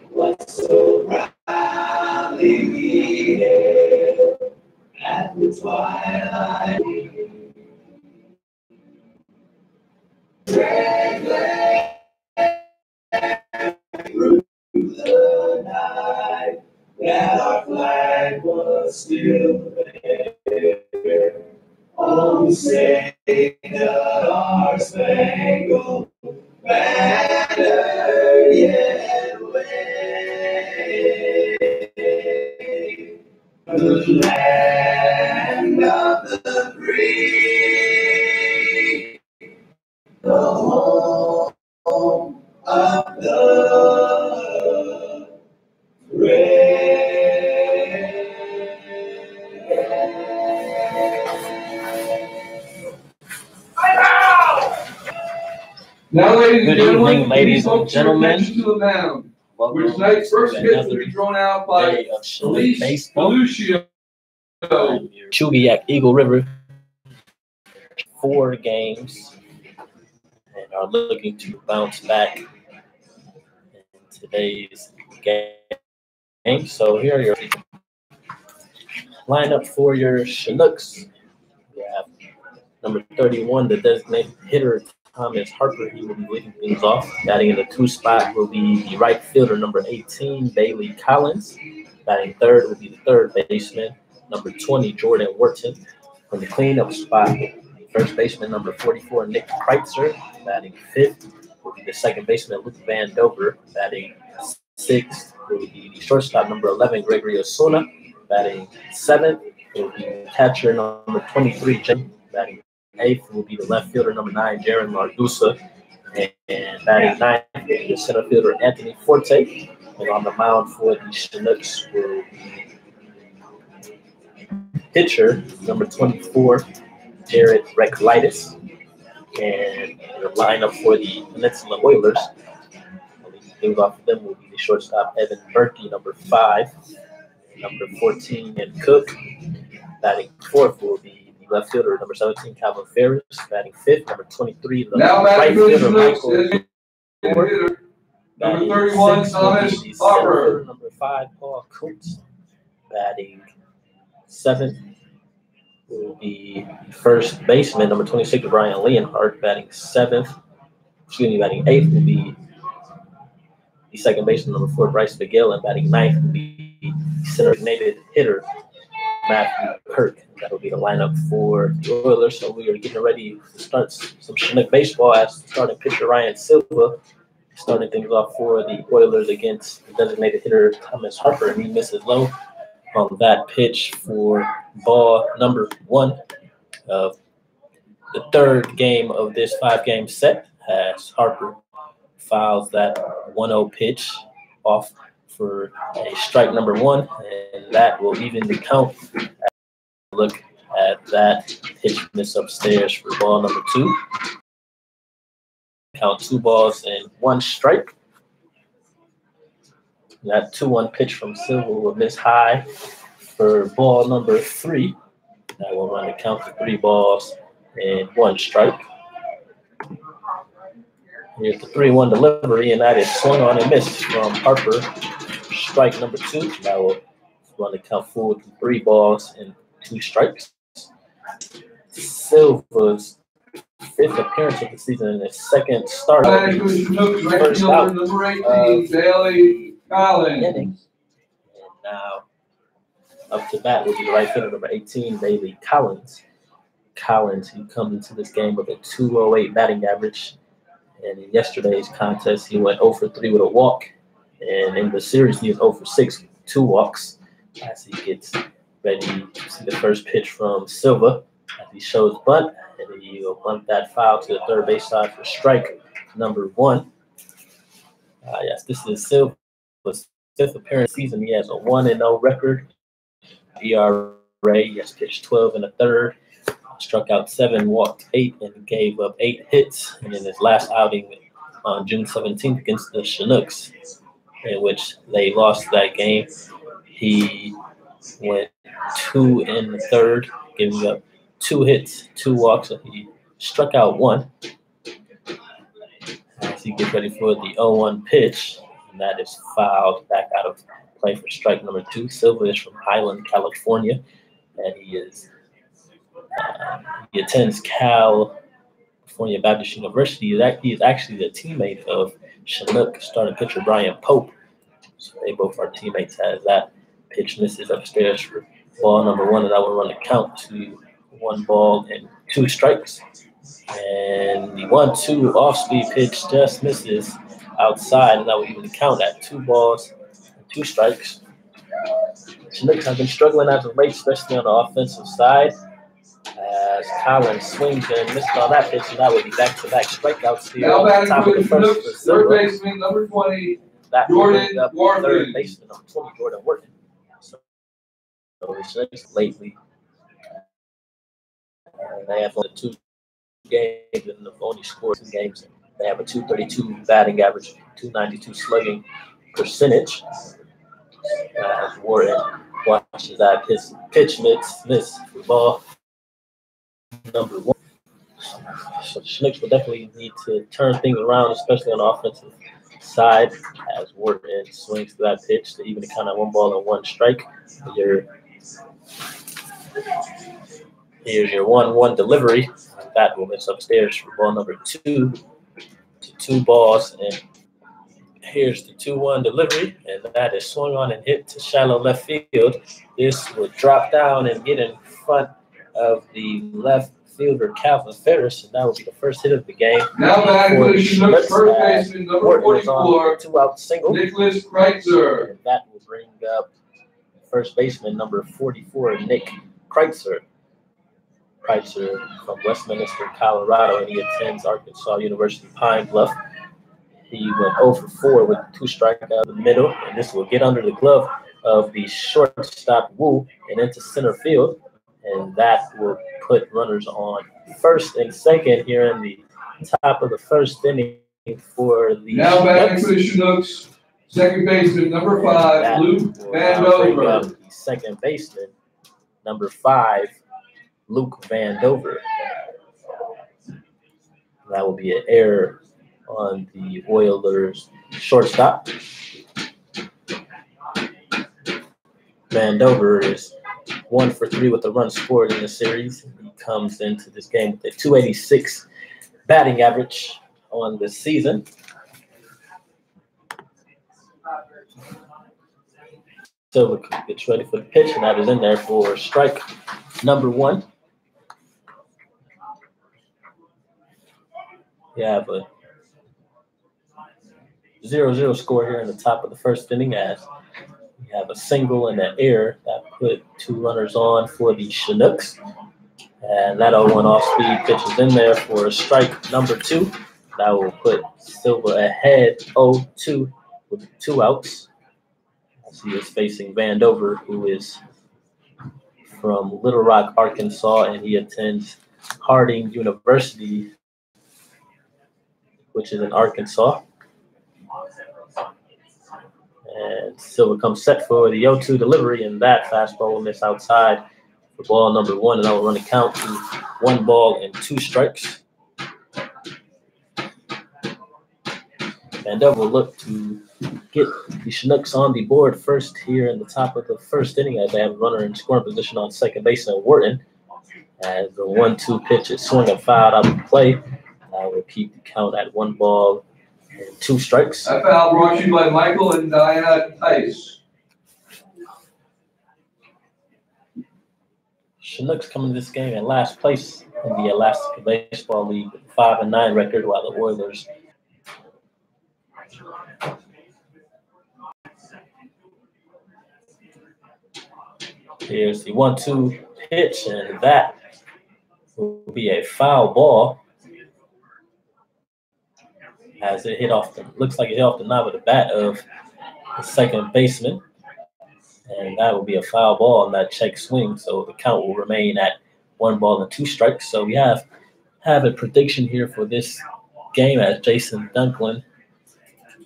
What's so proudly needed at the twilight? Through the night, that our flag was still there. Oh, say that our spangled banner yet wave. The land of the free, the home of the Now, Good evening, ladies and gentlemen. Welcome which tonight's first pitch will be thrown out by baseball. Lucio. Chugiak Eagle River. 4 games and are looking to bounce back in today's game. So here are your lineup for your Chinooks. We have number 31, the designated hitter, Thomas Harper. He will be leading things off. Batting in the 2 spot will be the right fielder, number 18, Bailey Collins. Batting third will be the third baseman, number 20, Jordan Wharton. From the cleanup spot, first baseman, number 44, Nick Kreitzer. Batting fifth will be the second baseman, Luke Van Dover. Batting sixth will be the shortstop, number 11, Gregory Osuna. Batting seventh will be catcher, number 23, Jim. Batting eighth will be the left fielder, number 9, Jaron Mardusa. And batting ninth will be the center fielder, Anthony Forte. And on the mound for the Chinooks will be pitcher, number 24, Jared Reklitis. And the lineup for the Peninsula Oilers, things off of them will be the shortstop, Evan Berkey, number 5, number 14, and Cook. Batting fourth will be the left fielder, number 17, Calvin Ferris. Batting fifth, number 23, the right fielder, Michael Ford. Number 31, Thomas Harper. Number 5, Paul Kuntz. Batting seventh will be first baseman, number 26, Brian Leonhardt. Batting eighth will be the second baseman, number 4, Bryce McGill. And batting ninth will be designated hitter, Matthew Kirk. That will be the lineup for the Oilers. So we are getting ready to start some Chinook baseball as starting pitcher Ryan Silva. Starting things off for the Oilers against the designated hitter Thomas Harper, and he misses low on that pitch for ball number 1 of the third game of this 5-game set, as Harper fouls that 1-0 pitch off for a strike number 1, and that will even the count. Look at that pitch miss upstairs for ball number 2. Count 2 balls and 1 strike. That 2-1 pitch from Silva will miss high for ball number 3. That will run the count to 3 balls and 1 strike. Here's the 3-1 delivery, and that is swung on and missed from Harper. Strike number 2. That will run the count forward to 3 balls and 2 strikes. Silva's 5th appearance of the season and his 2nd start. First out number 18, Bailey Collins. And now up to bat will be the right fielder, number 18, Bailey Collins. Collins, who comes into this game with a 208 batting average. And in yesterday's contest, he went 0 for 3 with a walk. And in the series, he was 0 for 6 with 2 walks. As he gets ready to see the first pitch from Silva, as he shows bunt, and he will bunt that foul to the third base side for strike number 1. Yes, this is Silva's 5th appearance season. He has a 1-0 record. ERA, he has pitched 12 1/3, struck out 7, walked 8, and gave up 8 hits. And in his last outing on June 17th against the Chinooks, in which they lost that game, he went 2 1/3, giving up 2 hits, 2 walks, and he struck out 1. as he gets ready for the 0-1 pitch, and that is fouled back out of play for strike number 2. Silva is from Highland, California, and he attends California Baptist University. He is actually the teammate of Chinook starting pitcher Brian Pope. So they both are teammates. As that pitch misses upstairs for ball number 1, and that will run the count to 1 ball and 2 strikes. And the 1-2 off-speed pitch just misses outside, and that will even count at 2 balls and 2 strikes. Chinooks have been struggling as of late, especially on the offensive side, as Collins swings and misses on that pitch, and that would be back-to-back strikeouts here Now on the top of the first for Silva. Third baseman, number 20, That Jordan up Wharton. Third baseman, number 20, Jordan Wharton. So the Chinooks lately, they have only 2 games and they've only scored 2 games. They have a .232 batting average, .292 slugging percentage. As Wharton watches that pitch miss for ball number 1. So the Chinooks will definitely need to turn things around, especially on the offensive side, as Wharton swings to that pitch to even count at 1 ball and 1 strike. Here's your 1-1 delivery. That will miss upstairs for ball number 2 to 2 balls. And here's the 2-1 delivery, and that is swung on and hit to shallow left field. This will drop down and get in front of the left fielder Calvin Ferris, and that will be the first hit of the game. Now batting for the Chinooks, first baseman, number 44, 2-out single. Nicholas Kreitzer. And that will bring up first baseman number 44, Nick Kreitzer. Kreitzer from Westminster, Colorado, and he attends Arkansas University Pine Bluff. He went 0 for 4 with 2 strikeouts in the middle, and this will get under the glove of the shortstop Wu and into center field, and that will put runners on first and second here in the top of the first inning for the Now batting for the Chinooks, second baseman, number 5, Luke Vandover. The second baseman, number 5, Luke Vandover. That will be an error on the Oilers shortstop. Vandover is 1 for 3 with a run scored in the series. He comes into this game with a .286 batting average on the season. Silva gets ready for the pitch, and that is in there for strike number 1. We have a 0-0 score here in the top of the first inning, as we have a single and an error that put 2 runners on for the Chinooks. And that 0-1 off-speed pitch is in there for strike number 2. That will put Silva ahead 0-2 with 2 outs. As he is facing Vandover, who is from Little Rock, Arkansas, and he attends Harding University, which is in Arkansas. And Silva comes set for the 0-2 delivery, and that fastball will miss outside for ball number 1, and that will run the count to 1 ball and 2 strikes. Vandover will look to get the Chinooks on the board first here in the top of the first inning, as they have a runner in scoring position on second base and Wharton. As the 1-2 pitch is swung and fouled out of play, that will keep the count at 1 ball and 2 strikes. That foul brought to you by Michael and Diana Tice. Chinooks come into this game in last place in the Alaska Baseball League with a 5-9 record, while the Oilers here's the 1-2 pitch, and that will be a foul ball, as it looks like it hit off the knob of the bat of the second baseman, and that will be a foul ball on that check swing. So the count will remain at 1 ball and 2 strikes. So we have a prediction here for this game, as Jason Dunklin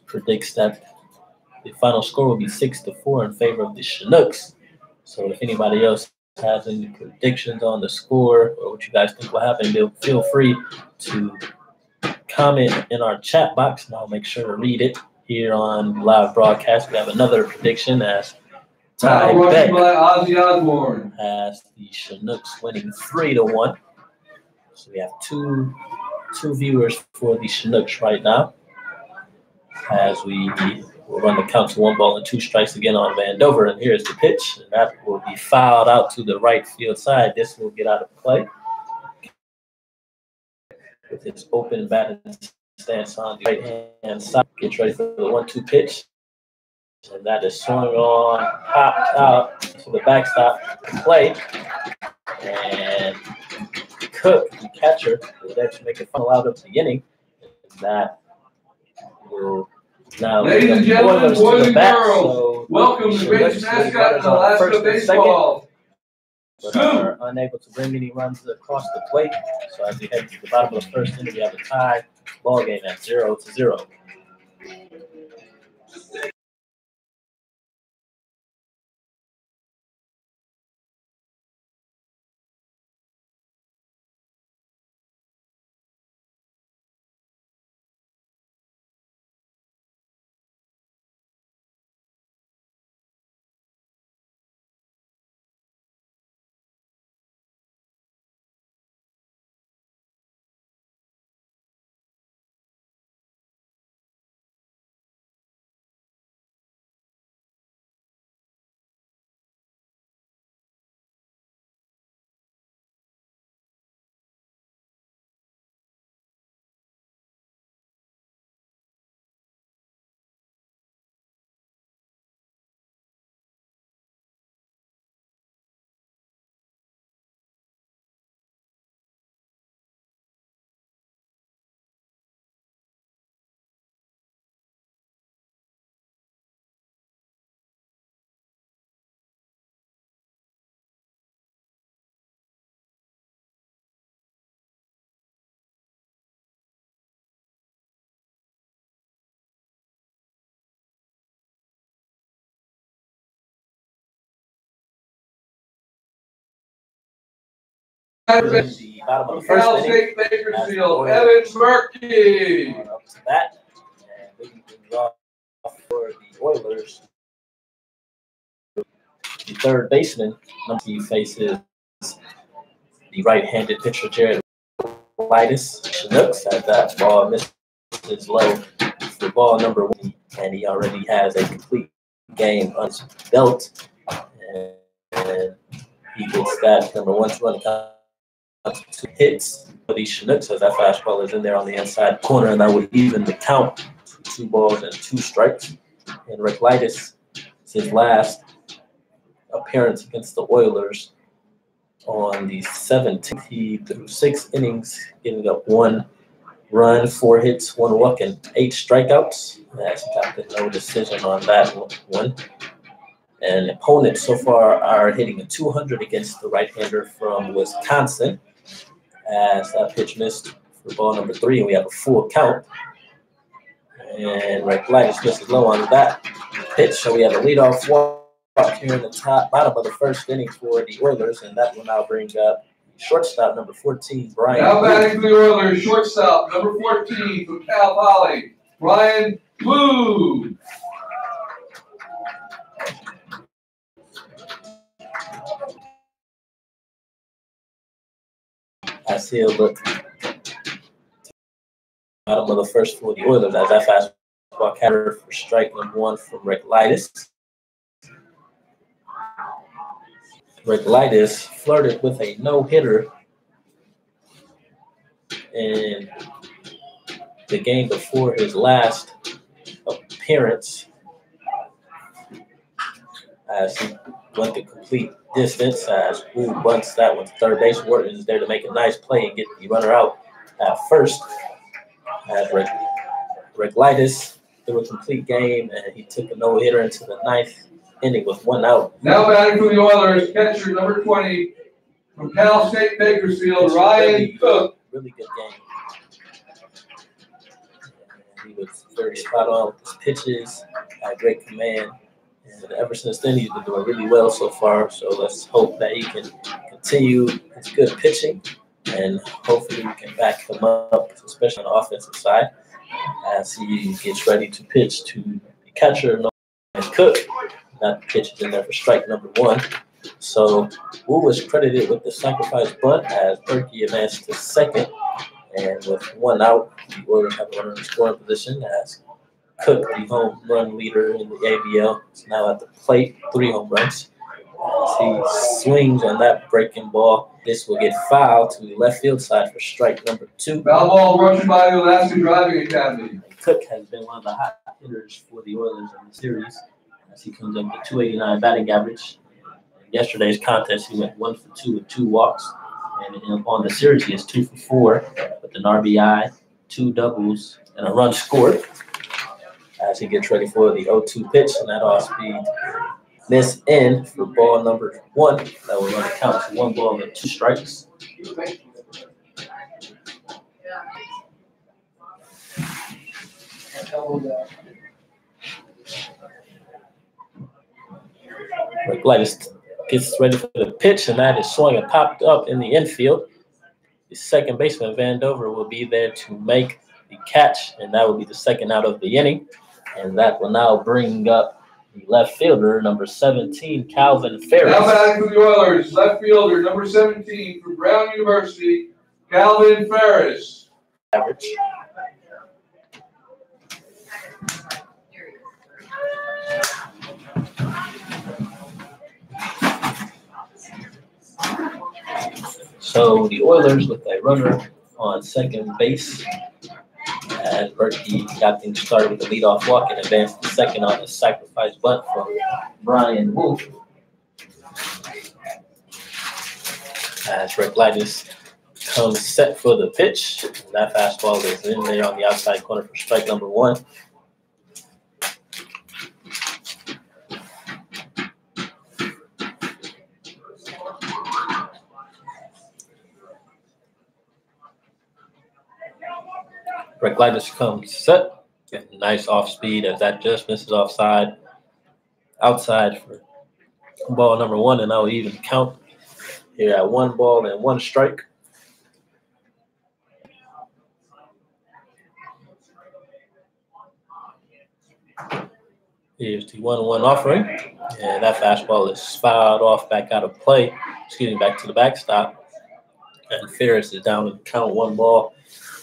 predicts that the final score will be 6-4 in favor of the Chinooks. So if anybody else has any predictions on the score or what you guys think will happen, feel free to comment in our chat box, and I'll make sure to read it here on live broadcast. We have another prediction as Ty Beck by Ozzy Osbourne has the Chinooks winning 3-1. So we have two viewers for the Chinooks right now. As we will run the count to 1 ball and 2 strikes again on Vandover, and here's the pitch, and that will be fouled out to the right field side. This will get out of play with his open batting stance on the right hand side. Gets ready for the 1-2 pitch. And that is swung on, popped out to the backstop play. And Cook, the catcher, will actually make a final out of the inning. And that will now ladies and gentlemen, boys and girls, so welcome to the greatest mascot in Alaska baseball. But are unable to bring any runs across the plate. So as we head to the bottom of the first inning, we have a tie ball game at 0-0. The bottom of the first Cal inning. State Bakersfield, Evan Murphy. Up to bat. And leading things off for the Oilers. The third baseman, he faces the right-handed pitcher, Jared Lightus. Chinooks as that ball misses low for ball number 1. And he already has a complete game on his belt. And he gets that number 1 run count. 2 hits for the Chinooks as that fastball is in there on the inside corner, and that would even the count to 2 balls and 2 strikes. And Rick Lightus, his last appearance against the Oilers on the 17th. He threw 6 innings, giving up 1 run, 4 hits, 1 walk, and 8 strikeouts. That's got the no decision on that one. And opponents so far are hitting a 200 against the right-hander from Wisconsin, as that pitch missed for ball number 3, and we have a full count. And Rick Lightus misses low on that pitch, so we have a leadoff walk here in the bottom of the first inning for the Oilers, and that will now bring up shortstop number 14, Brian. Now batting for the Oilers, shortstop number 14 from Cal Poly, Brian Blue. I see a look bottom of the first for the Oilers as that fastball carried for strike number 1 from Rick Lightus. Rick Lightus flirted with a no-hitter in the game before his last appearance, as he went the complete distance, as Wu bunts that one to third base. Wharton is there to make a nice play and get the runner out at first. As Rick Lightus threw a complete game, and he took a no-hitter into the 9th inning with 1 out. Now batting for the Oilers, catcher number 20 from Cal State Bakersfield, Ryan Cook. Really good game. And he was very spot on with his pitches, had great command. And ever since then, he's been doing really well so far. So let's hope that he can continue his good pitching and hopefully we can back him up, especially on the offensive side, as he gets ready to pitch to the catcher, Cook. That pitch is in there for strike number 1. So Wu was credited with the sacrifice bunt as Berkey advanced to second. And with 1 out, the Oilers have a runner in scoring position as Cook, the home run leader in the ABL, is now at the plate, 3 home runs. As he swings on that breaking ball, this will get fouled to the left field side for strike number 2. Foul ball brought to you by the Alaska Driving Academy. Cook has been one of the hot hitters for the Oilers in the series, as he comes up with 289 batting average. In yesterday's contest, he went 1 for 2 with 2 walks. And on the series, he is 2 for 4 with an RBI, 2 doubles, and a run scored. As he gets ready for the 0-2 pitch, and that off-speed miss in for ball number 1. That will run the count to 1 ball and 2 strikes. Gladys gets ready for the pitch, and that is swung and popped up in the infield. The second baseman, Vandover, will be there to make the catch, and that will be the second out of the inning. And that will now bring up the left fielder, number 17, Calvin Ferris. Now back to the Oilers, left fielder, number 17 from Brown University, Calvin Ferris. Average. So the Oilers with a runner on second base, as Berkey got things started with the leadoff walk and advanced to second on the sacrifice bunt from Brian Wu. As Rick Lightness comes set for the pitch, that fastball is in there on the outside corner for strike number 1. Rick Lightness comes set. Nice off speed as that just misses outside for ball number 1, and I'll even count here at 1 ball and 1 strike. Here's the 1-1 offering, and that fastball is fouled off back out of play. Back to the backstop, and Ferris is down to count 1 ball,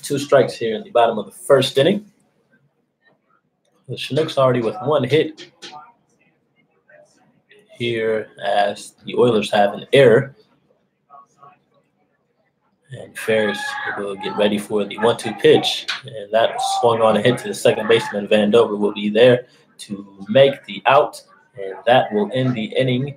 2 strikes here in the bottom of the first inning. The Chinooks already with 1 hit here, as the Oilers have an error. And Ferris will get ready for the 1-2 pitch, and that swung on a hit to the second baseman. Vandover will be there to make the out, and that will end the inning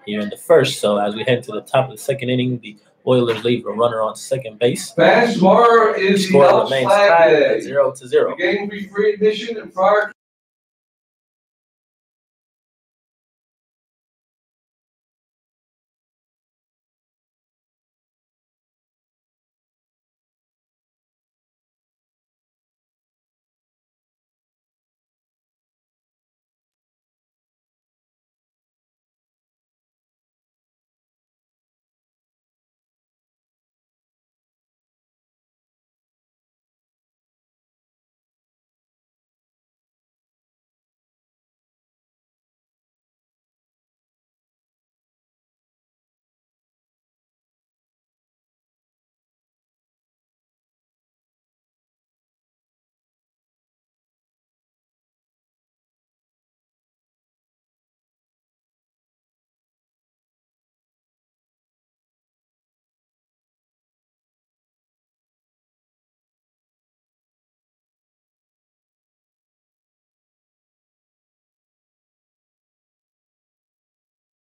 here in the first. So as we head to the top of the second inning, the Oilers leave a runner on second base. Fans, tomorrow is the Elks remains Flag tied Day. at 0-0. The game will be free admission and prior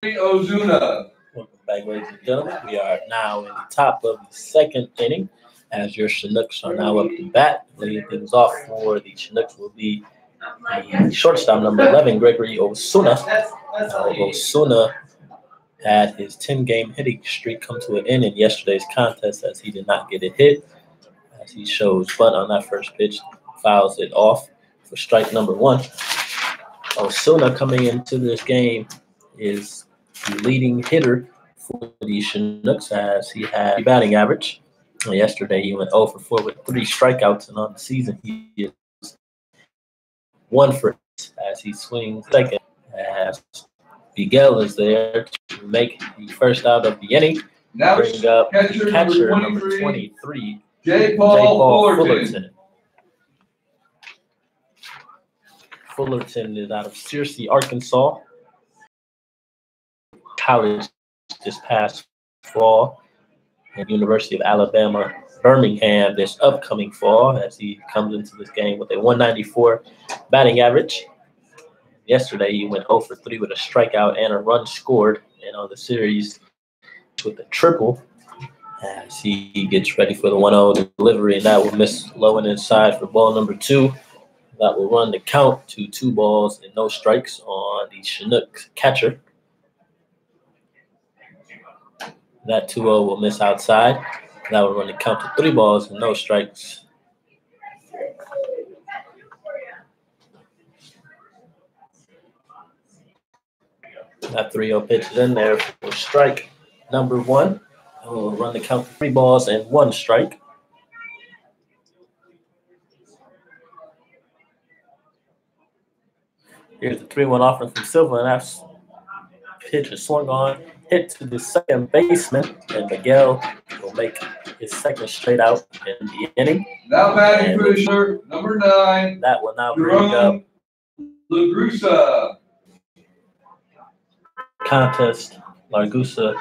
Ozuna. Welcome back, ladies and gentlemen. We are now in the top of the second inning, as your Chinooks are now up to bat. Leading things off for the Chinooks will be the shortstop, number 11, Gregory Osuna. Osuna had his 10-game hitting streak come to an end in yesterday's contest, as he did not get a hit. As he shows bunt on that first pitch, fouls it off for strike number 1. Osuna coming into this game is the leading hitter for the Chinooks, as he had a batting average. Yesterday, he went 0 for 4 with 3 strikeouts, and on the season, he is 1 for 8 as he swings second. As Miguel is there to make the first out of the inning. Now Bring up catcher number 23, J. Paul Fullerton. Fullerton is out of Searcy, Arkansas. College this past fall, and University of Alabama, Birmingham this upcoming fall, as he comes into this game with a 194 batting average. Yesterday, he went 0 for 3 with a strikeout and a run scored, and on the series with a triple as he gets ready for the 1-0 delivery, and that will miss low and inside for ball number 2. That will run the count to 2 balls and no strikes on the Chinooks catcher. That 2-0 will miss outside. That will run the count to 3 balls and no strikes. That 3-0 pitch is in there for strike number 1. We'll run the count to 3 balls and 1 strike. Here's the 3-1 offering from Silva, and that pitch is swung on, hit to the second baseman, and Miguel will make his second straight out in the inning. Now batting finisher, number 9. That will now bring up LaGrusa. Contest. Largusa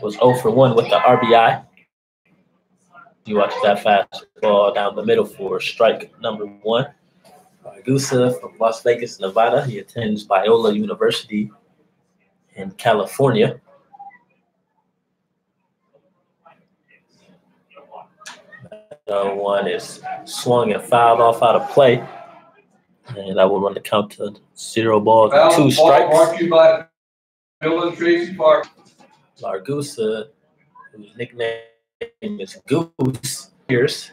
was 0 for 1 with the RBI. You watch that fastball down the middle for strike number 1. Largusa from Las Vegas, Nevada. He attends Biola University in California. That one is swung and fouled off out of play. And that will run the count to 0 balls and 2 strikes. Brought to you by Bill and Tracy Park. Largusa, whose nickname is Goose, Pierce.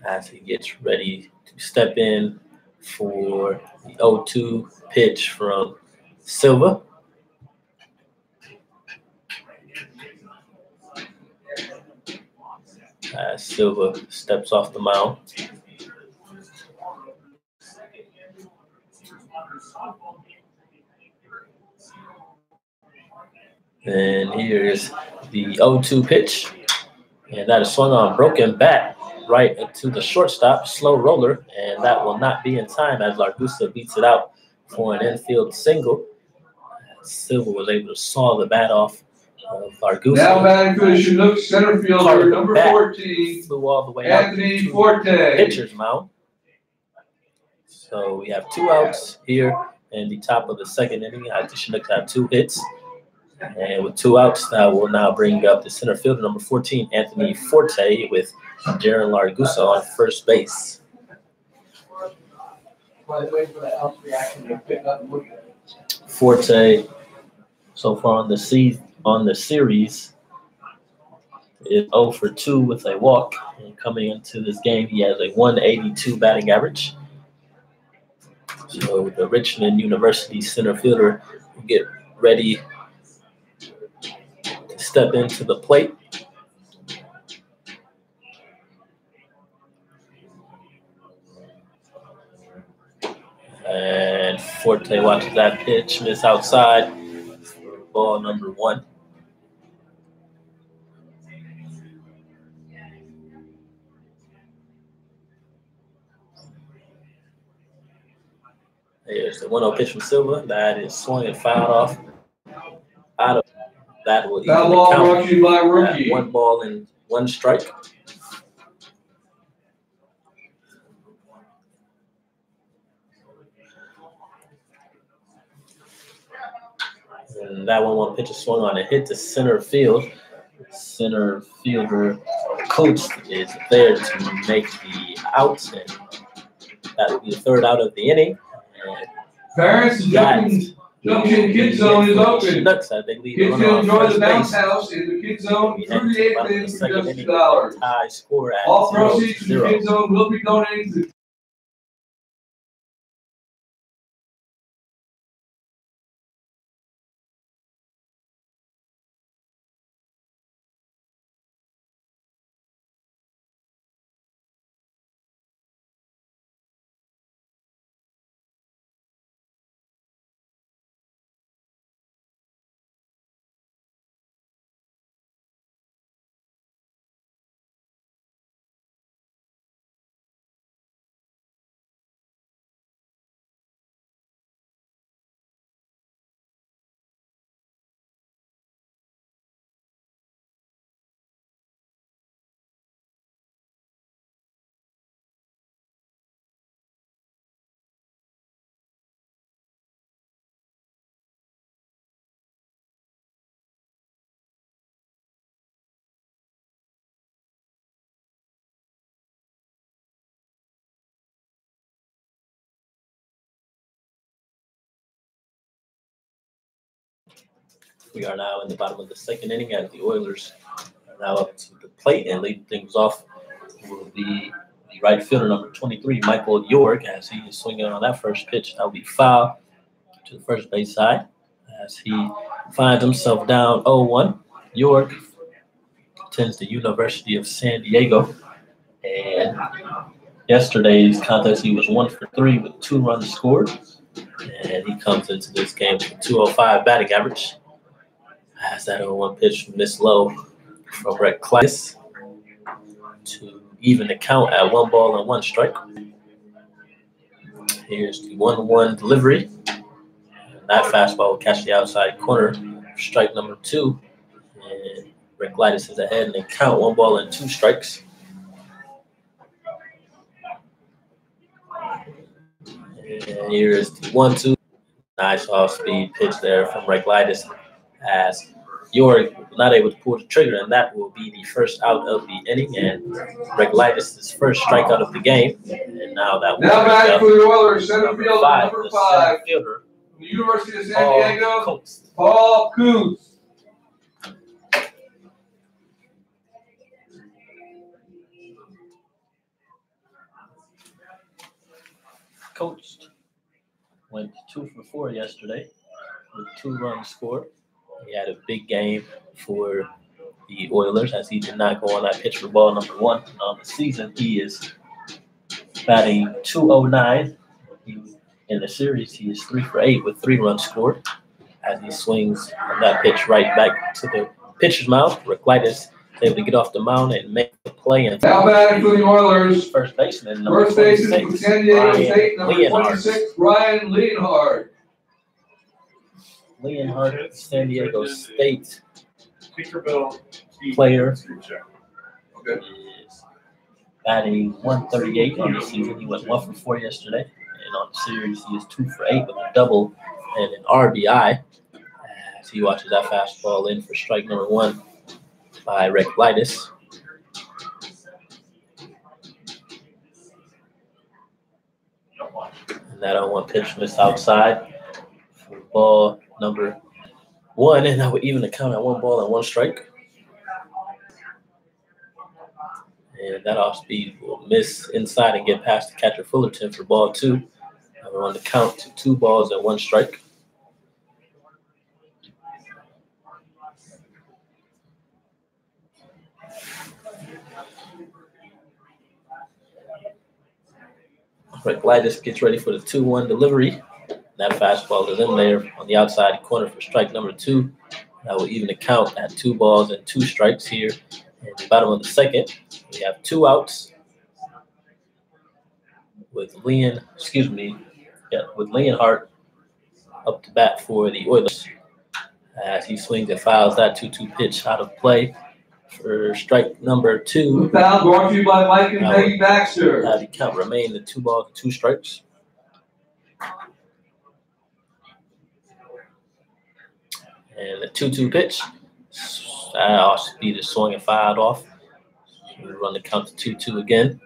As he gets ready to step in for the 0-2 pitch from Silva. As Silva steps off the mound. And here is the 0-2 pitch. And that is swung on, broken bat right into the shortstop, slow roller, and that will not be in time as Largusa beats it out for an infield single. Silva was able to saw the bat off of Largusa. Now batting for the Chinooks center fielder, number 14, flew all the way Anthony out Forte. Pitcher's mound. So we have 2 outs here in the top of the second inning. The Chinooks have 2 hits. And with 2 outs, that will now bring up the center fielder, number 14, Anthony Forte, with Jaron Largusa on first base. Forte, so far on the series, is 0 for 2 with a walk. And coming into this game, he has a 182 batting average. So the Richmond University center fielder will get ready to step into the plate. And Forte watches that pitch, miss outside for ball number 1. There's the 1-0 pitch from Silva. That is swung and fouled off. Out of that will even Ball count brought to you by Rookie. 1 ball and 1 strike. And that 1-1 pitch is swung on a hit to center field. Center fielder coach is there to make the outs, and that will be the 3rd out of the inning. And Parents, Junction Kid Zone is open. Chinooks, as they lead Kids on can enjoy first the bounce base. house in the Kid Zone We through head the to 8th about the inning for second just inning. $2. Tie score at All proceeds from the 0-0. Kid Zone will be donated to We are now in the bottom of the second inning as the Oilers are now up to the plate, and leading things off will be the right fielder, number 23, Michael York, as he is swinging on that first pitch. That will be foul to the first base side as he finds himself down 0-1. York attends the University of San Diego, and yesterday's contest he was 1 for 3 with 2 runs scored, and he comes into this game with 205 batting average. As that 0-1 pitch missed low from Reckless to even the count at 1 ball and 1 strike. Here's the 1-1 delivery. That fastball will catch the outside corner for strike number 2. And Rick Lightis is ahead and they count 1 ball and 2 strikes. And here is the 1-2. Nice off-speed pitch there from Rick Lightis as York not able to pull the trigger, and that will be the first out of the inning. And Rick Lightis' first strikeout of the game. And now that now back for the Oilers, center fielder, number 5, fielder, the University of San Diego, Coates. Paul Coons. Coached went 2 for 4 yesterday with 2 runs scored. He had a big game for the Oilers as he did not go on that pitch for ball number 1. And on the season, he is batting .209. In the series, he is 3 for 8 with 3 runs scored as he swings on that pitch right back to the pitcher's mound. Rick Lightis able to get off the mound and make the play. And now batting for the Oilers, first baseman, first baseman from San Diego State, number 26, Ryan Leonhardt. Leonhardt, San Diego State player, Okay. is batting .138 on the season. He went 1 for 4 yesterday, and on the series he is 2 for 8 with a double and an RBI. As he watches that fastball in for strike number 1 by Rick Lightis. And that 0-1 pitch missed outside for ball number 1, and that would even the count at 1 ball and 1 strike. And that off speed will miss inside and get past the catcher Fullerton for ball 2. And we're on the count to 2 balls and 1 strike. Rick Lightis gets ready for the 2-1 delivery. That fastball is in there on the outside corner for strike number 2. That will even the count at 2 balls and 2 strikes here in the bottom of the second. We have 2 outs with Leonhardt up to bat for the Oilers as he swings and fouls that 2-2 pitch out of play for strike number 2. Foul brought to you by Mike and Peggy Baxter. The count remained the 2 balls and 2 strikes. And the 2-2 pitch. Off speed is swung and fouled off. So we run the count to 2-2 again.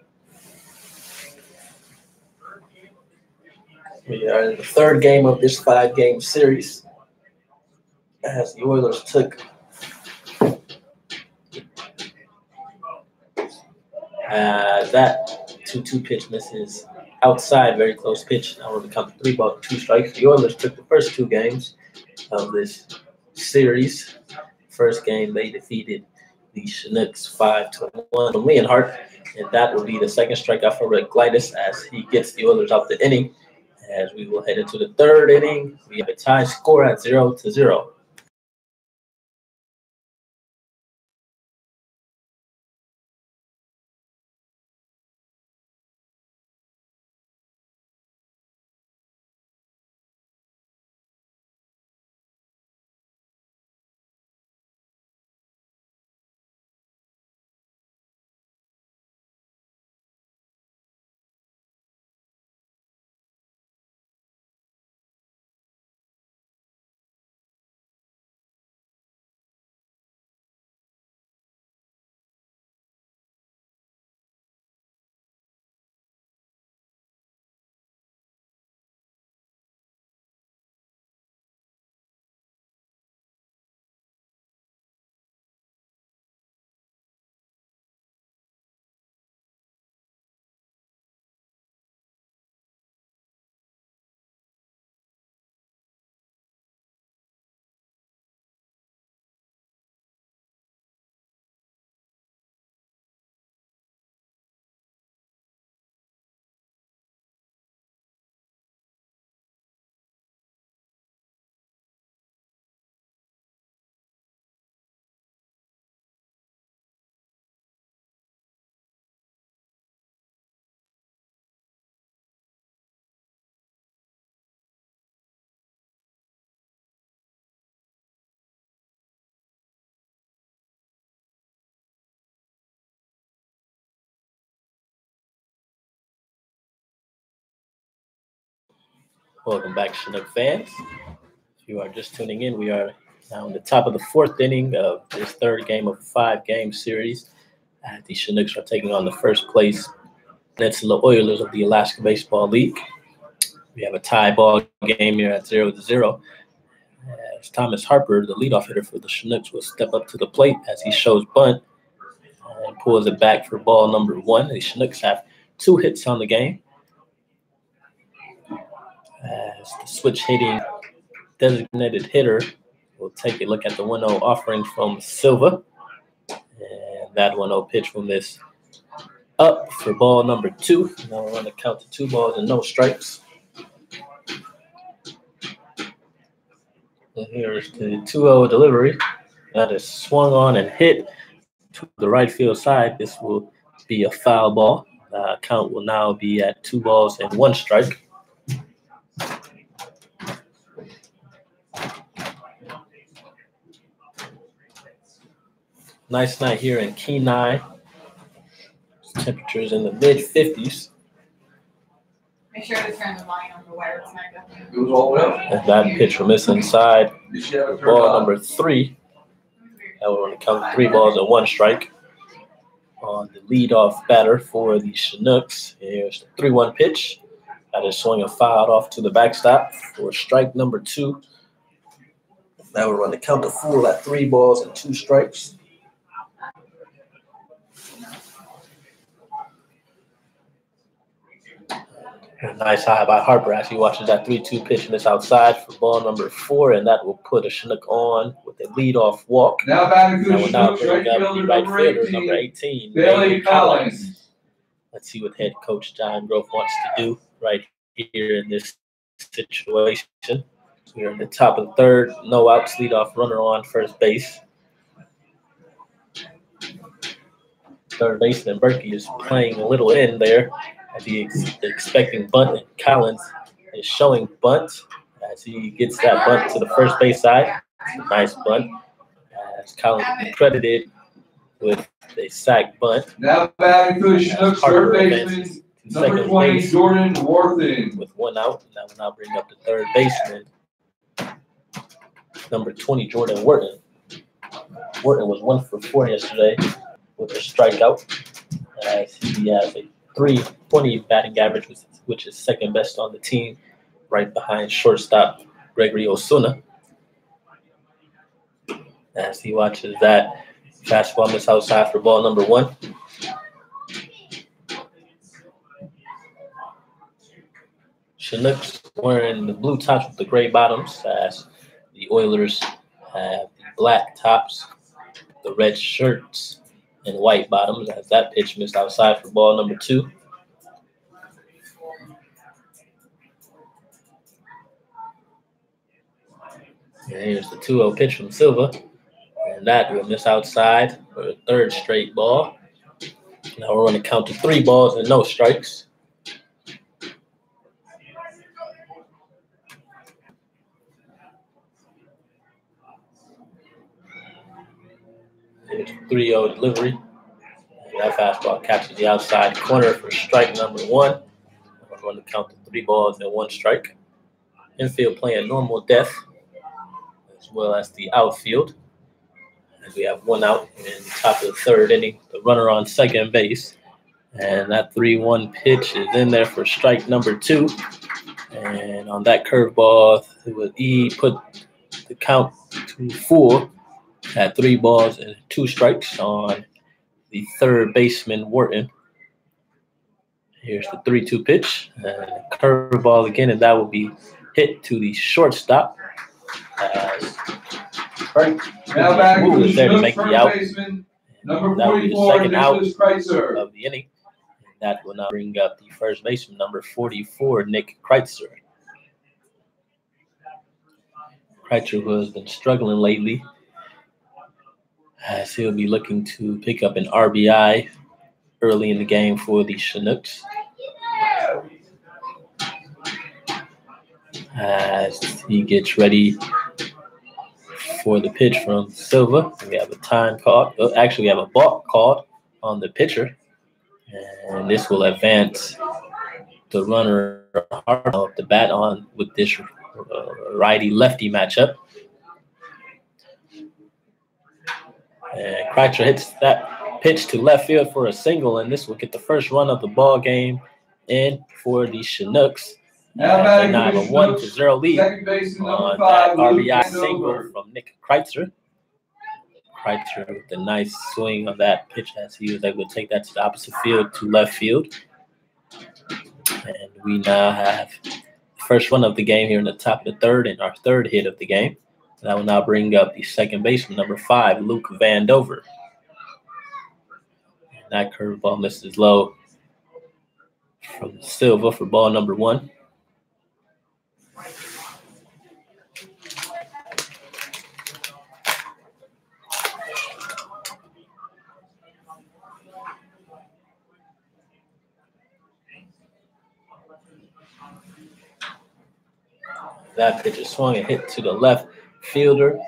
We are in the 3rd game of this 5-game series as the Oilers took that 2-2 pitch misses outside, very close pitch. Now we're going to count to 3 balls, 2 strikes. The Oilers took the first 2 games of this series. First game, they defeated the Chinooks 5-1 from Leonhardt, and that will be the second strikeout for Rick Lightis as he gets the Oilers out the inning. As we will head into the 3rd inning, we have a tie score at 0-0. Welcome back, Chinook fans. If you are just tuning in, we are now in the top of the fourth inning of this third game of a 5-game series. The Chinooks are taking on the first place Peninsula Oilers of the Alaska Baseball League. We have a tie ball game here at 0-0. As Thomas Harper, the leadoff hitter for the Chinooks, will step up to the plate as he shows bunt and pulls it back for ball number 1. The Chinooks have 2 hits on the game. As the switch hitting designated hitter will take a look at the 1-0 offering from Silva. And that 1-0 pitch will miss up for ball number 2. Now we're on the count to 2 balls and no strikes. And here's the 2-0 delivery. That is swung on and hit to the right field side. This will be a foul ball. Count will now be at 2 balls and 1 strike. Nice night here in Kenai. Temperatures in the mid-50s. Make sure to turn the line on the wire. It's not going. It was all well. And that pitch will miss inside. You should have it turned Ball on. number 3. That will only count 3 balls and 1 strike. On the leadoff batter for the Chinooks, here's the 3-1 pitch. That is swinging fouled off to the backstop for strike number 2. That will run the count to 4 at 3 balls and 2 strikes. A nice high by Harper as he watches that 3-2 pitch and it's outside for ball number 4, and that will put a Chinook on with a leadoff walk. Now batting for That the will now Chinooks, right bring up the fielder right number fielder, 18, number 18, Bailey Bailey Collins. Let's see what head coach John Grove wants to do right here in this situation. We're in the top of the third, no outs, leadoff runner on first base. Third baseman Berkey is playing a little in there as he's expecting bunt, and Collins is showing bunt as he gets that bunt to the first base side. It's a nice bunt as Collins will be credited with a sac bunt. Now batting for the Chinooks, Harper third advances baseman, to number second 20, base Jordan Worthen. with 1 out. And that will now bring up the third baseman, number 20, Jordan Wharton. Wharton was 1 for 4 yesterday with a strikeout as he has a .320 batting average, which is second best on the team, right behind shortstop Gregory Osuna. As he watches that fastball miss outside for ball number 1. Chinooks wearing the blue tops with the gray bottoms, as the Oilers have the black tops, the red shirts, and white bottoms, as that pitch missed outside for ball number 2. And here's the 2-0 pitch from Silva, and that will miss outside for the 3rd straight ball. Now we're on the count to 3 balls and no strikes. Here's the 3-0 delivery. And that fastball catches the outside corner for strike number 1. We're going to count to 3 balls and 1 strike. Infield playing normal death, as well as the outfield. And we have 1 out in the top of the 3rd inning. The runner on second base. And that 3-1 pitch is in there for strike number 2. And on that curveball, he put the count to 4 at 3 balls and 2 strikes on the 3rd baseman, Wharton. Here's the 3-2 pitch. And curveball again, and that will be hit to the shortstop. Now batting for the is there to Chinooks, make the first out. baseman, number That will be the 44, second out Nicholas Kreitzer. of the inning. And that will now bring up the first baseman, number 44, Nick Kreitzer. Kreitzer, who has been struggling lately, as he'll be looking to pick up an RBI early in the game for the Chinooks. As he gets ready for the pitch from Silva, we have a time called. Actually, we have a balk called on the pitcher, and this will advance the runner hard off the bat on with this righty-lefty matchup. And Kreitzer hits that pitch to left field for a single, and this will get the first run of the ball game in for the Chinooks. Now They now have a 1-0 lead second baseman on number 5, that RBI Luke single Andover. from Nick Kreitzer. Kreitzer with a nice swing of that pitch as he was able to take that to the opposite field to left field. And we now have the first run of the game here in the top of the third and our third hit of the game. And I will now bring up the second baseman, number 5, Luke Vandover. And that curveball misses low from Silva for ball number 1. That pitch is swung and hit to the left fielder,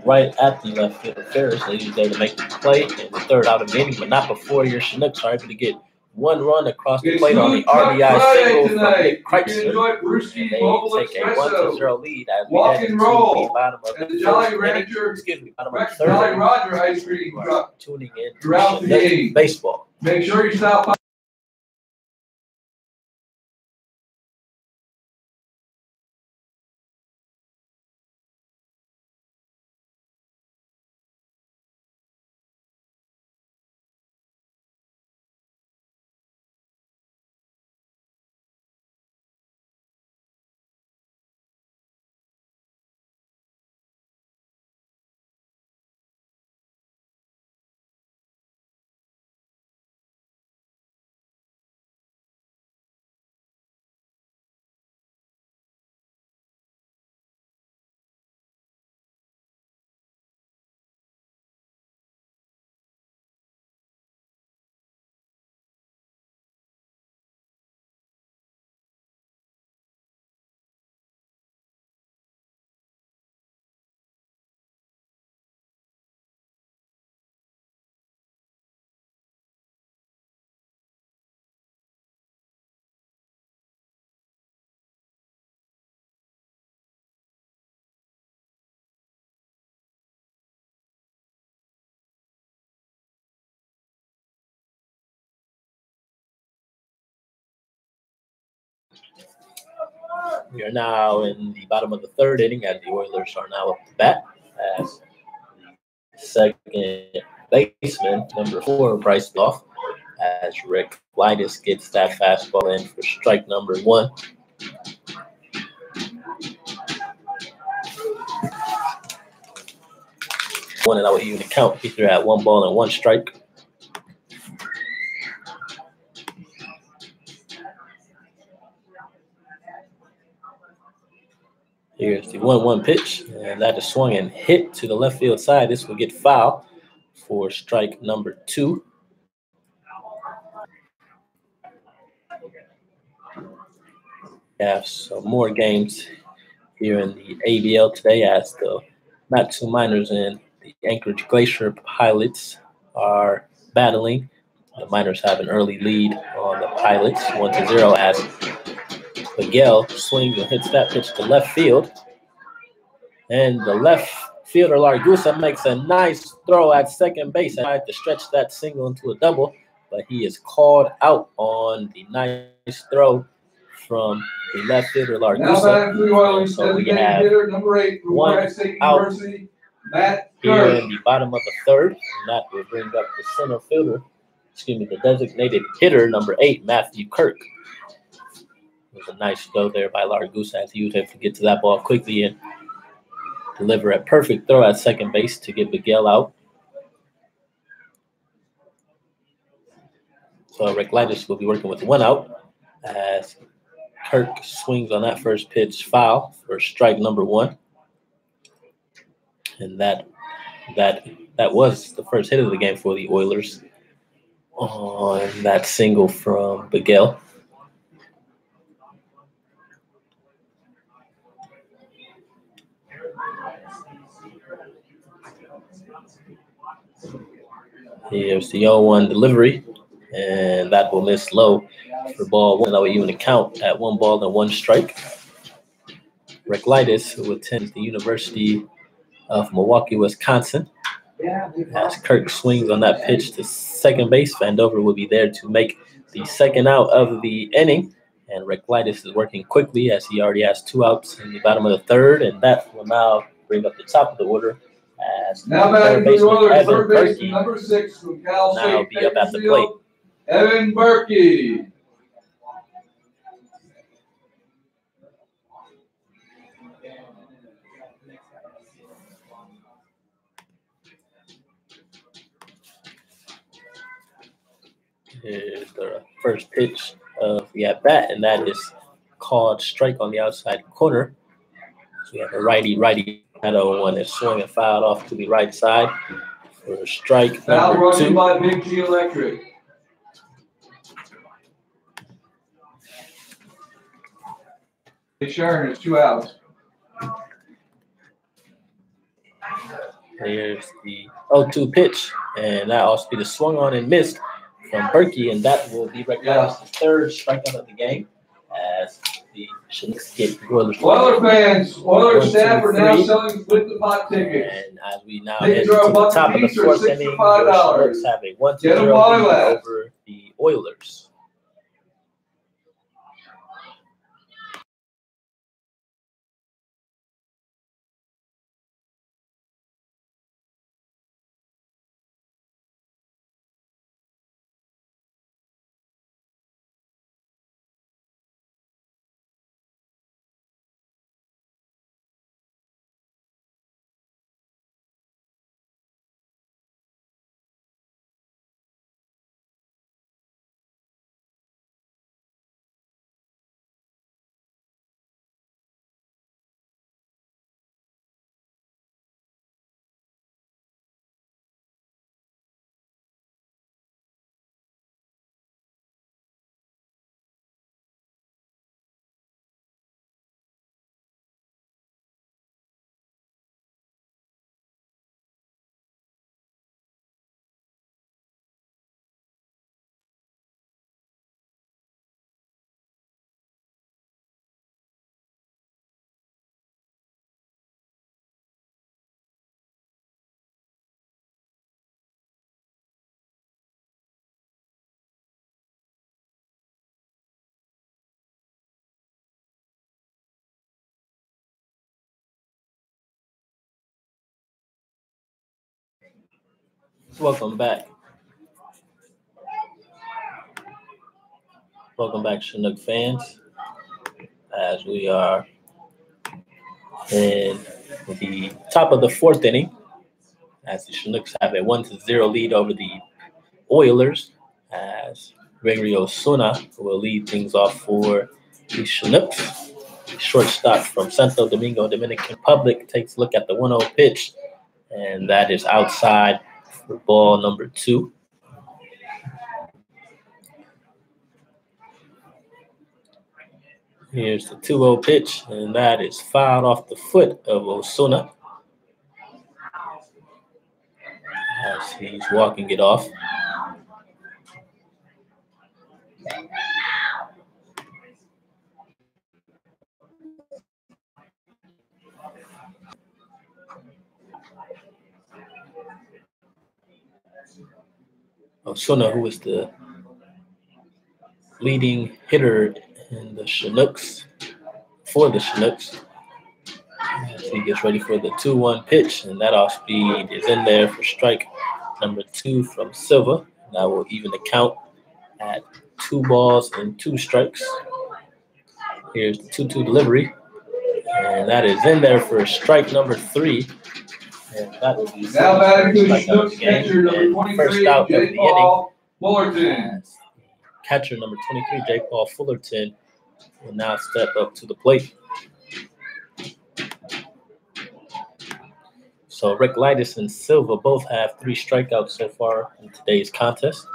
right at the left fielder Ferris. So he was able to make the play in the third out of the inning, but not before your Chinooks are able to get one run across the plate on the RBI single from Nick Kreitzer. And they take a 1-0 lead as we head into the bottom of the bottom of the third inning. Roger ice cream truck Tuning in throughout to the game. baseball. Make sure you stop by. We are now in the bottom of the third inning as the Oilers are now up to bat. As the second baseman, number 4, Bryce Goff, as Rick Lightus gets that fastball in for strike number 1. One, and I would even count either at 1 ball and 1 strike. Here's the 1-1 pitch, and that is swung and hit to the left field side. This will get foul for strike number 2. We have some more games here in the ABL today as the Matsu Miners and the Anchorage Glacier Pilots are battling. The Miners have an early lead on the Pilots, 1-0, as Miguel swings and hits that pitch to left field. And the left fielder, Largusa, makes a nice throw at second base. I tried to stretch that single into a double, but he is called out on the nice throw from the left fielder, Largusa. So we have number 8 from one State out University, Matt here Kirk. in the bottom of the third. And that will bring up the center fielder, the designated hitter, number 8, Matthew Kirk. It was a nice throw there by Largusa as he was able to get to that ball quickly and deliver a perfect throw at second base to get Miguel out. So Rick Lightus will be working with 1 out as Kirk swings on that first pitch foul for strike number 1. And that was the first hit of the game for the Oilers on that single from Miguel. Here's the 0-1 delivery, and that will miss low for ball one. That will even count at 1 ball and 1 strike. Reclitus, who attends the University of Milwaukee, Wisconsin, as Kirk swings on that pitch to second base. Vandover will be there to make the second out of the inning. And Reclitus is working quickly as he already has 2 outs in the bottom of the third. And that will now bring up the top of the order as Now third baseman Evan third baseman Berkey number 6 from Cal now State be up at the plate. Evan Berkey. Here's the first pitch of the at-bat, and that is called strike on the outside corner. So we have a righty. Another one is swung and fouled off to the right side for strike Foul number brought to you 2. by Big G Electric. Sharon is 2 outs. Here's the 0-2 pitch, and that also be the swung on and missed from Berkey, and that will be Reclitus' third strikeout of the game as the Chinooks get Oilers. Oiler fans, Oiler staff are now selling split the pot tickets. And as we now head to the top of the fourth inning, the $5. Chinooks have a 1-0 Get 'em lead while they last. over the Oilers. Welcome back. Welcome back, Chinook fans, as we are in the top of the fourth inning, as the Chinooks have a 1-0 lead over the Oilers, as Gregory Osuna will lead things off for the Chinooks. The shortstop from Santo Domingo, Dominican Republic, takes a look at the 1-0 pitch, and that is outside for ball number 2. Here's the 2-0 pitch, and that is fouled off the foot of Osuna as he's walking it off. Osuna, who is the leading hitter in the Chinooks, for the Chinooks, as he gets ready for the 2-1 pitch, and that off speed is in there for strike number 2 from Silva. That will even the count at 2 balls and 2 strikes. Here's the 2-2 delivery, and that is in there for strike number 3. And that will be Now batting to the strikeout of Chinooks the game. catcher number And 23, first out of the J. inning. Paul Fullerton. As catcher number 23, J. Paul Fullerton, will now step up to the plate. So Reclitus and Silva both have 3 strikeouts so far in today's contest.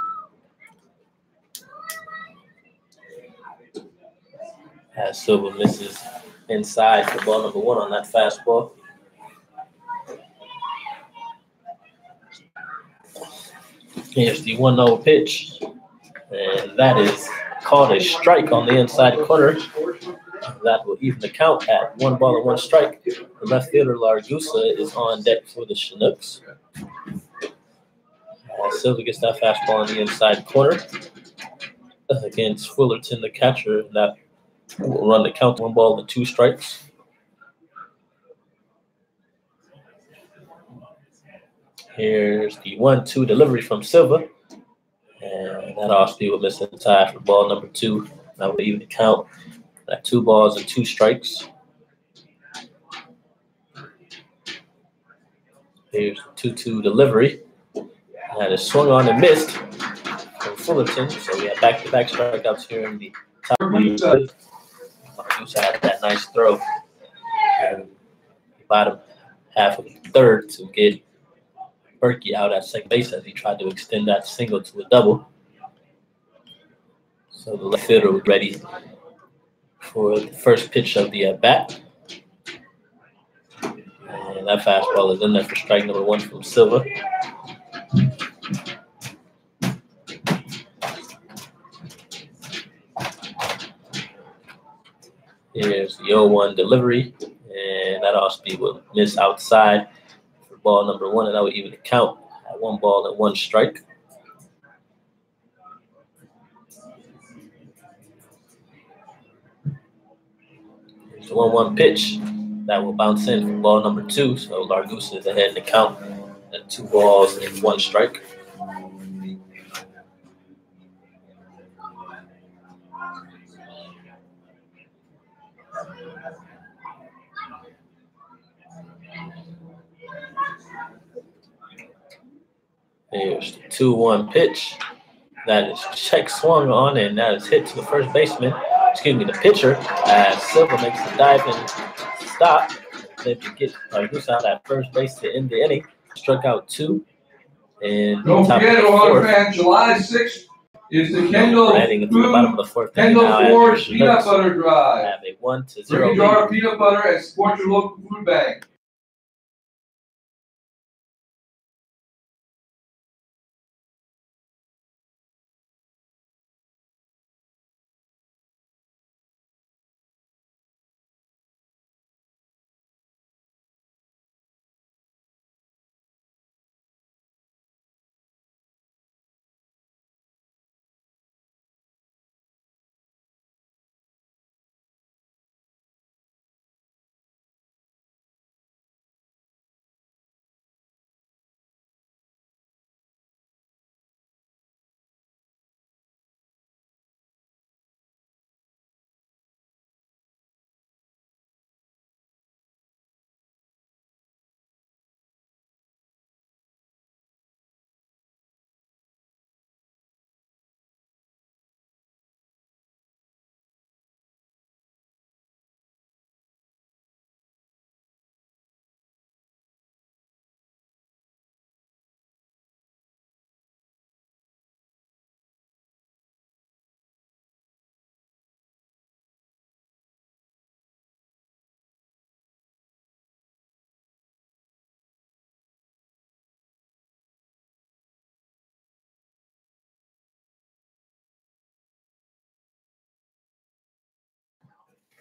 As Silva misses inside for ball number 1 on that fastball. Here's the 1-0 pitch, and that is called a strike on the inside corner. That will even the count at 1 ball and 1 strike. The left fielder, Largusa, is on deck for the Chinooks. Silva gets that fastball on the inside corner against Fullerton, the catcher. That will run the count 1 ball and 2 strikes. Here's the 1-2 delivery from Silva. And that off-speed will miss inside for ball number 2. That will even the count at 2 balls and 2 strikes. Here's the 2-2 delivery. That is swung on and missed from Fullerton. So we have back-to-back strikeouts here in the top of the third. Marcus had that nice throw in the bottom half of the third to get Berkey out at second base as he tried to extend that single to a double. So the left fielder was ready for the first pitch of the at-bat. And that fastball is in there for strike number 1 from Silva. Here's the 0-1 delivery, and that off-speed will miss outside for ball number 1, and that will even the count at 1 ball and 1 strike. Here's the 1-1 pitch. That will bounce in for ball number 2, so Largusa is ahead in the count at 2 balls and 1 strike. Here's the 2-1 pitch. That is check swung on, and that is hit to the first baseman. Excuse me, the pitcher. As Silva makes the dive and stop. Then to get Largusa out at first base to end the inning. Struck out 2. And don't forget, Oilers fans, July 6th is the Kendall adding into the bottom of the 4th. Kendall Ford Peanut Butter Drive. Have a 1-0 Bring a jar of peanut butter and support your local food bank.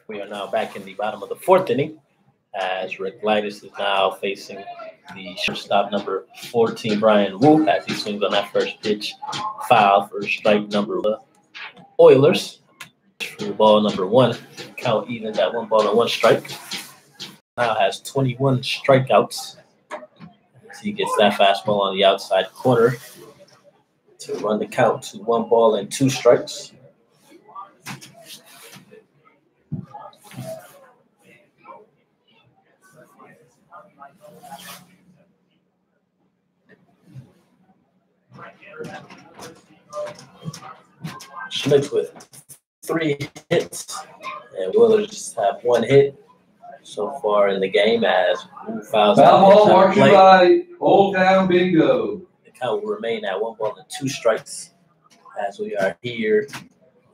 We are now back in the bottom of the 4th inning as Rick Lightis is now facing the shortstop number 14, Brian Wu, as he swings on that first pitch foul for strike number 1. Oilers for ball number 1. Count evens at 1 ball and 1 strike. Now has 21 strikeouts as he gets that fastball on the outside corner to run the count to 1 ball and 2 strikes. Schmitz with 3 hits, and Oilers have 1 hit so far in the game as Wu fouls Foul ball marked by Old Town Bingo. The count will remain at 1 ball and 2 strikes as we are here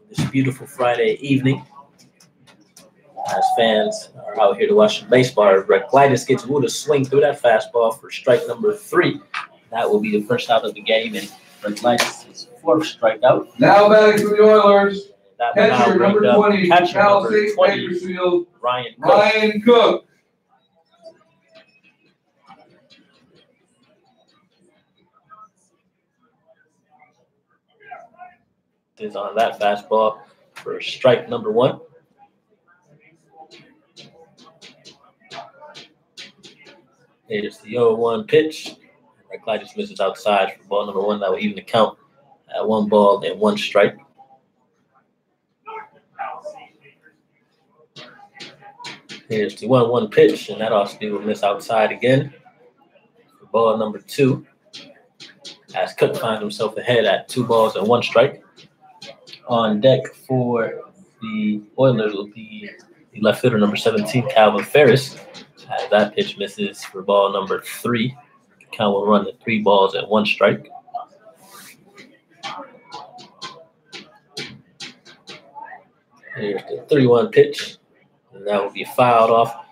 this beautiful Friday evening. As fans are out here to watch the baseball, Rick Lightis gets Wu to swing through that fastball for strike number 3. That will be the first out of the game, and Rick Lightis' 4th strikeout. Now batting for the Oilers, That will now Catcher bring number up 20, catcher Cal number State 20, Bakersfield, Ryan Cook. Ryan Cook. Is on that fastball for strike number 1. Here's the 0-1 pitch. Glad just misses outside for ball number 1. That will even the count at 1 ball and 1 strike. Here's the 1-1 pitch, and that also will miss outside again for ball number 2. As Cook finds himself ahead at 2 balls and 1 strike. On deck for the Oilers will be the left fielder number 17, Calvin Ferris. As that pitch misses for ball number 3. Count will run to 3 balls and 1 strike. Here's the 3-1 pitch, and that will be fouled off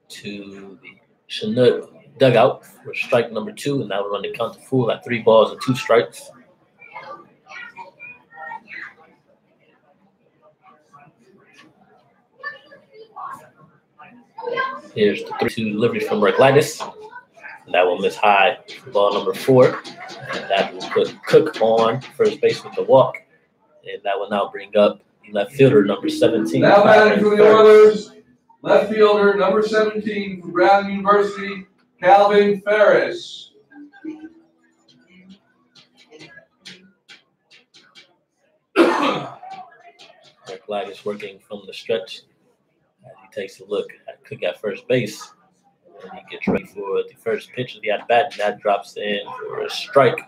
to the Chinook dugout for strike number 2, and that will run the count to full at 3 balls and 2 strikes. Here's the 3-2 delivery from Gladys. And that will miss high for ball number 4. And that will put Cook on first base with the walk. And that will now bring up the left fielder number 17. Now batting for the Oilers, left fielder number 17 from Brown University, Calvin Ferris. Gladys working from the stretch as he takes a look at Cook at first base. And he gets ready for the first pitch of the at-bat, and that drops in for a strike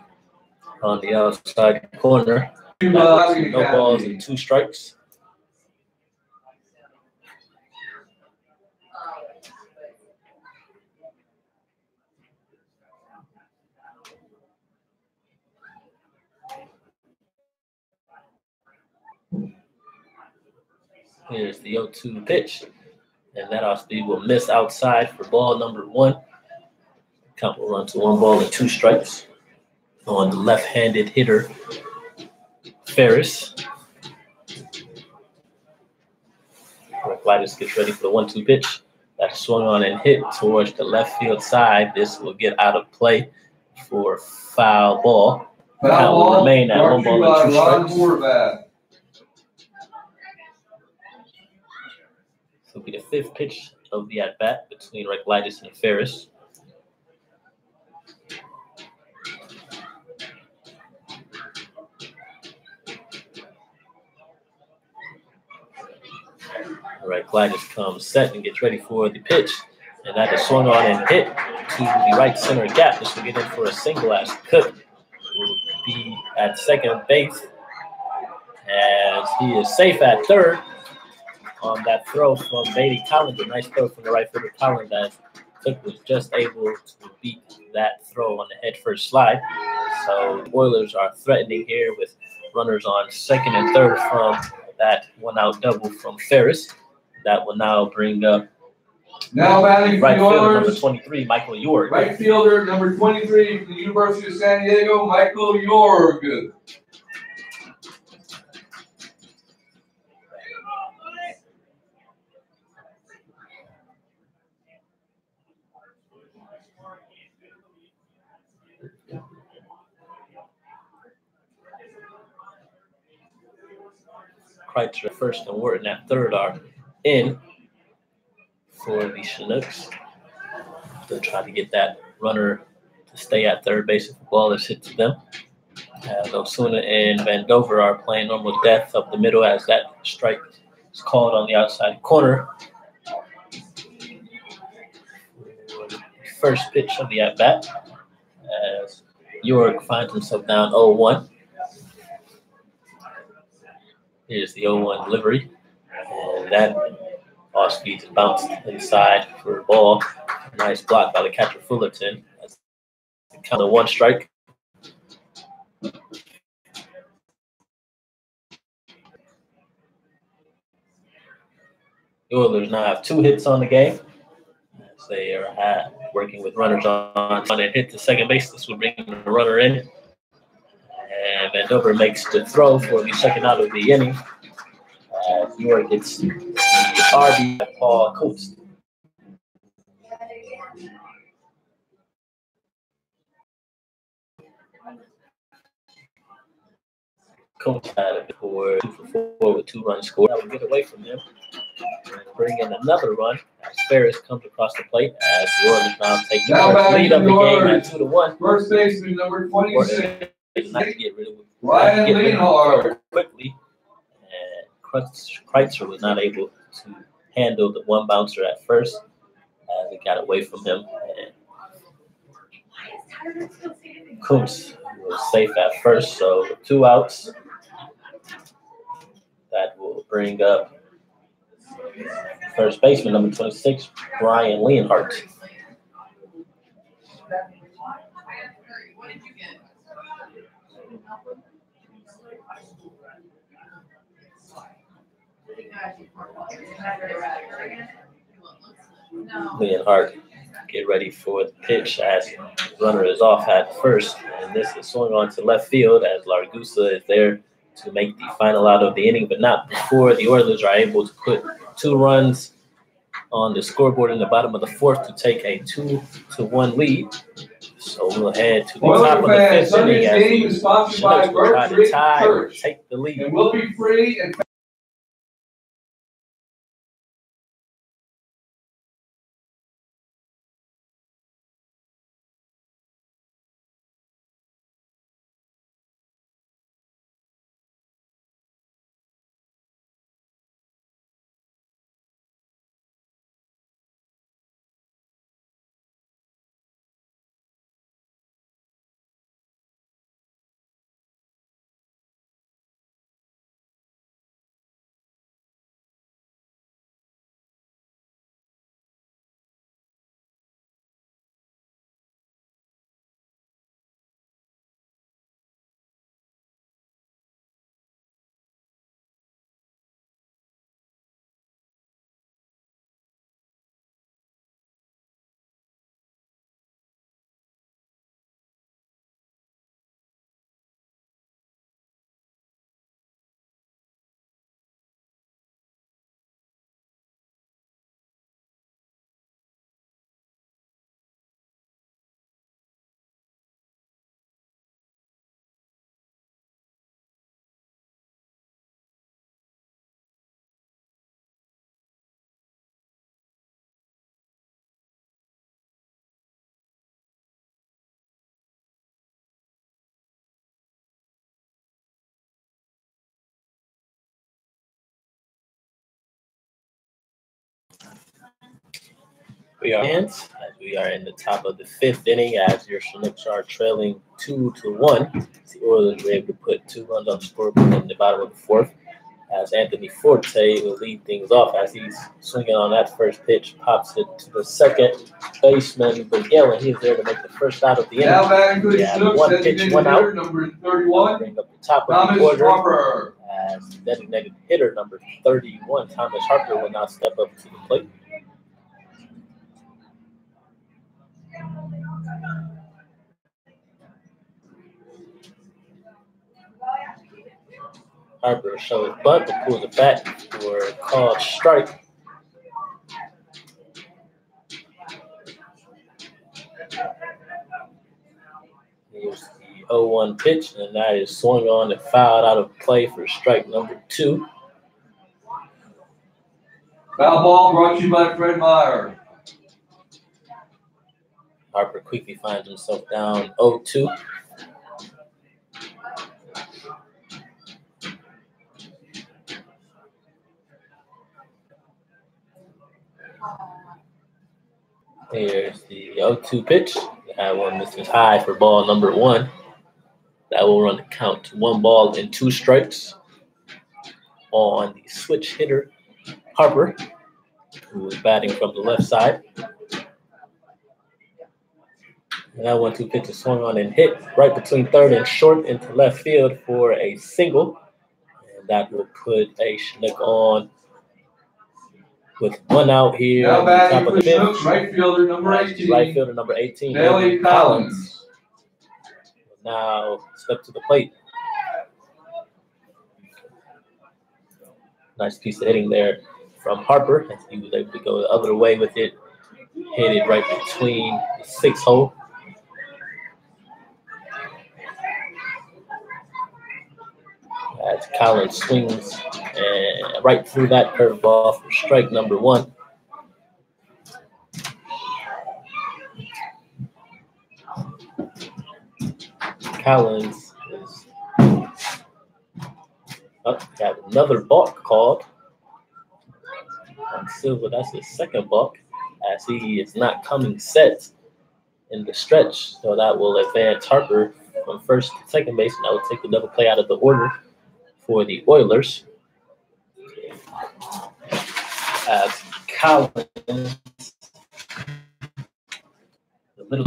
on the outside corner. No balls and 2 strikes. Here's the 0-2 pitch. And that off-speed will miss outside for ball number 1. Count will run to 1 ball and 2 strikes on the left-handed hitter, Ferris. Gladys gets ready for the 1-2 pitch. That swung on and hit towards the left field side. This will get out of play for foul ball. Count will remain at 1 ball and 2 strikes. This will be the 5th pitch of the at-bat between Reclitus and Ferris. Reclitus comes set and gets ready for the pitch. And that is swung on and hit to the right center gap. This will get in for a single as Cook will be at second base as he is safe at third. On that throw from Beatty Collins, a nice throw from the right fielder Collins as Cook was just able to beat that throw on the head first slide. So the Oilers are threatening here with runners on second and third from that 1-out double from Ferris. That will now bring up batting right for the fielder Oilers, number 23, Michael York. right fielder number 23 from the University of San Diego, Michael York. Kreitzer at first and Wharton at third are in for the Chinooks. They'll try to get that runner to stay at third base if the ball is hit to them. Osuna and Vandover are playing normal death up the middle as that strike is called on the outside corner. First pitch of the at-bat as York finds himself down 0-1. Here's the 0-1 delivery, and that off-speed is bounced inside for a ball. Nice block by the catcher Fullerton. That's the count of 1 strike. The Oilers now have 2 hits on the game. As they are working with runners on and hit to second base. This will bring the runner in. And Vandover makes the throw for the second out of the inning. New York gets the RB by Paul Coates. Coach had it for 2 for 4 with 2 runs scored. That would get away from them. Bring in another run as Ferris comes across the plate as the Orioles now take the lead of the game at 2-1. First baseman number 26. Not to get rid of Ryan Leonhardt quickly. And Kreitzer was not able to handle the one bouncer at first as it got away from him. And Kuntz was safe at first, so 2 outs. That will bring up first baseman number 26, Brian Leonhardt. Leonhardt get ready for the pitch as the runner is off at first, and this is swung on to left field as Largusa is there to make the final out of the inning, but not before the Orioles are able to put 2 runs on the scoreboard in the bottom of the 4th to take a 2-1 lead. So we'll head to the top of the 5th inning as the Chinooks will try to tie or take the lead. It will be free and We are in the top of the 5th inning as your Chinooks are trailing 2-1. The Orioles were able to put 2 runs on the scoreboard in the bottom of the 4th as Anthony Forte will lead things off as he's swinging on that first pitch, pops it to the second baseman, Miguel, and he's there to make the first out of the inning. now batting for the Yeah, Chinooks, 1 pitch, 1 out. number 31, Bring up the top of the Thomas order Harper. as designated hitter number 31, Thomas Harper, will now step up to the plate. Harper shows butt, but pulls it back for a called strike. Here's the 0-1 pitch, and that is swung on and fouled out of play for strike number 2. Foul ball brought to you by Fred Meyer. Harper quickly finds himself down 0-2. Here's the 0-2 pitch. That one misses high for ball number 1. That will run the count to 1 ball and 2 strikes on the switch hitter, Harper, who is batting from the left side. And that 1-2 pitch is swung on and hit right between third and short into left field for a single. And that will put a Chinook on with 1 out here Now on the top of the 5th. right fielder number 18. Right fielder number 18, Bailey Collins. Now step to the plate. Nice piece of hitting there from Harper. He was able to go the other way with it. Hit it right between the 6-hole. As Collins swings and right through that curveball for strike number 1. Collins is got another balk called on Silva. That's his second balk, as he is not coming set in the stretch. So that will advance Harper from first to second base, and that will take the double play out of the order for the Oilers. As Collins, the middle,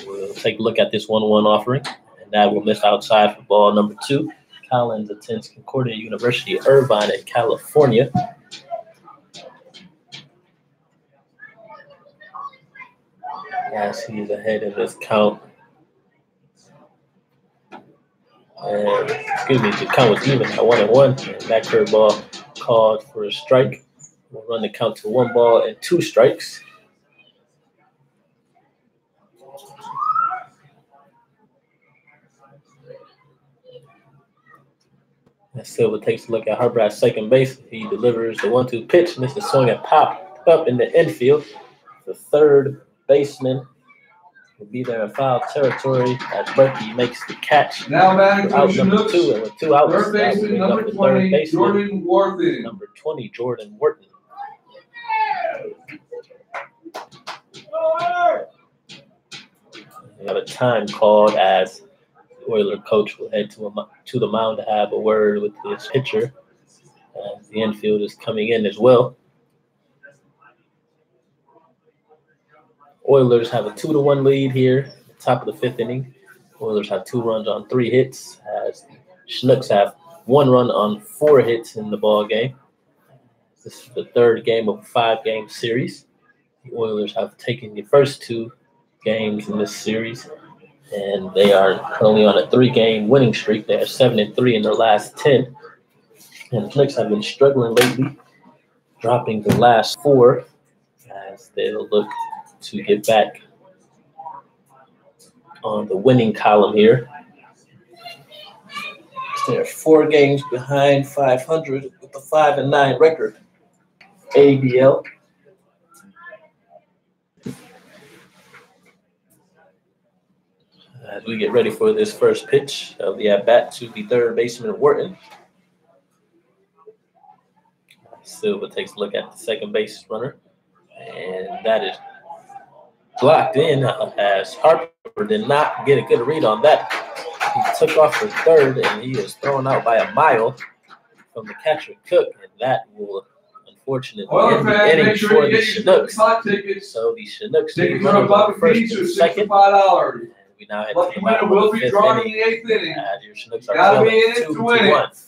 we'll take a look at this 1-1 offering, and that will miss outside for ball number 2. Collins attends Concordia University, Irvine in California. As he is ahead in this count. And, the count was even at 1-1. And that curveball called for a strike. We'll run the count to 1 ball and 2 strikes. And Silva takes a look at Harper at second base. He delivers the 1-2 pitch, and this is swung and popped up in the infield. The third baseman will be there in foul territory as Berkey makes the catch. Now batting for out the number Chinooks, 2, and with 2 outs, third baseman number 20, Jordan Worthen. Number 20, Jordan Wharton. We have a time called as the Oiler coach will head to the mound to have a word with his pitcher. As the infield is coming in as well. Oilers have a 2-1 lead here at the top of the 5th inning. Oilers have 2 runs on 3 hits, as Chinooks have 1 run on 4 hits in the ball game. This is the 3rd game of a 5-game series. The Oilers have taken the first 2 games in this series, and they are currently on a 3-game winning streak. They are 7-3 in their last 10. And the Chinooks have been struggling lately, dropping the last 4 as they'll look to get back on the winning column here. They're 4 games behind 500 with a 5-9 record. ABL. As we get ready for this first pitch of the at-bat to the third baseman, Wharton. Silva takes a look at the second base runner, and that is blocked in as Harper did not get a good read on that. He took off for third, and he is thrown out by a mile from the catcher Cook, and that will unfortunately end the inning for the Chinooks. So the Chinooks take first and second. And we now head to the bottom of the 5th inning. Your Chinooks are trailing 2-1.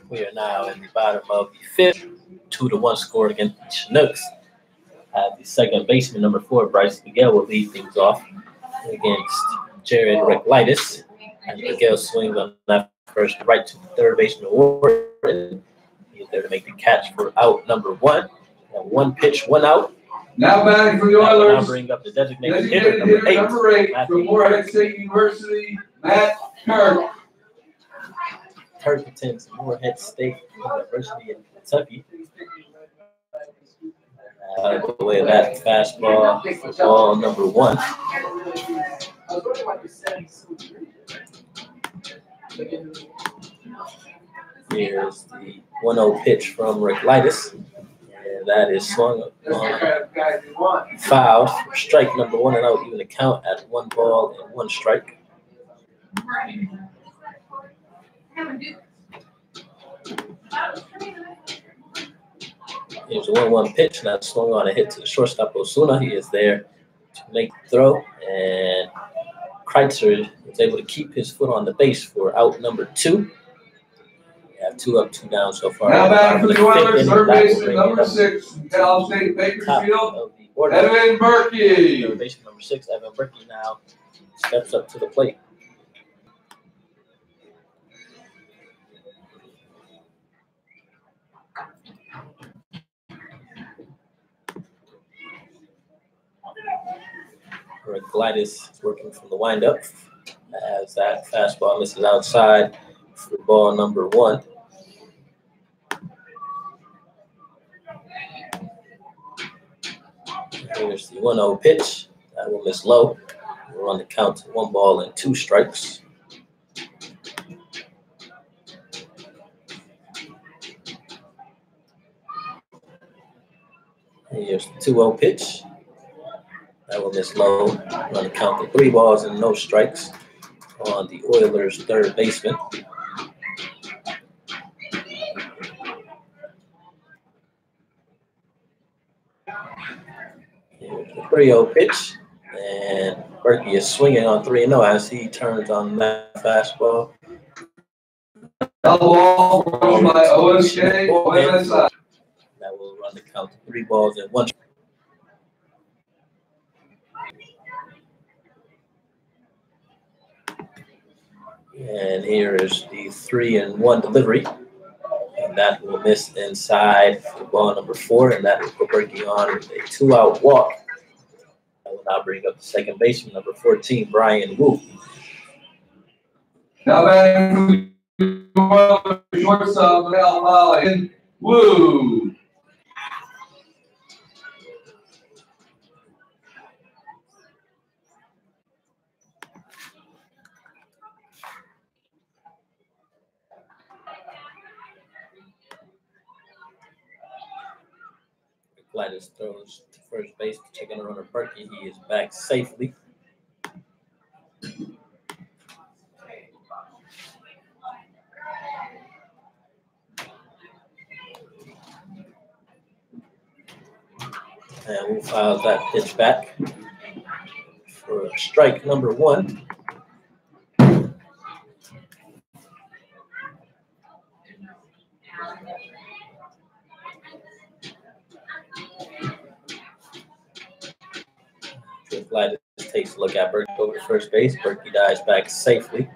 We are now in the bottom of the 5th. 2-1 score against the Chinooks. The second baseman, number 4, Bryce Miguel, will lead things off against Jared Reclitus. And Miguel swings on that first right to the third baseman, Wharton. He there to make the catch for out number 1. And 1 pitch, 1 out. Now batting for the Now Oilers. bring up the designated hitter, number 8 from Morehead State University, Matt Kirk. Turkington's Morehead State University in Kentucky. Out of the way of that fastball, ball number 1. Here's the 1-0 pitch from Reklitis. And that is swung on, fouled for strike number 1 and out, even the count at 1 ball and 1 strike. Here's a 1-1 pitch, now swung on a hit to the shortstop Osuna. He is there to make the throw, and Kreitzer was able to keep his foot on the base for out number 2. We have 2 up, 2 down so far. Now batting for the Oilers, third baseman number 6, Cal State Bakersfield, Evan Berkey. Third baseman number 6, Evan Berkey now steps up to the plate. Reklitis is working from the windup as that fastball misses outside for ball number 1. Here's the 1-0 pitch. That will miss low. We're on the count to 1 ball and 2 strikes. Here's the 2-0 pitch. That will miss low. We're on the count to 3 balls and no strikes on the Oilers' third baseman. Here's the 3-0 pitch. And Berkey is swinging on 3-0 as he turns on that fastball. Ball by OSK. That will run the count to 3 balls and 1 strike. And here is the 3-1 delivery. And that will miss inside for ball number 4. And that will put Berkey on with a 2-out walk. That will now bring up the second baseman, number 14, Brian Wu. Now batting for the shortstop, Cal Poly, Wu. Reklitis throws to first base to check on the runner Berkey. He is back safely. And we'll file that pitch back for strike number 1. Reklitis takes a look at Berkey over to first base. Berkey dives back safely.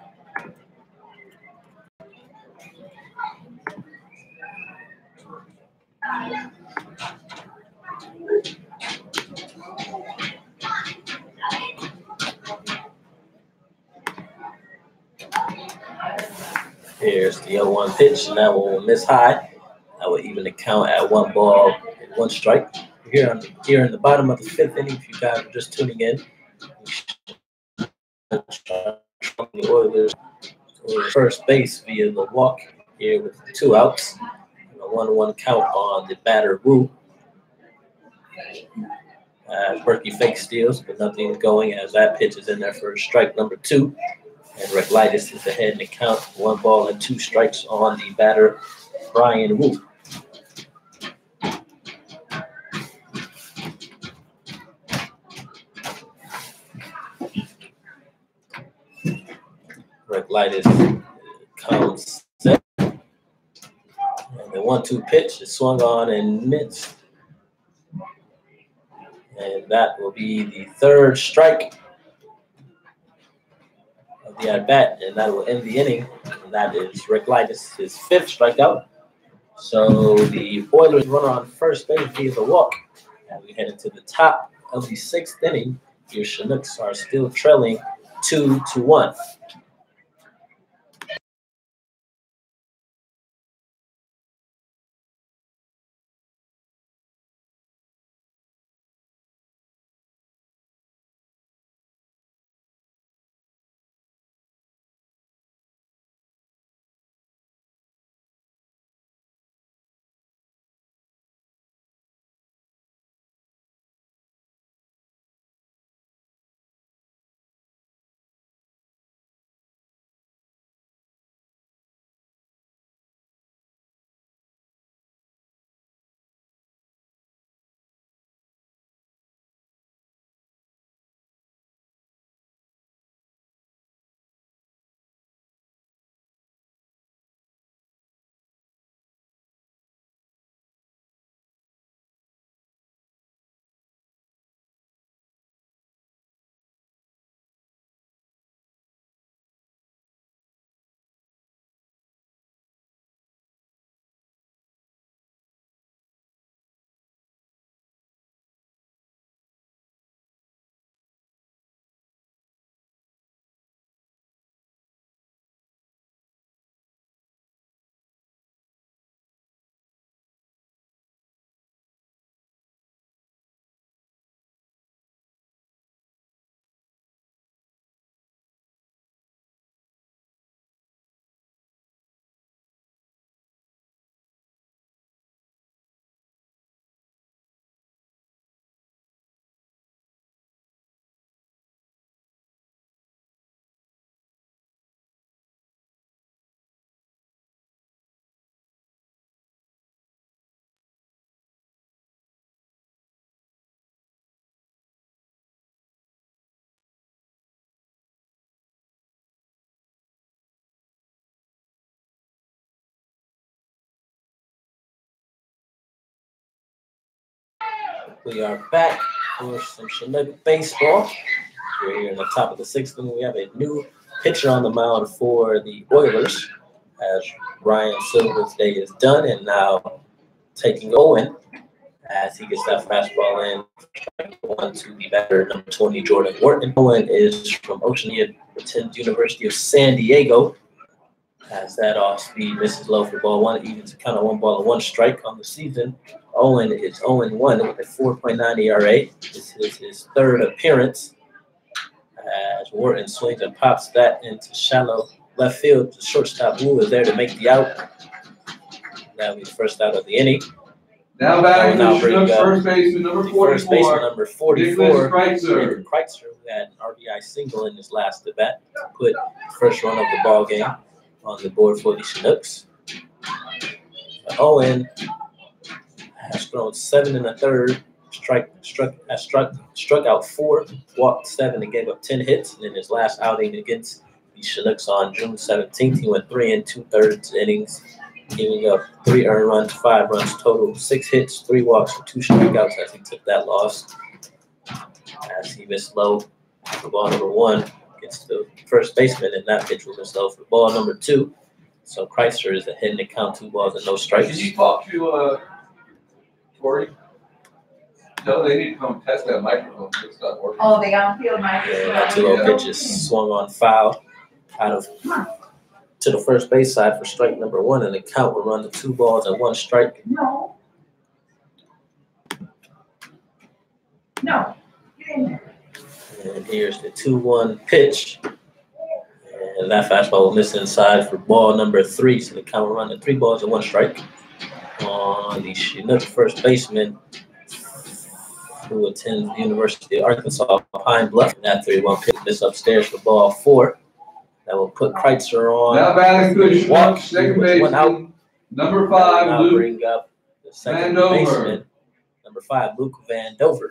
Here's the 0-1 pitch, and that one will miss high. That will even the count at 1 ball and 1 strike. Here in the bottom of the 5th inning, if you guys are just tuning in, the Oilers first base via the walk here with 2 outs. And a 1-1 count on the batter Wu. Berkey fake steals, but nothing going as that pitch is in there for strike number 2. And Reklitis is ahead in the count, 1 ball and 2 strikes on the batter Brian Wu. Reklitis comes set. And the 1-2 pitch is swung on and missed. And that will be the 3rd strike the at bat, and that will end the inning. And that is Reklitis, his 5th strikeout. So the Oilers runner on first base via the walk. And we head into the top of the sixth inning. Your Chinooks are still trailing 2-1. We are back for some Chinook baseball. We're here in the top of the sixth inning. We have a new pitcher on the mound for the Oilers as Ryan Silver's day is done, and now taking Owen as he gets that fastball in. One to the batter, number 20, Jordan Wharton. Owen is from Oceania, attends University of San Diego. Has that off speed, misses low for ball one, evens a count of 1-1 on the season. Owen is 0-1 with a 4.9 ERA. This is his third appearance as Wharton swings and pops that into shallow left field. The shortstop Wu is there to make the out. That will be the first out of the inning. Now batting the Chinooks first baseman number 44. First baseman number 44, Kreitzer. Kreitzer, who had an RBI single in his last at bat to put the first run of the ball game on the board for the Chinooks. Owen has thrown 7 1/3, struck out 4, walked 7, and gave up 10 hits. And in his last outing against the Chinooks on June 17th, he went 3 2/3 innings, giving up 3 earned runs, 5 runs total, 6 hits, 3 walks, and 2 strikeouts as he took that loss. As he missed low for ball number 1 against the first baseman, and that pitch was missed low for ball number 2. So Kreitzer is ahead in the count, 2 balls and no strikes. Did you talk to Tori? No, they need to come test that microphone. It's not working. Oh, they got field microphone. Yeah, 2-0 pitches swung on foul out of to the first base side for strike number 1, and the count will run to 2 balls and 1 strike. No. No. Get in there. And here's the 2-1 pitch. And that fastball will miss inside for ball number 3. So the count will run to 3 balls and 1 strike on the Chinook first baseman who attends the University of Arkansas Pine Bluff. That 3-1 pitch this upstairs for ball 4. That will put Kreitzer on. Now batting the Chinooks second one out. baseman number 5, now Luke bring up the second Vandover. baseman, number 5, Luke Vandover.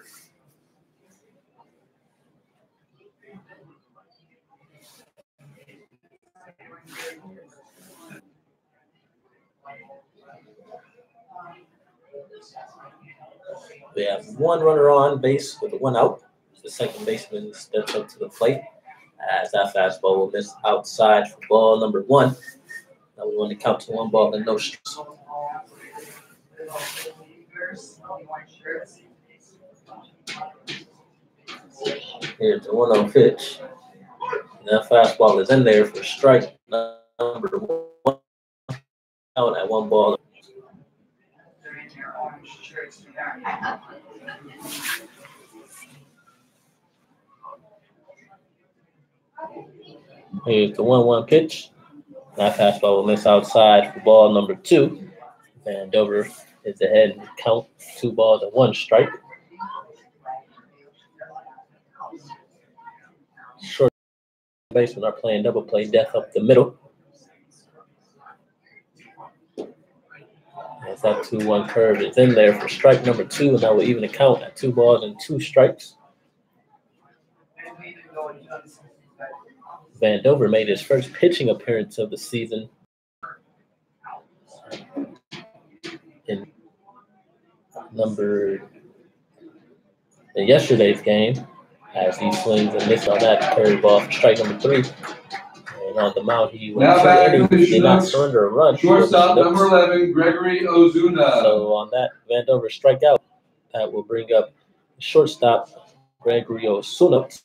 We have 1 runner on base with 1 out. The second baseman steps up to the plate as that fastball will miss outside for ball number 1. Now we want to count to 1 ball and no strikes. Here's the 1-0 pitch. That fastball is in there for strike number 1. Out at 1 ball. Here's the 1-1 pitch. That fastball will miss outside for ball number 2. Vandover is ahead and count 2 balls and 1 strike. Short basemen are playing double play death up the middle. As that 2-1 curve is in there for strike number 2, and that will even count at 2 balls and 2 strikes. Vandover made his first pitching appearance of the season in yesterday's game, as he swings and misses on that curveball for strike number 3. And on the mound, he did not surrender a run. Shortstop number 11, Gregory Ozuna. So on that Vandover strikeout, that will bring up shortstop Gregory Ozuna.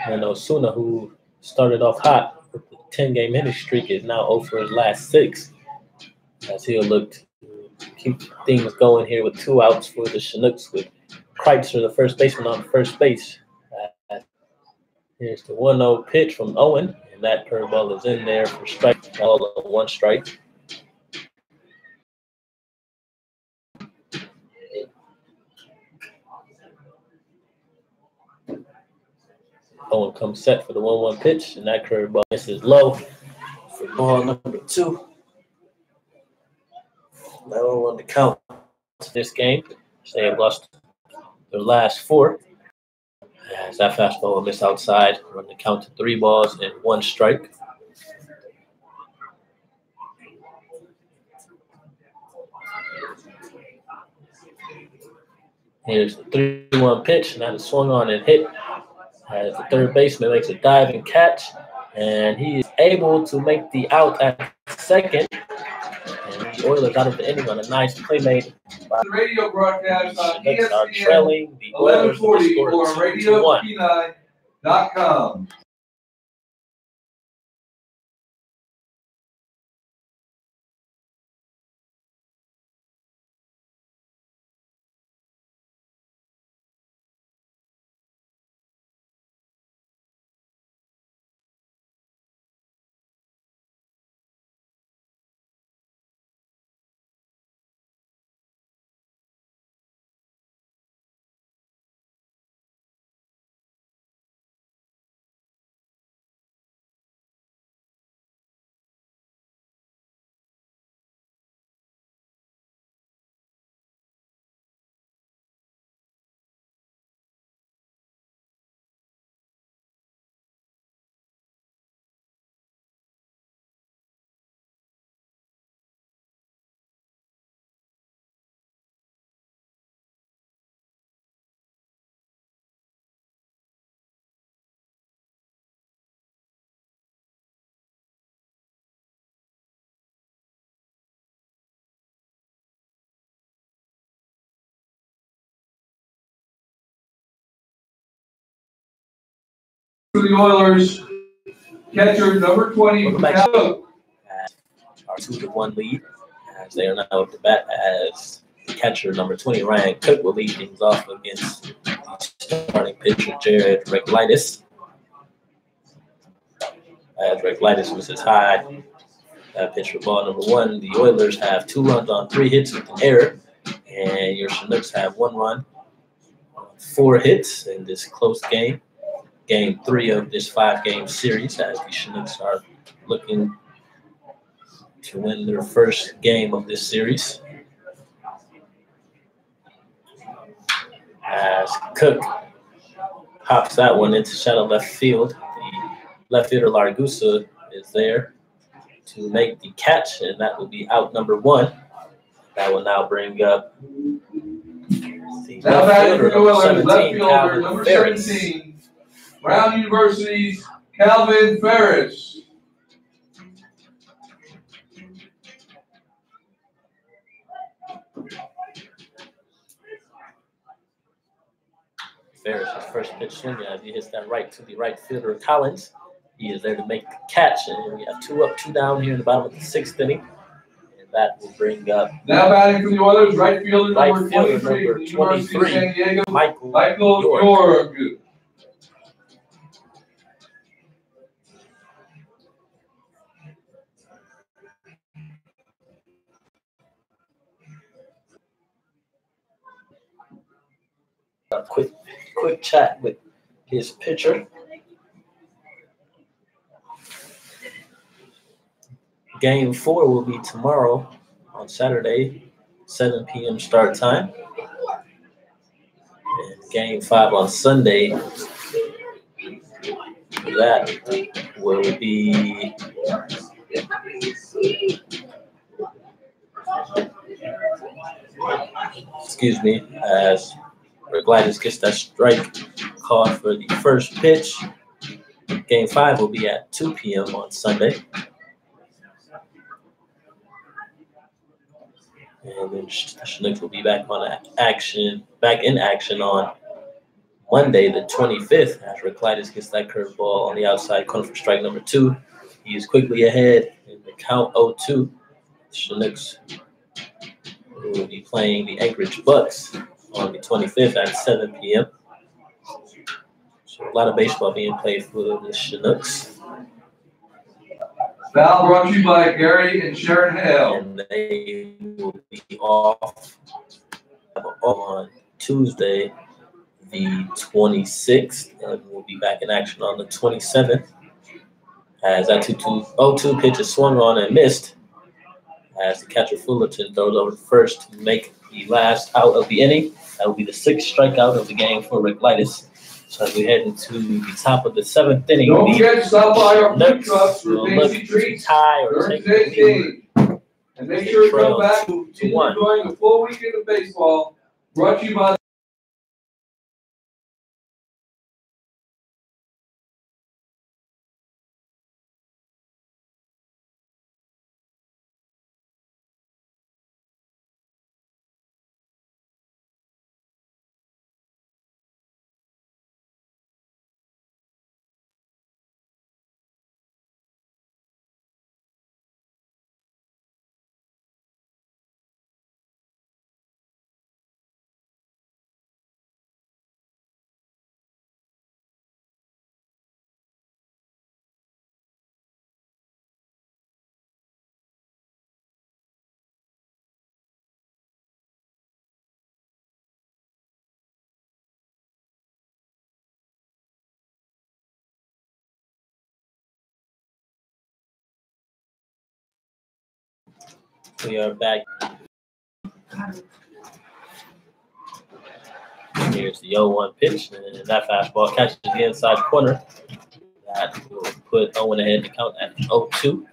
And Ozuna, who started off hot with the 10-game hitting streak, is now 0 for his last 6. As he'll look to keep things going here with 2 outs for the Chinooks, with Kreitzer, the first baseman, on first base. Here's the 1-0 pitch from Owen, and that curveball is in there for strike, all of 1 strike. Owen comes set for the 1-1 pitch, and that curveball misses low for ball number 2. Now on the count this game. They have lost their last 4. As that fastball will miss outside, run the count to 3 balls and 1 strike. Here's the 3-1 pitch, and that is swung on and hit. As the third baseman makes a diving catch, and he is able to make the out at second. And the Oilers out of the inning on a nice play made by the radio broadcast on ESPN are trailing the Oilers 1140 or or RadioP9.com. For the Oilers, catcher number 20, our 2-1 lead, as they are now up to bat, as catcher number 20, Ryan Cook, will lead things off against starting pitcher Jared Reglitis. As Reglitis was his high. That pitch for ball number 1. The Oilers have 2 runs on 3 hits with an error, and your Chinooks have 1 run on 4 hits in this close game. Game 3 of this 5-game series, as the Chinooks are looking to win their first game of this series. As Cook pops that one into shallow left field, the left fielder Largusa is there to make the catch, and that will be out number 1. That will now bring up the now left fielder, number 17, Calvin number Ferris. 17, Brown University's Calvin Ferris. Ferris, his first pitch swinging as he hits that right to the right fielder Collins. He is there to make the catch, and we have 2 up, 2 down here in the bottom of the 6th inning. And that will bring up now batting for the Oilers, right fielder number number 23, University of San Diego, Michael York. A quick chat with his pitcher. Game 4 will be tomorrow on Saturday, 7 p.m. start time. And Game 5 on Sunday. That will be as Gladys gets that strike called for the first pitch. Game 5 will be at 2 p.m. on Sunday. And then the Chinooks will be back in action on Monday, the 25th, as Reclitus gets that curveball on the outside corner for strike number 2. He is quickly ahead in the count 0-2. The Chinooks will be playing the Anchorage Bucks on the 25th at 7 p.m. So a lot of baseball being played for the Chinooks. Foul brought to you by Gary and Sharon Hale. And they will be off on Tuesday, the 26th, and we'll be back in action on the 27th. As that 2-2 pitch is swung on and missed, as the catcher Fullerton throws over first to make the last out of the inning. That will be the 6th strikeout of the game for Rick Lightis. So as we head into the top of the 7th inning, don't forget to stop by our food trucks for tasty to treats tie or during take today's game. And make sure to come back and enjoying a full weekend of baseball. Brought to you by we are back. Here's the 0-1 pitch, and that fastball catches the inside corner. That will put Owen ahead in the count at 0-2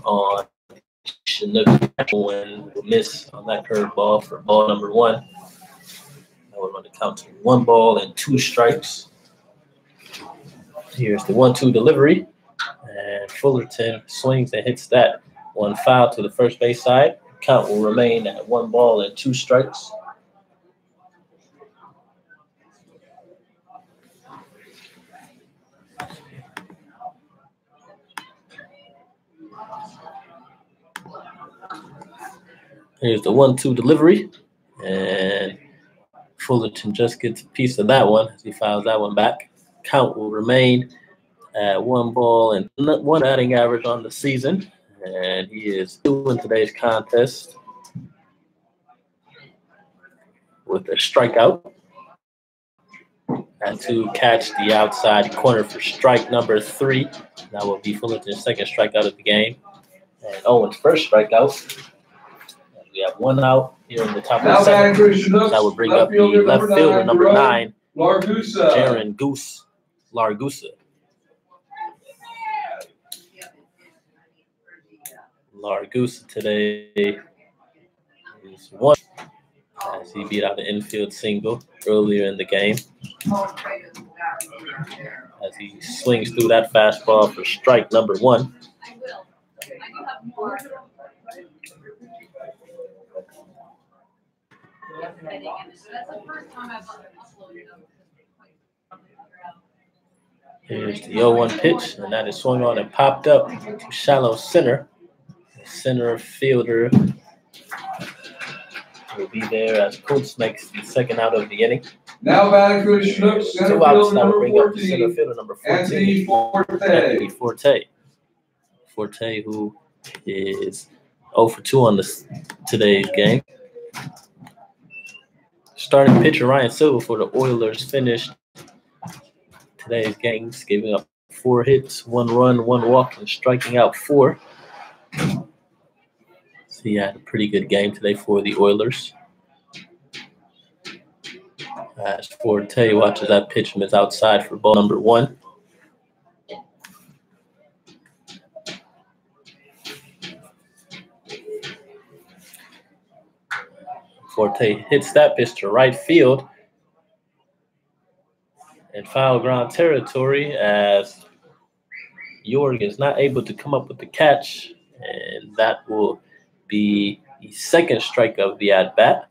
on Chinook. Owen will miss on that curveball for ball number 1. That will run the count to 1 ball and 2 strikes. Here's the 1-2 delivery, and Fullerton swings and hits that one foul to the first base side. Count will remain at 1 ball and 2 strikes. Here's the 1-2 delivery, and Fullerton just gets a piece of that one as he fouls that one back. Count will remain at 1 ball and 1 batting average on the season, and he is doing today's contest with a strikeout. And to catch the outside corner for strike number 3. That will be Fullerton's 2nd strikeout of the game, and Owen's 1st strikeout. We have 1 out here in the top of the 7th. That will bring up the left fielder number 9, Jaron Largusa. Largusa today is 1 as he beat out the infield single earlier in the game. as he swings through that fastball for strike number 1. Here's the 0-1 pitch, and that is swung on and popped up to shallow center. The center fielder will be there as Kuntz makes the second out of the inning. Now batting for the Chinooks, center 2 outs fielder that will number bring up the center 14, fielder number 14. Anthony Anthony Forte. Forte, who is 0 for 2 on today's game. Starting pitcher Ryan Silva for the Oilers finished today's games, giving up 4 hits, 1 run, 1 walk, and striking out 4. So he had a pretty good game today for the Oilers. As Forte watches that pitch from his outside for ball number 1. Forte hits that pitch to right field in foul ground territory as Jorg is not able to come up with the catch, and that will be the second strike of the at-bat.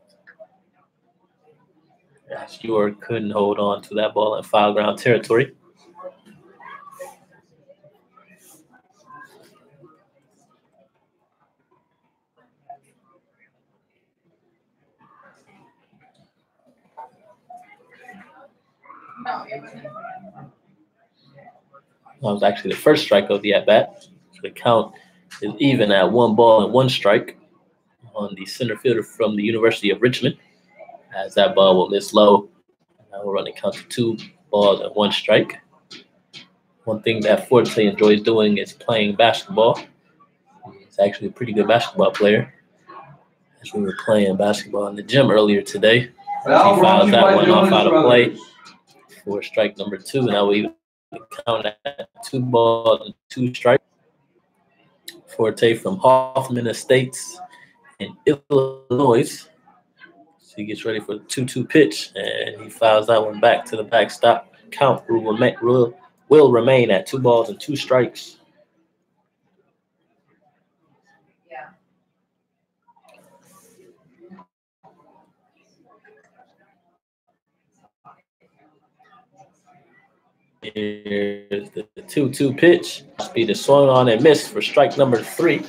As Jorg couldn't hold on to that ball in foul ground territory. That was actually the first strike of the at-bat. So the count is even at 1 ball and 1 strike on the center fielder from the University of Richmond. As that ball will miss low. Now we're running count to 2 balls and 1 strike. One thing that Forte enjoys doing is playing basketball. He's actually a pretty good basketball player. As we were playing basketball in the gym earlier today. He fouls that one off out of play for strike number 2. Now we count at 2 balls and 2 strikes. Forte from Hoffman Estates in Illinois. So he gets ready for the 2-2 pitch, and he fouls that one back to the backstop. Count will remain at 2 balls and 2 strikes. Here's the 2-2 pitch. Speed is swung on and missed for strike number 3.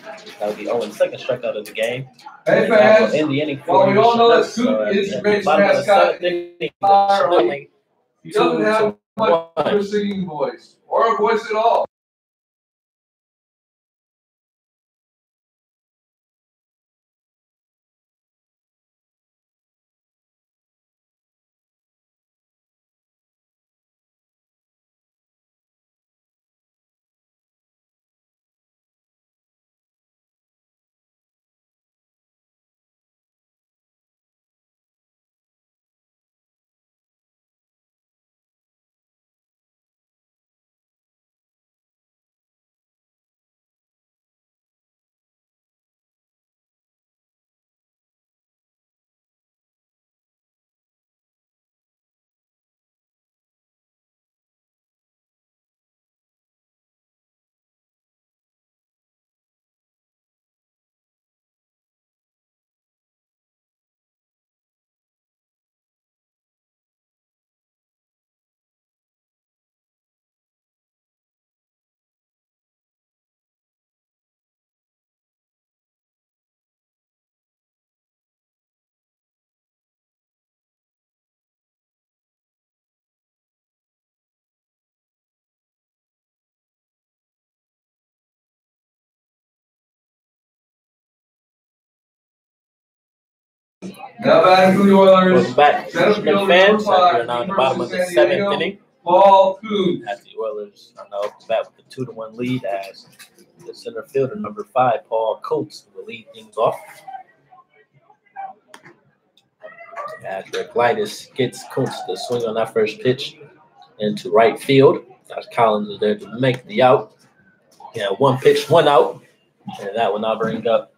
That would be Owen's second strikeout of the game. Hey fans, in the inning well, we all know that Coop is the greatest mascot in the entire league. He doesn't have much of a singing voice, or a voice at all. Now batting for the Oilers. Welcome back, Center fielder fans. number 5, We're now in the bottom of the University of San 7th Diego, inning. Paul Coop. As the Oilers are now back with a 2-1 lead, as the center fielder number 5, Paul Coates, will lead things off. As Rick Lightus gets Coates to swing on that first pitch into right field. As Collins is there to make the out. Yeah, 1 pitch, 1 out. And that will now bring up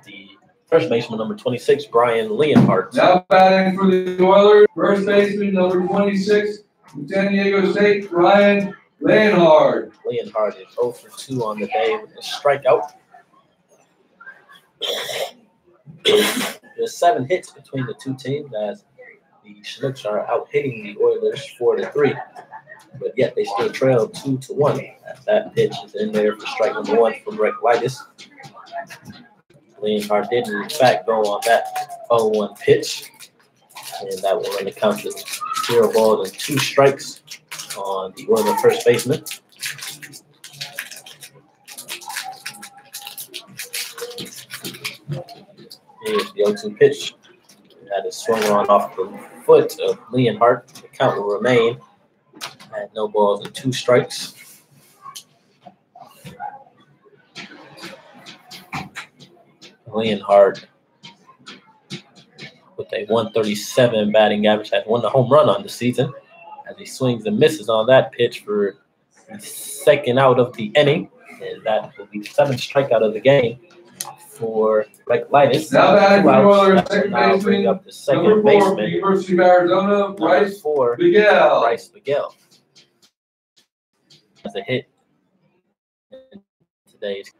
the first baseman, number 26, Brian Leonhardt. Now batting for the Oilers, first baseman number 26, San Diego State, Ryan Leonhard. Leonhard is 0 for 2 on the day with a strikeout. There's 7 hits between the two teams as the Chinooks are out hitting the Oilers 4-3, but yet they still trail 2-1. As that pitch is in there for strike number 1 from Reclitus. Leonhard did in fact go on that 0-1 pitch, and that will run the count to 0 balls and 2 strikes on the Oiler first baseman. Here's the 0-2 pitch. That is swung on off the foot of Leonhard. The count will remain at no balls and 2 strikes. Leonhard with a 137 batting average has won the home run on the season as he swings and misses on that pitch for the second out of the inning, and that will be the 7th strikeout of the game for Reclitus. Now batting for the Oilers, second now bring baseman, up the second number 4 from the baseman, University of Arizona, number Bryce 4, Miguel. Bryce Miguel. As a hit in today's.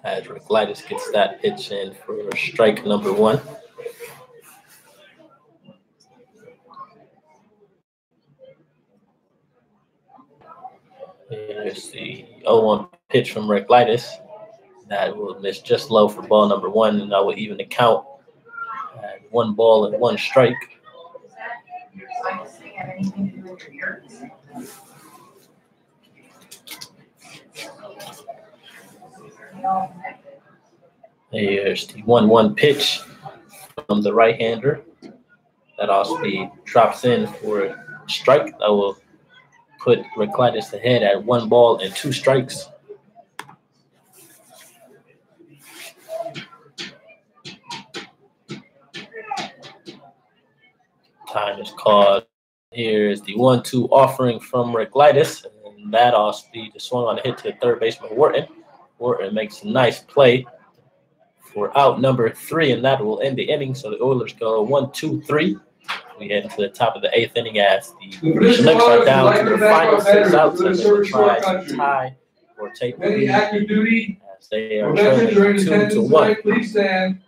As Reclitus gets that pitch in for strike number 1. Here's the 0-1 pitch from Reclitus. That will miss just low for ball number 1, and that will even the count at 1 ball and 1 strike. Here's the 1-1 pitch from the right-hander. That off-speed drops in for a strike. That will put Reclitus ahead at 1 ball and 2 strikes. Time is called. Here's the 1-2 offering from Reclitus, and that off-speed is swung on a hit to third baseman Wharton. Wharton makes a nice play for out number 3, and that will end the inning. So the Oilers go 1-2-3. We head into the top of the 8th inning as the Chinooks are down to the final 6 outs, and they will try to tie or take the lead Active duty, as they are trailing 2-1. please stand.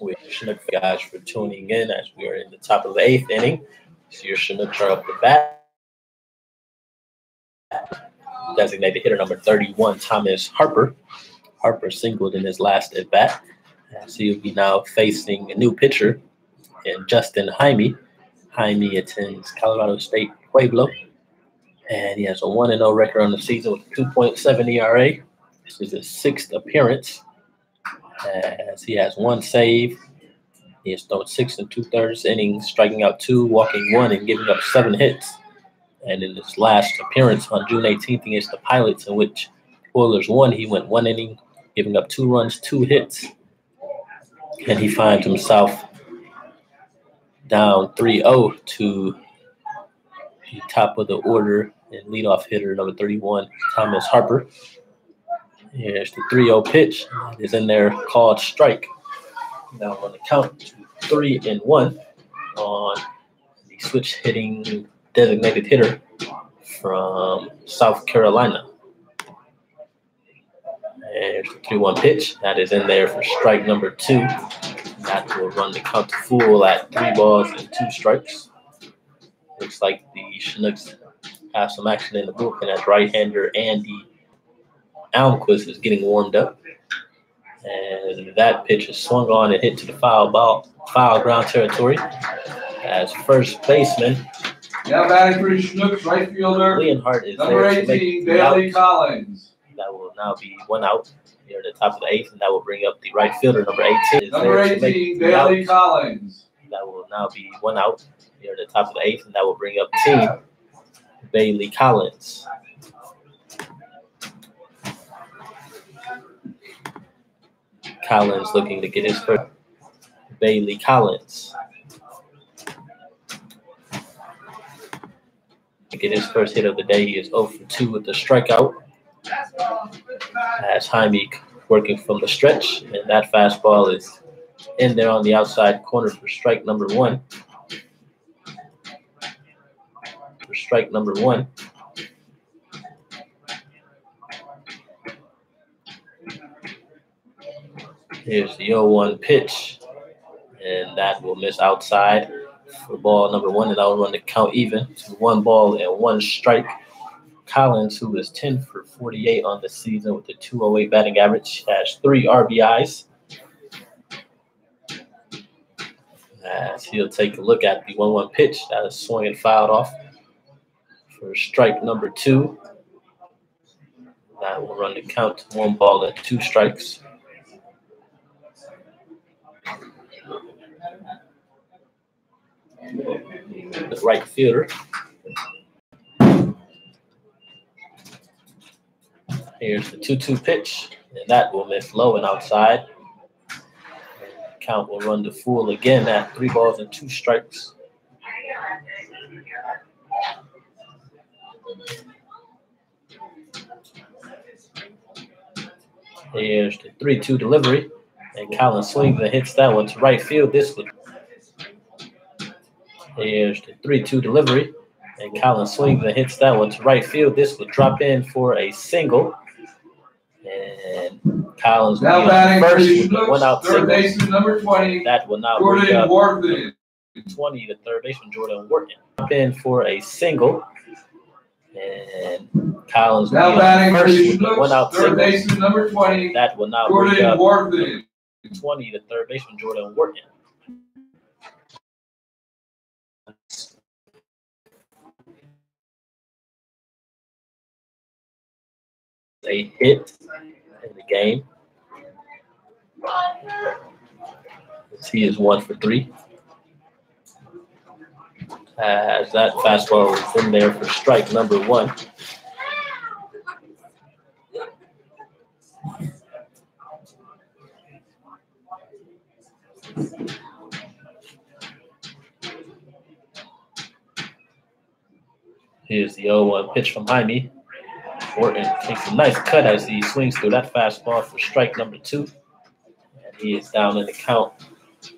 We Chinook guys for tuning in as we are in the top of the 8th inning. So your Chinooks are up the bat. Designated hitter number 31, Thomas Harper. Harper singled in his last at bat. So he'll be now facing a new pitcher in Justin Jaime. Jaime attends Colorado State Pueblo. And he has a 1-0 record on the season with 2.7 ERA. This is his 6th appearance. As he has 1 save. He has thrown 6 2/3 innings, striking out 2, walking 1, and giving up 7 hits. And in his last appearance on June 18th against the Pilots, in which Oilers won, he went 1 inning, giving up 2 runs, 2 hits. And he finds himself down 3-0 to the top of the order and leadoff hitter number 31, Thomas Harper. Here's the 3-0 pitch. That is in there, called strike. Now on the count to 3-1 on the switch hitting designated hitter from South Carolina. And here's the 3-1 pitch. That is in there for strike number 2. That will run the count to full at 3 balls and 2 strikes. Looks like the Chinooks have some action in the bullpen as right-hander Andy Almquist is getting warmed up. And that pitch is swung on and hit to the foul ground territory as first baseman. Now batting for the Chinooks, right fielder. Leonhardt is number there 18, Bailey Collins. That will now be 1 out here at the top of the 8th, and that will bring up the right fielder, number 18. Number 18, Bailey Collins. That will now be 1 out here at the top of the 8th, and that will bring up team Bailey Collins. Collins looking to get his first. Bailey Collins. To get his first hit of the day, he is 0 for 2 with the strikeout. As Jaime working from the stretch, and that fastball is in there on the outside corner for strike number 1. For strike number 1. Here's the 0-1 pitch, and that will miss outside for ball number 1, and that will run the count even to 1 ball and 1 strike. Collins, who is 10 for 48 on the season with a 208 batting average, has 3 RBIs. As he'll take a look at the 1-1 pitch that is swung and fouled off for strike number 2. That will run the count to 1 ball and 2 strikes. The right fielder. Here's the 2-2 pitch, and that will miss low and outside. Count will run to full again at 3 balls and 2 strikes. Here's the 3-2 delivery, and Collins swings and hits that one to right field. Here's the 3-2 delivery, and Collins swings and hits that one to right field. This would drop in for a single. And Collins will be on first with a 1-out single. Third baseman, number 20. That will now bring up 20, the third baseman, Jordan Wharton. Drop in for a single. And Collins will be on first with a 1-out single. Third baseman, number 20. That will now bring up 20, the third baseman, Jordan Wharton. A hit in the game. He is 1 for 3. As that fastball is in there for strike number 1. Here's the 0-1 pitch from Jaime. Wharton takes a nice cut as he swings through that fastball for strike number 2. And he is down in the count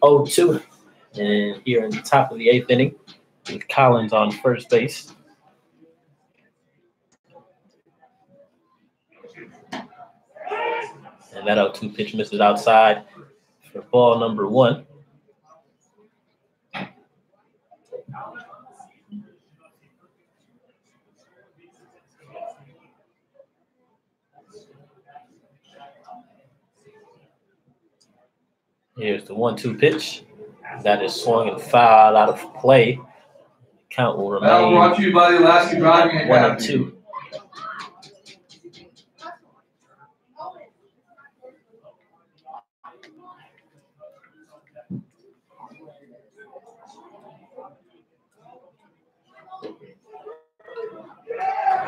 0-2. And here in the top of the 8th inning with Collins on first base. And that 0-2 pitch misses outside for ball number 1. Here's the 1-2 pitch. That is swung and fouled out of play. Count will remain Battle brought to you by the Alaska Driving Academy. 1-2.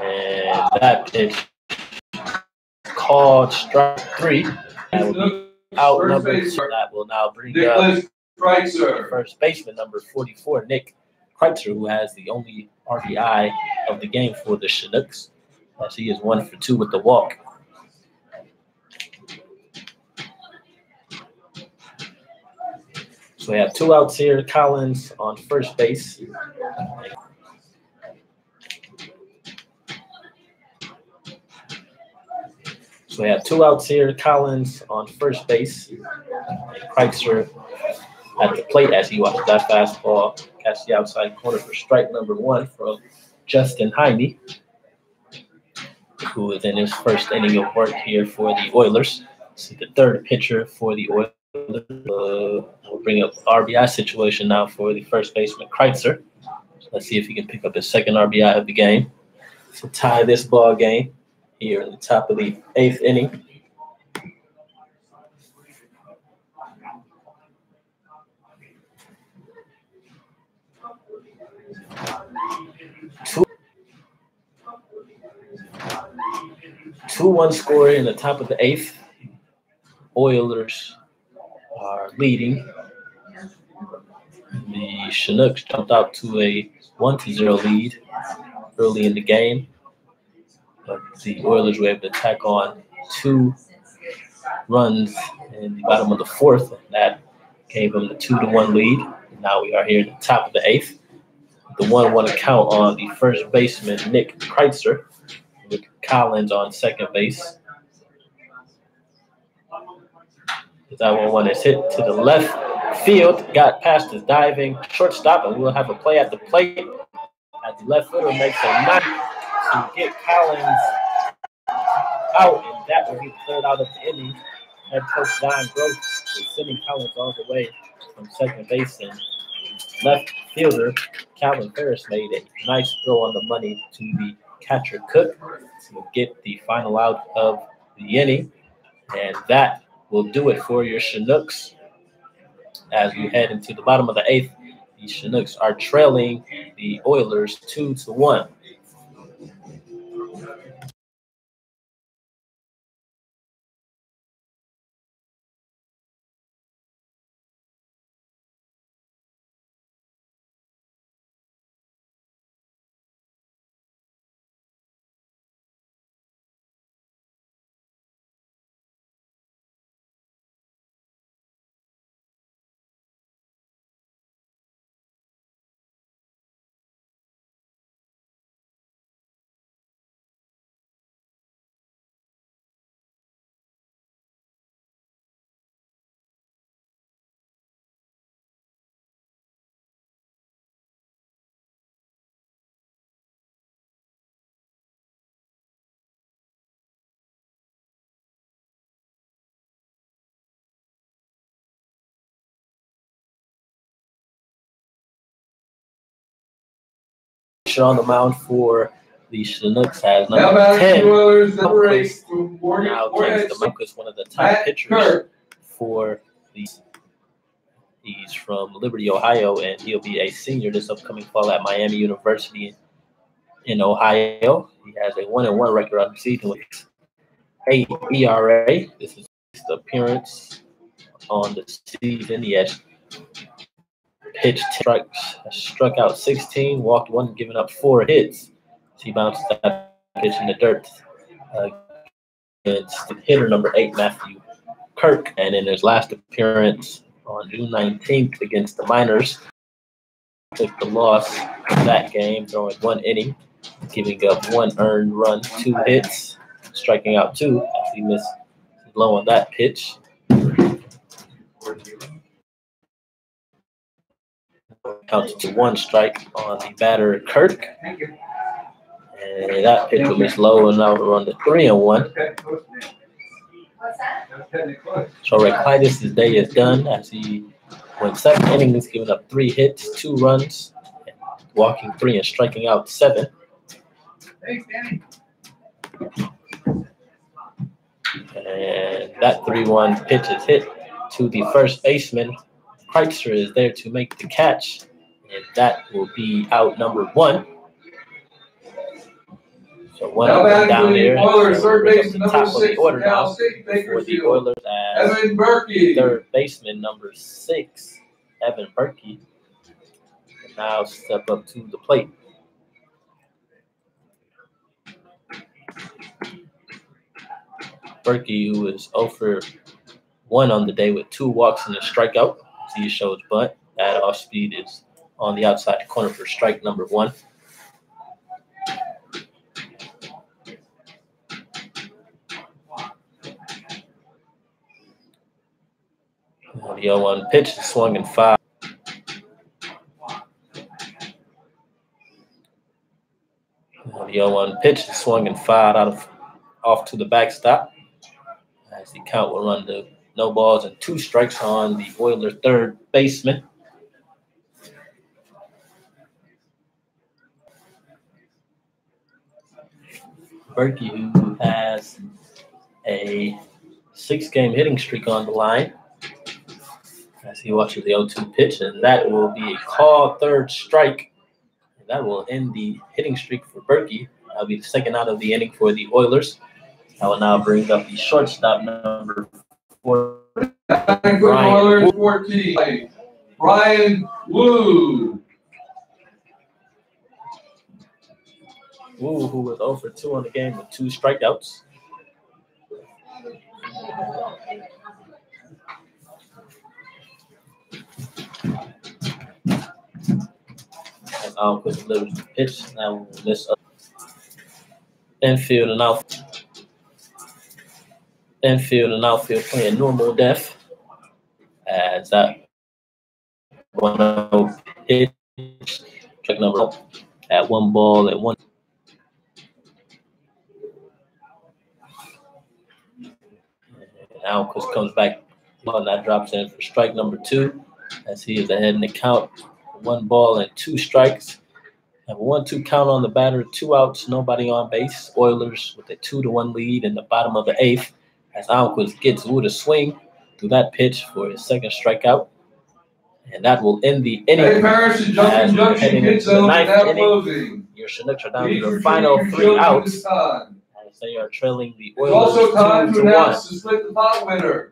And that pitch called strike 3. That will be out number 2. That will now bring up first baseman number 44, Nick Kreitzer, who has the only RBI of the game for the Chinooks, as he is 1 for 2 with the walk. So we have 2 outs here. Collins on first base. So we have 2 outs here. Collins on first base. And Kreitzer at the plate as he watches that fastball catch the outside corner for strike number 1 from Justin Jaime, who is in his first inning of work here for the Oilers. So the third pitcher for the Oilers. We'll bring up RBI situation now for the first baseman Kreitzer. So let's see if he can pick up his second RBI of the game to tie this ball game here in the top of the 8th inning. Two 2-1 score in the top of the 8th. Oilers are leading. The Chinooks jumped out to a 1-0 lead early in the game, but the Oilers were able to tack on 2 runs in the bottom of the 4th. That gave them the 2-1 lead. Now we are here at the top of the 8th. The 1-1 count on the first baseman, Nick Kreitzer, with Collins on second base. That 1-1 is hit to the left field, got past his diving shortstop, and we'll have a play at the plate. At the left fielder makes a knock to get Collins out, and that will be the third out of the inning. Head coach Don Gross is sending Collins all the way from second base, and left fielder Calvin Ferris made a nice throw on the money to the catcher Cook to get the final out of the inning, and that will do it for your Chinooks. As we head into the bottom of the 8th, the Chinooks are trailing the Oilers 2-1. On the mound for the Chinooks has number 10. Now takes the mound as one of the top pitchers for the. He's from Liberty, Ohio, and he'll be a senior this upcoming fall at Miami University in Ohio. He has a 1-1 record on the season with 8 ERA. This is his appearance on the season. He has pitched 10 strikes, struck out 16, walked 1, given up 4 hits. So he bounces that pitch in the dirt against hitter number 8, Matthew Kirk. And in his last appearance on June 19th against the Miners, took the loss of that game, throwing 1 inning, giving up 1 earned run, 2 hits, striking out 2 as he missed low on that pitch. Counted to one strike on the batter Kirk. And that pitch was low and now we're on the 3-1. What's that? So Reclitus' day is done as he went 7 innings, giving up 3 hits, 2 runs, walking 3 and striking out 7. Thanks, Danny. And that 3-1 pitch is hit to the first baseman. Kreitzer is there to make the catch, and that will be out number 1. So one Now up and batting down for the there. Oilers, So third we'll bring up baseman the number top of the 6 order from Cal now State, for the Bakersfield. Oilers as Evan Berkey. third baseman number 6, Evan Berkey, will now step up to the plate. Berkey, who is 0 for 1 on the day with 2 walks and a strikeout. He shows bunt. That off speed is on the outside corner for strike number 1. The 0-1 pitch is swung and foul. The 0-1 pitch is swung and fouled off to the backstop. As the count will run to no balls and 2 strikes on the Oilers' third baseman. Berkey, who has a 6-game hitting streak on the line, as he watches the 0-2 pitch, and that will be a called third strike. And that will end the hitting streak for Berkey. That'll be the second out of the inning for the Oilers. I will now bring up the shortstop number 4. Oilers 14. Brian Wu. Wu, who was 0 for 2 on the game with 2 strikeouts. And Alquist delivers the pitch. Now we'll miss up. Infield and outfield playing normal def. As that 1-0 pitch, check number at 1 ball and 1. And Alquist comes back and that drops in for strike number 2, as he is ahead in the count. 1 ball and 2 strikes. Have a 1-2 count on the batter, 2 outs, nobody on base. Oilers with a 2-1 lead in the bottom of the 8th, as Alquist gets Wu to swing through that pitch for his second strikeout. And that will end the inning. Hey, Parrish and As we're heading into the 9th inning. closing. Your Chinooks are down to the final 3 outs, as they are trailing the It's Oilers also time to 2-1. announce the split the pot winner.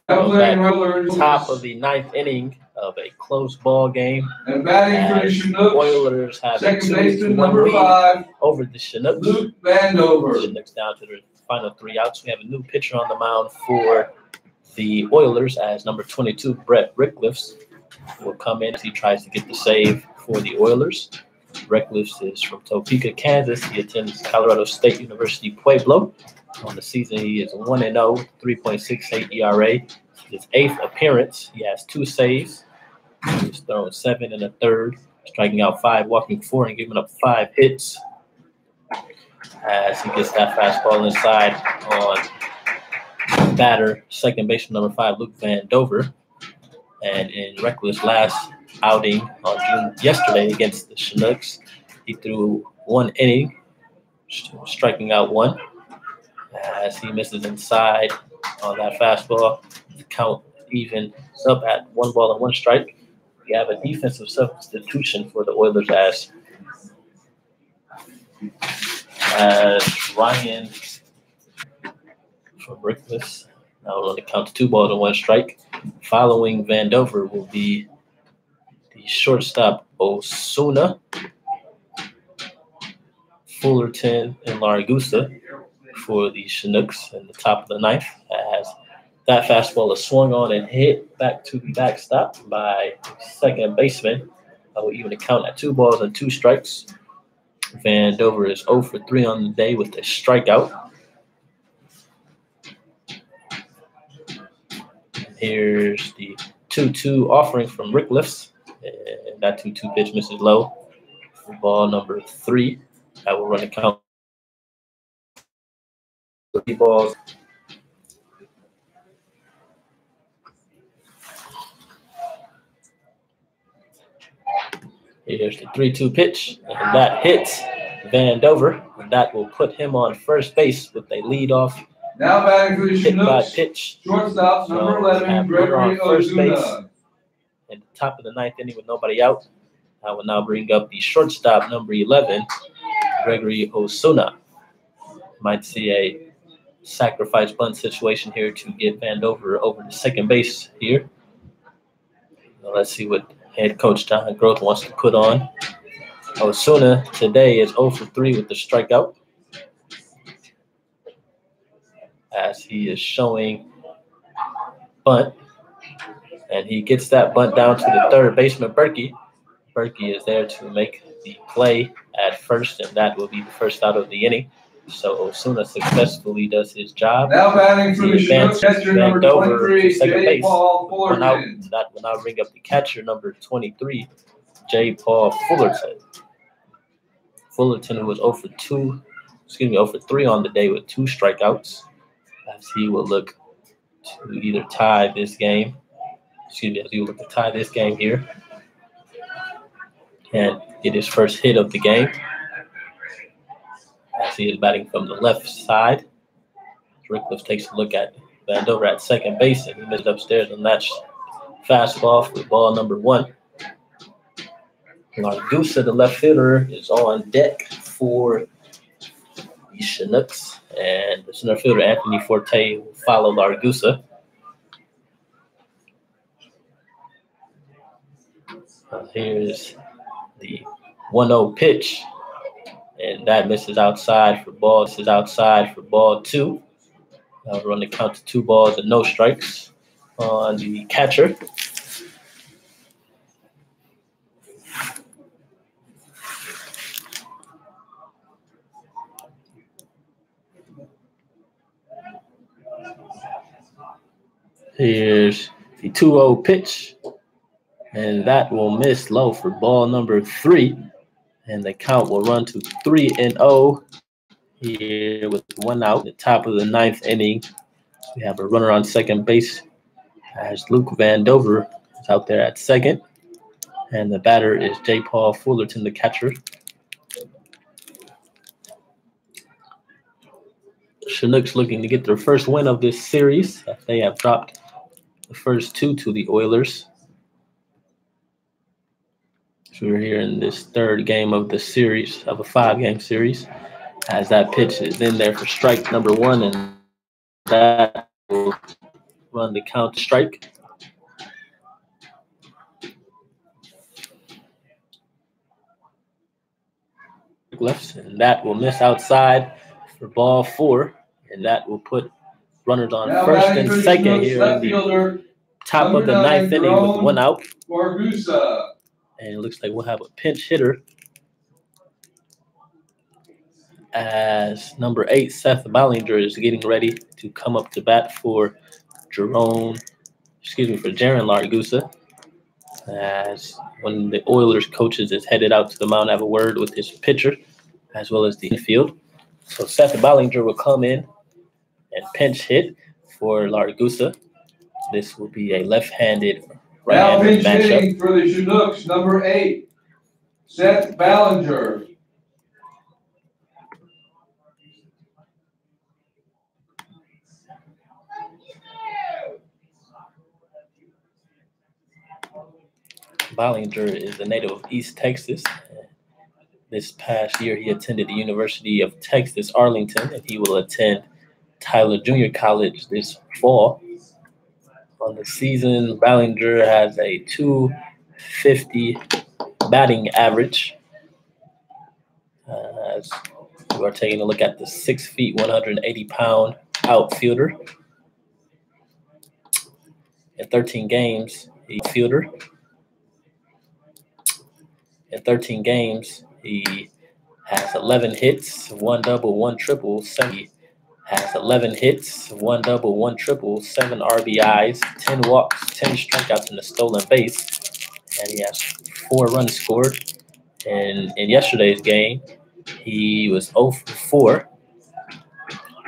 Top of the ninth inning of a close ball game. And batting for the Chinooks. Oilers have a Second baseman 2-1 number lead 5. over the Chinooks. Luke Vandover. Chinooks down to the final 3 outs. We have a new pitcher on the mound for the Oilers as number 22, Brett Rickliffs, will come in as he tries to get the save for the Oilers. Rickliffs is from Topeka, Kansas. He attends Colorado State University Pueblo. On the season, he is 1-0, 3.68 ERA. His 8th appearance, he has 2 saves. He's thrown 7 1/3, striking out 5, walking 4, and giving up 5 hits. As he gets that fastball inside on batter, second baseman number 5, Luke Vandover. And in Rickliffs' last outing on yesterday against the Chinooks, he threw 1 inning, striking out 1. As he misses inside on that fastball, the count even up at 1 ball and 1 strike. We have a defensive substitution for the Oilers as Ryan from Rickliffs now on the count to 2 balls and 1 strike. Following Vandover will be the shortstop Osuna, Fullerton, and Largusa for the Chinooks in the top of the 9th. As that fastball is swung on and hit back to the backstop by second baseman. I will even count at 2 balls and 2 strikes. Vandover is 0 for 3 on the day with a strikeout. Here's the 2-2 offering from Rickliffs. And that 2-2 pitch misses low for ball number 3. That will run the count. 3 balls. Here's the 3-2 pitch, and that hits Vandover. And that will put him on first base with a leadoff Now batting for the hit by Chinooks. pitch. Shortstop number 11, Gregory Ozuna. In the top of the 9th inning with nobody out, I will now bring up the shortstop number 11, Gregory Osuna. Might see a sacrifice bunt situation here to get Vandover over to second base here. Now let's see what head coach John Groth wants to put on. Osuna today is 0 for 3 with the strikeout, as he is showing bunt. And he gets that bunt down to the third baseman, Berkey. Berkey is there to make the play at first, and that will be the first out of the inning. So Osuna successfully does his job. Now batting for the Chinooks, catcher number 23, J. Paul Fullerton. That will now bring up the catcher number 23, J. Paul Fullerton. Fullerton, who was 0 for 3 on the day with 2 strikeouts, as he will look to either tie this game. As he will look to tie this game here and get his first hit of the game. As he is batting from the left side, Rickliff takes a look at Vandover at second base, and he missed upstairs on that fastball for ball number 1. Largusa, the left fielder, is on deck for the Chinooks, and the center fielder Anthony Forte will follow Largusa. Here's the 1-0 pitch, and that misses outside for ball. This is outside for ball 2. Now we're on the count to 2 balls and no strikes on the catcher. Here's the 2-0 pitch, and that will miss low for ball number 3. And the count will run to 3-0 here with 1 out. At the top of the 9th inning, we have a runner on second base as Luke Vandover is out there at second. And the batter is J. Paul Fullerton, the catcher. Chinooks looking to get their first win of this series, as they have dropped the first 2 to the Oilers. So we're here in this 3rd game of the series, of a 5-game series, as that pitch is in there for strike number 1, and that will run the counter strike. Left, and that will miss outside for ball 4, and that will put runners on Now first batting and for the second Chinooks, here left in the fielder, top of number the 9, ninth inning with 1 out. Barbusa. And it looks like we'll have a pinch hitter as number 8, Seth Ballinger, is getting ready to come up to bat for Jaron Largusa. As one of the Oilers coaches is headed out to the mound, have a word with his pitcher as well as the infield. So Seth Ballinger will come in and pinch hit for Largusa. This will be a left-handed, Now right-handed pinch matchup. hitting for the Chinooks, number 8, Seth Ballinger. Ballinger is a native of East Texas. This past year, he attended the University of Texas, Arlington, and he will attend Tyler Junior College this fall. On the season, Ballinger has a .250 batting average. As we are taking a look at the 6 feet, 180-pound outfielder. In 13 games, he fielder. In 13 games, he has 11 hits, 1 double, 1 triple, 7. Has 11 hits, 1 double, 1 triple, 7 RBIs, 10 walks, 10 strikeouts, and a stolen base. And he has 4 runs scored. And in yesterday's game, he was 0 for 4.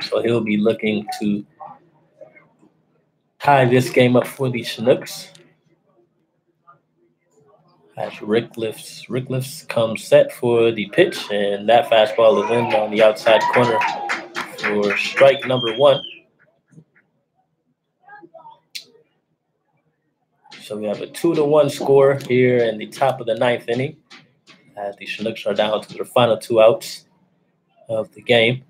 So he'll be looking to tie this game up for the Chinooks. As Rick lifts comes set for the pitch, and that fastball is in on the outside corner for strike number 1. So we have a 2-1 score here in the top of the 9th inning, as the Chinooks are down to their final 2 outs of the game.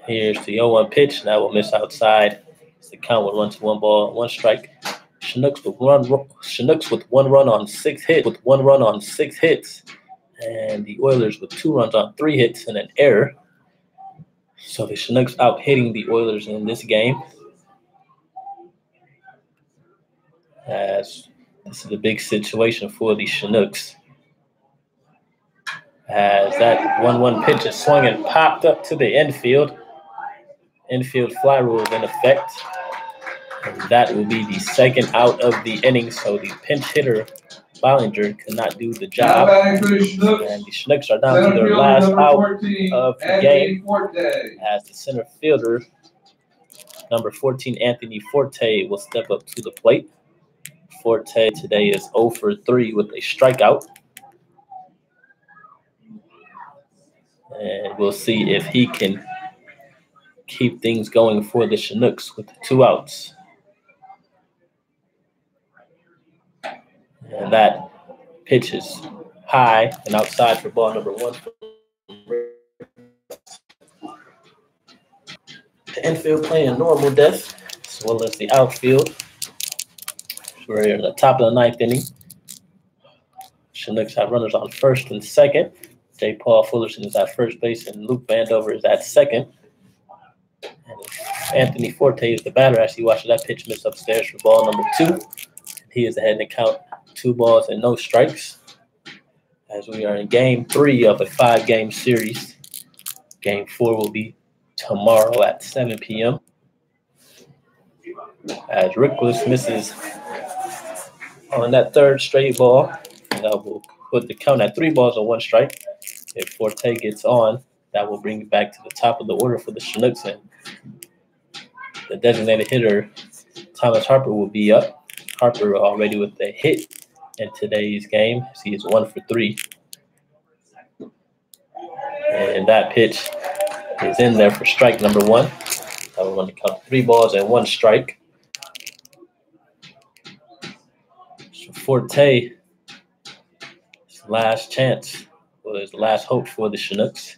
Here's the 0-1 pitch. That will miss outside. The count will run to 1 ball, 1 strike. Chinooks with 1 run on 6 hits. And the Oilers with 2 runs on 3 hits and an error. So the Chinooks out hitting the Oilers in this game. As this is a big situation for the Chinooks. As that 1-1 pitch is swung and popped up to the infield. Infield fly rule is in effect. And that will be the 2nd out of the inning. So the pinch hitter, Ballinger, cannot do the job. And the Chinooks are down to their last out of the game. As the center fielder, number 14, Anthony Forte, will step up to the plate. Forte today is 0 for 3 with a strikeout. And we'll see if he can keep things going for the Chinooks with the 2 outs. And that pitch is high and outside for ball number 1. The infield playing normal depth, as well as the outfield. We're in the top of the 9th inning. Chinooks have runners on first and second. J. Paul Fullerton is at first base, and Luke Vandover is at second. And Anthony Forte is the batter as he watches that pitch miss upstairs for ball number 2. He is ahead in the count, 2 balls and no strikes. As we are in game 3 of a 5-game series. Game 4 will be tomorrow at 7 p.m. As Rickless misses on that 3rd straight ball, that will put the count at 3 balls and 1 strike. If Forte gets on, that will bring it back to the top of the order for the Chinooks. And the designated hitter, Thomas Harper, will be up. Harper already with a hit in today's game. He is 1 for 3. And that pitch is in there for strike number 1. That will run the count 3 balls and 1 strike. So Forte, his last chance, well, his last hope for the Chinooks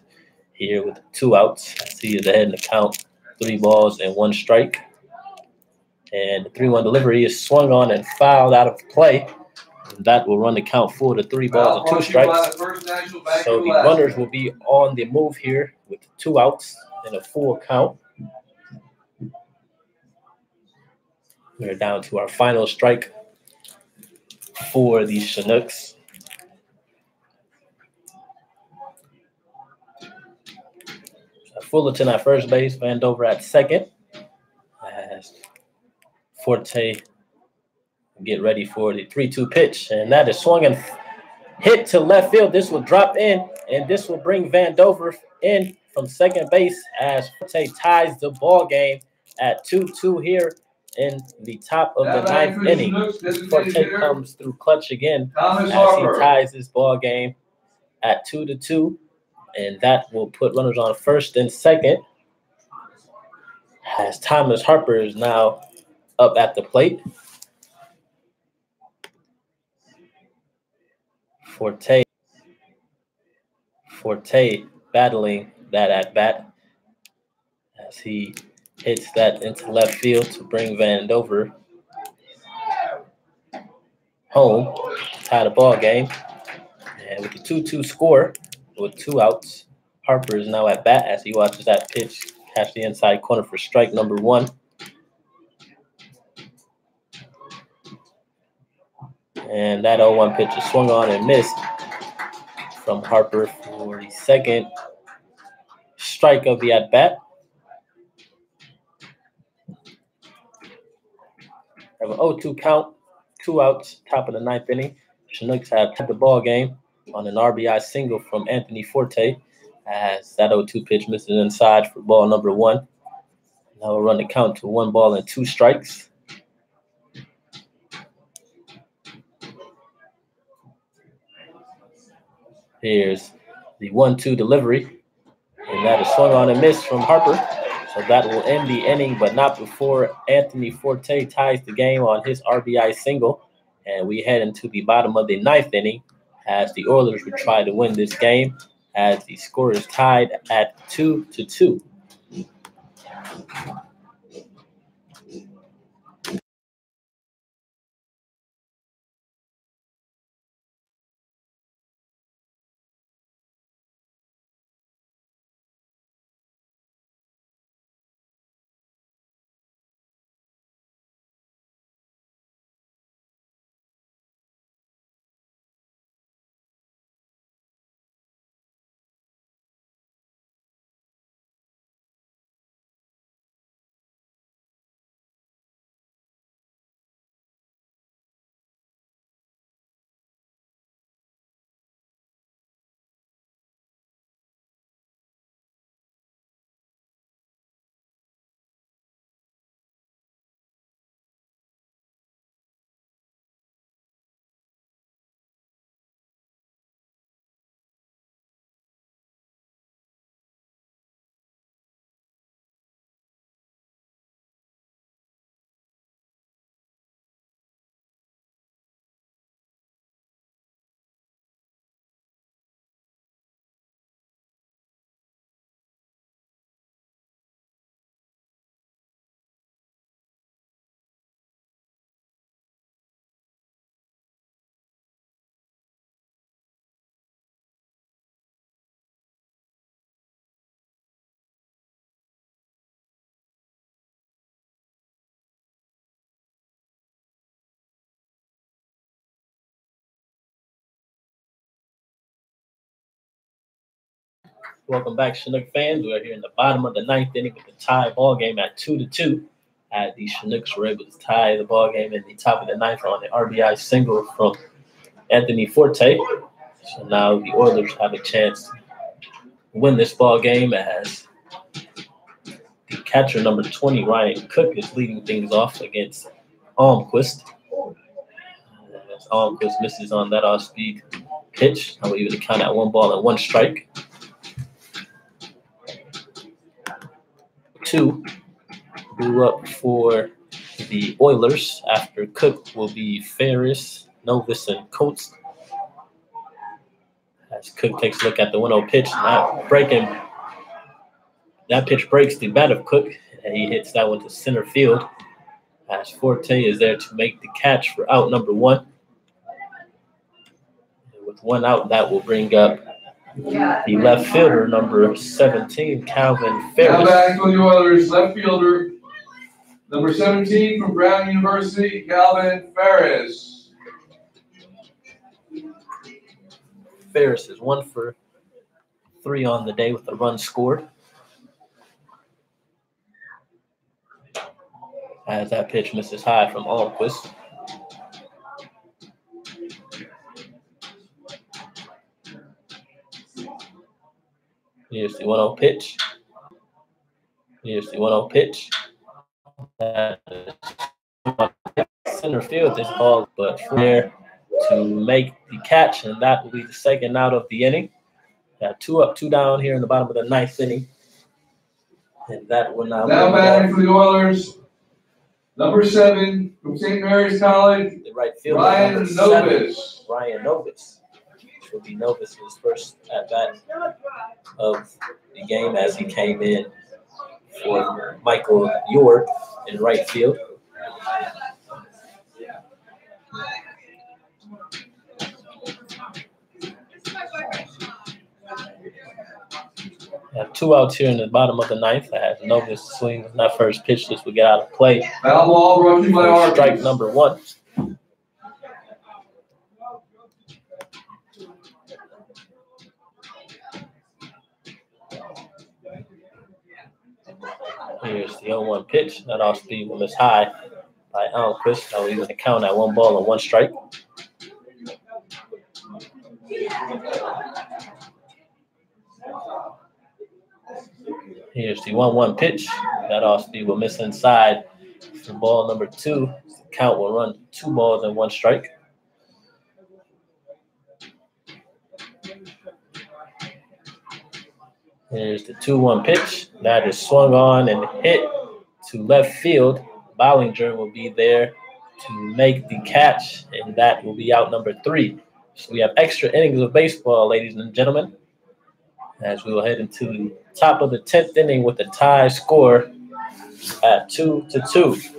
here with 2 outs. As he is ahead in the count, 3 balls and 1 strike. And the 3-1 delivery is swung on and fouled out of play. And that will run the count full to 3 balls and 2 strikes. So the runners will be on the move here with 2 outs and a full count. We're down to our final strike for the Chinooks. Fullerton at first base, Vandover at second. As Forte get ready for the 3-2 pitch, and that is swung and hit to left field. This will drop in, and this will bring Vandover in from second base as Forte ties the ball game at 2-2 here in the top of the 9th inning. Forte comes through clutch again as he ties this ball game at 2-2, and that will put runners on first and second as Thomas Harper is now up at the plate. Forte battling that at bat as he hits that into left field to bring Vandover home, tie the ball game. And with the 2-2 score, with 2 outs, Harper is now at bat as he watches that pitch catch the inside corner for strike number 1. And that 0-1 pitch is swung on and missed from Harper for the second strike of the at-bat. Have an 0-2 count, 2 outs, top of the 9th inning. Chinooks have tied the ball game on an RBI single from Anthony Forte as that 0-2 pitch misses inside for ball number 1. Now we'll run the count to 1 ball and 2 strikes. Here's the 1-2 delivery, and that is swung on and missed from Harper. So that will end the inning, but not before Anthony Forte ties the game on his RBI single. And we head into the bottom of the 9th inning as the Oilers would try to win this game as the score is tied at 2-2. Welcome back, Chinook fans. We're here in the bottom of the 9th inning with the tie ball game at 2-2. The Chinooks were able to tie the ball game in the top of the 9th on the RBI single from Anthony Forte. So now the Oilers have a chance to win this ball game as the catcher number 20, Ryan Cook, is leading things off against Almquist. As Almquist misses on that off-speed pitch, I will even count at 1 ball and 1 strike. 2 blew up for the Oilers. After Cook will be Ferris, Novus, and Coates. As Cook takes a look at the 1-0 pitch, that pitch breaks the bat of Cook, and he hits that one to center field. As Forte is there to make the catch for out number 1. And with 1 out, that will bring up the left fielder, number 17, Calvin Now Ferris. back for the Oilers, left fielder, number 17 from Brown University, Calvin Ferris. Ferris is 1 for 3 on the day with a run scored. As that pitch misses high from Almquist. Here's the 1-0 pitch. Here's the 1-0 pitch. Center field this ball, but there to make the catch, and that will be the second out of the inning. 2 up, 2 down here in the bottom of the 9th inning. And that will now batting for the Oilers, number 7 from St. Mary's College, the right fielder, Ryan Novus. Ryan Novus. Which will be Novus' first at bat of the game as he came in for Michael York in right field. We have 2 outs here in the bottom of the 9th. As Novus swings on that first pitch, this will get out of play. Foul ball brought to you by Arby's. Strike number 1. Here's the 0-1 pitch. That off speed will miss high by Almquist. Now he's going to count at 1 ball and 1 strike. Here's the 1-1 pitch. That off speed will miss inside for ball number 2. The count will run 2 balls and 1 strike. Here's the 2-1 pitch. That is swung on and hit to left field. Bollinger will be there to make the catch, and that will be out number 3. So we have extra innings of baseball, ladies and gentlemen, as we will head into the top of the 10th inning with a tie score at 2-2.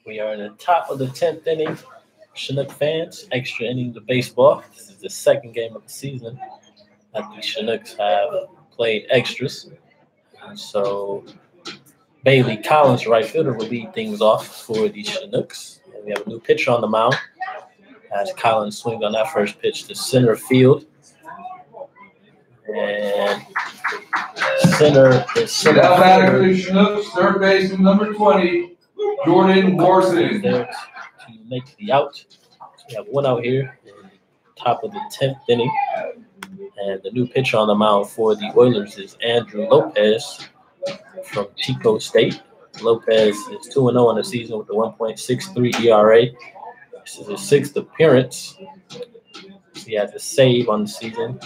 We are in the top of the 10th inning. Chinook fans, extra innings of baseball. This is the second game of the season that the Chinooks have played extras. And so Bailey Collins, right fielder, will lead things off for the Chinooks. And we have a new pitcher on the mound as Collins swings on that first pitch to center field. And center Now batting for the Chinooks, third baseman, number 20, Jordan Morrison. There to make the out. So we have 1 out here in the top of the 10th inning. And the new pitcher on the mound for the Oilers is Andrew Lopez from Chico State. Lopez is 2-0 in the season with a 1.63 ERA. This is his 6th appearance. He has a save on the season.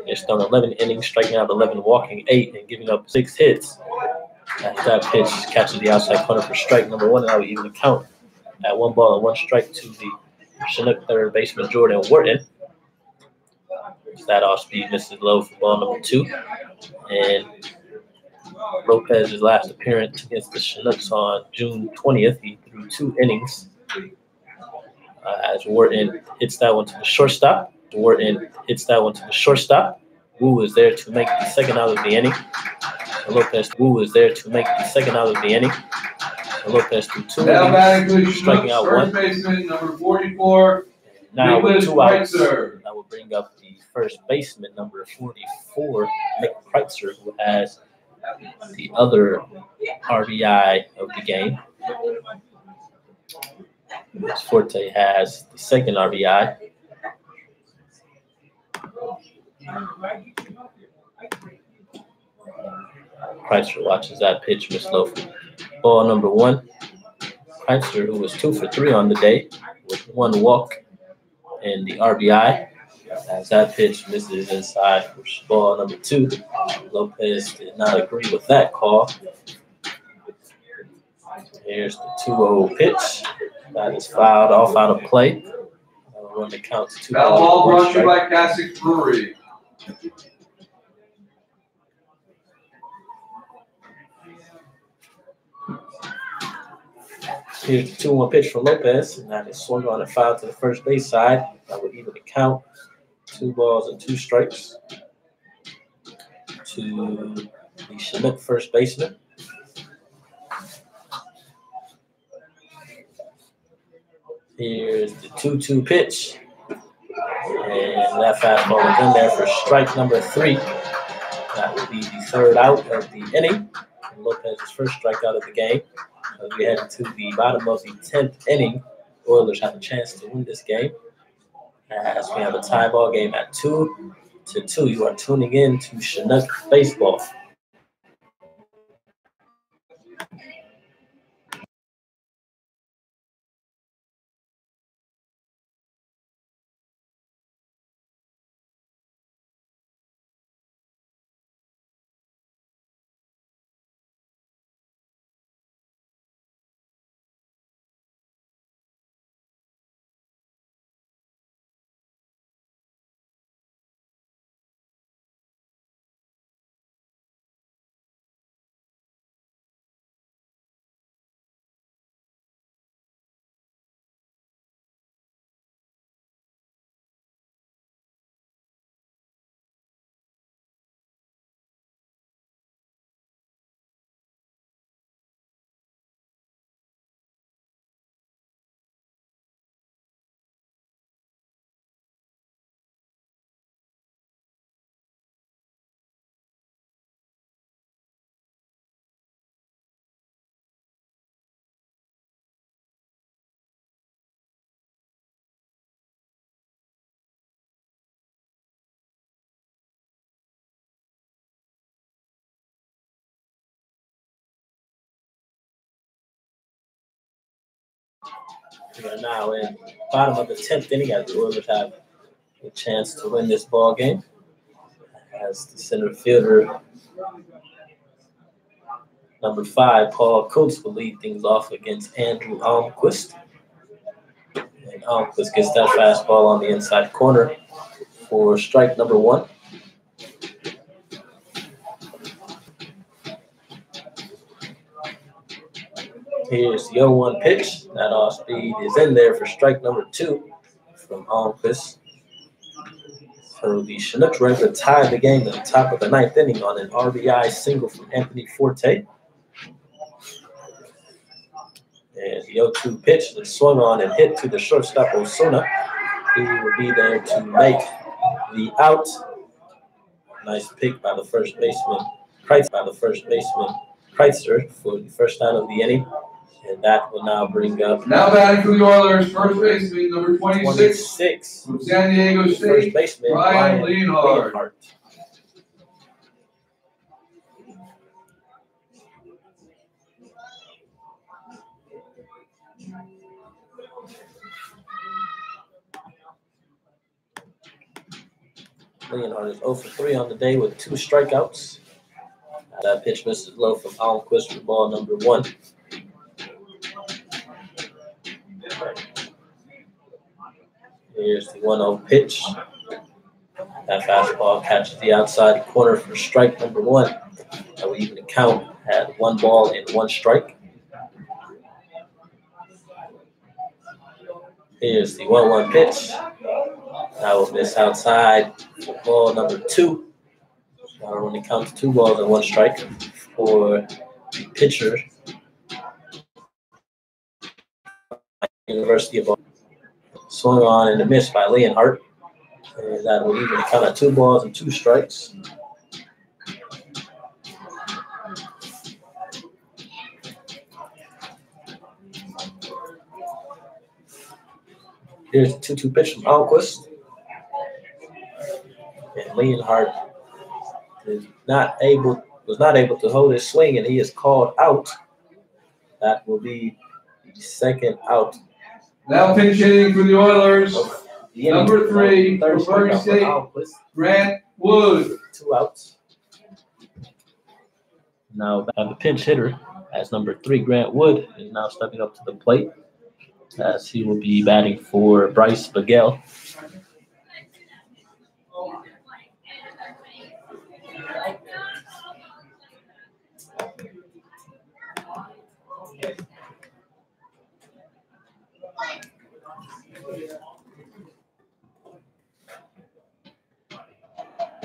He's thrown 11 innings, striking out 11, walking 8, and giving up 6 hits. As that pitch catches the outside corner for strike number 1, and that would even count at 1 ball and 1 strike to the Chinook third baseman Jordan Wharton. That off-speed misses low for ball number 2. And Lopez's last appearance against the Chinooks on June 20th, he threw 2 innings. As Wharton hits that one to the shortstop. Wu was there to make the second out of the inning. Lopez threw 2 innings, striking out 1. Baseman, number 44. Now with 2 outs, that will bring up the first baseman, number 44, Nick Kreitzer, who has the other RBI of the game. Forte has the second RBI. Kreitzer watches that pitch miss low for ball number 1. Kreitzer, who was 2 for 3 on the day, with 1 walk and the RBI. As that pitch misses inside for ball number 2. Lopez did not agree with that call. Here's the 2-0 pitch. That is fouled off out of play. Run the count to 2 balls. Ball brought to you by Cassick Brewery. Here's the 2-1 pitch from Lopez, and that is swung on and fouled to the first base side. That would even the count. 2 balls and 2 strikes to the Chinook first baseman. Here's the 2-2 pitch. And that fastball was in there for strike number 3. That would be the 3rd out of the inning. And Lopez's first strikeout of the game. As we head into the bottom of the 10th inning, Oilers have a chance to win this game. As we have a tie ball game at 2-2. You are tuning in to Chinook Baseball. We are now in bottom of the 10th inning as the Oilers have a chance to win this ball game. As the center fielder, number 5, Paul Coates, will lead things off against Andrew Almquist. And Almquist gets that fastball on the inside corner for strike number 1. Here's the 0-1 pitch. That off speed is in there for strike number 2 from Almquist. So the Chinooks were able to tie the game at the top of the 9th inning on an RBI single from Anthony Forte. And the 0-2 pitch that swung on and hit to the shortstop Osuna. He will be there to make the out. Nice pick by the first baseman, Kreitzer for the first out of the inning. And that will now bring up. Now batting for the Oilers, first baseman, number 26 from San Diego State, first baseman, Brian Leonhardt. Leonhardt is 0 for 3 on the day with 2 strikeouts. That pitch misses low from Almquist for ball number 1. Here's the 1-0 pitch. That fastball catches the outside corner for strike number 1. That will even the count at 1 ball and 1 strike. Here's the 1-1 pitch. That will miss outside for ball number 2. Now when it comes to 2 balls and 1 strike for the pitcher, University of Boston. Swung on and a miss by Leonhardt. And that will even count at 2 balls and 2 strikes. Here's the 2-2 pitch from Almquist. And Leonhardt was not able to hold his swing, and he is called out. That will be the second out. Now pinch hitting for the Oilers. Number 3, for Murray State, Grant Wood. 2 outs. Now the pinch hitter as number 3, Grant Wood, is now stepping up to the plate as he will be batting for Bryce Bagel.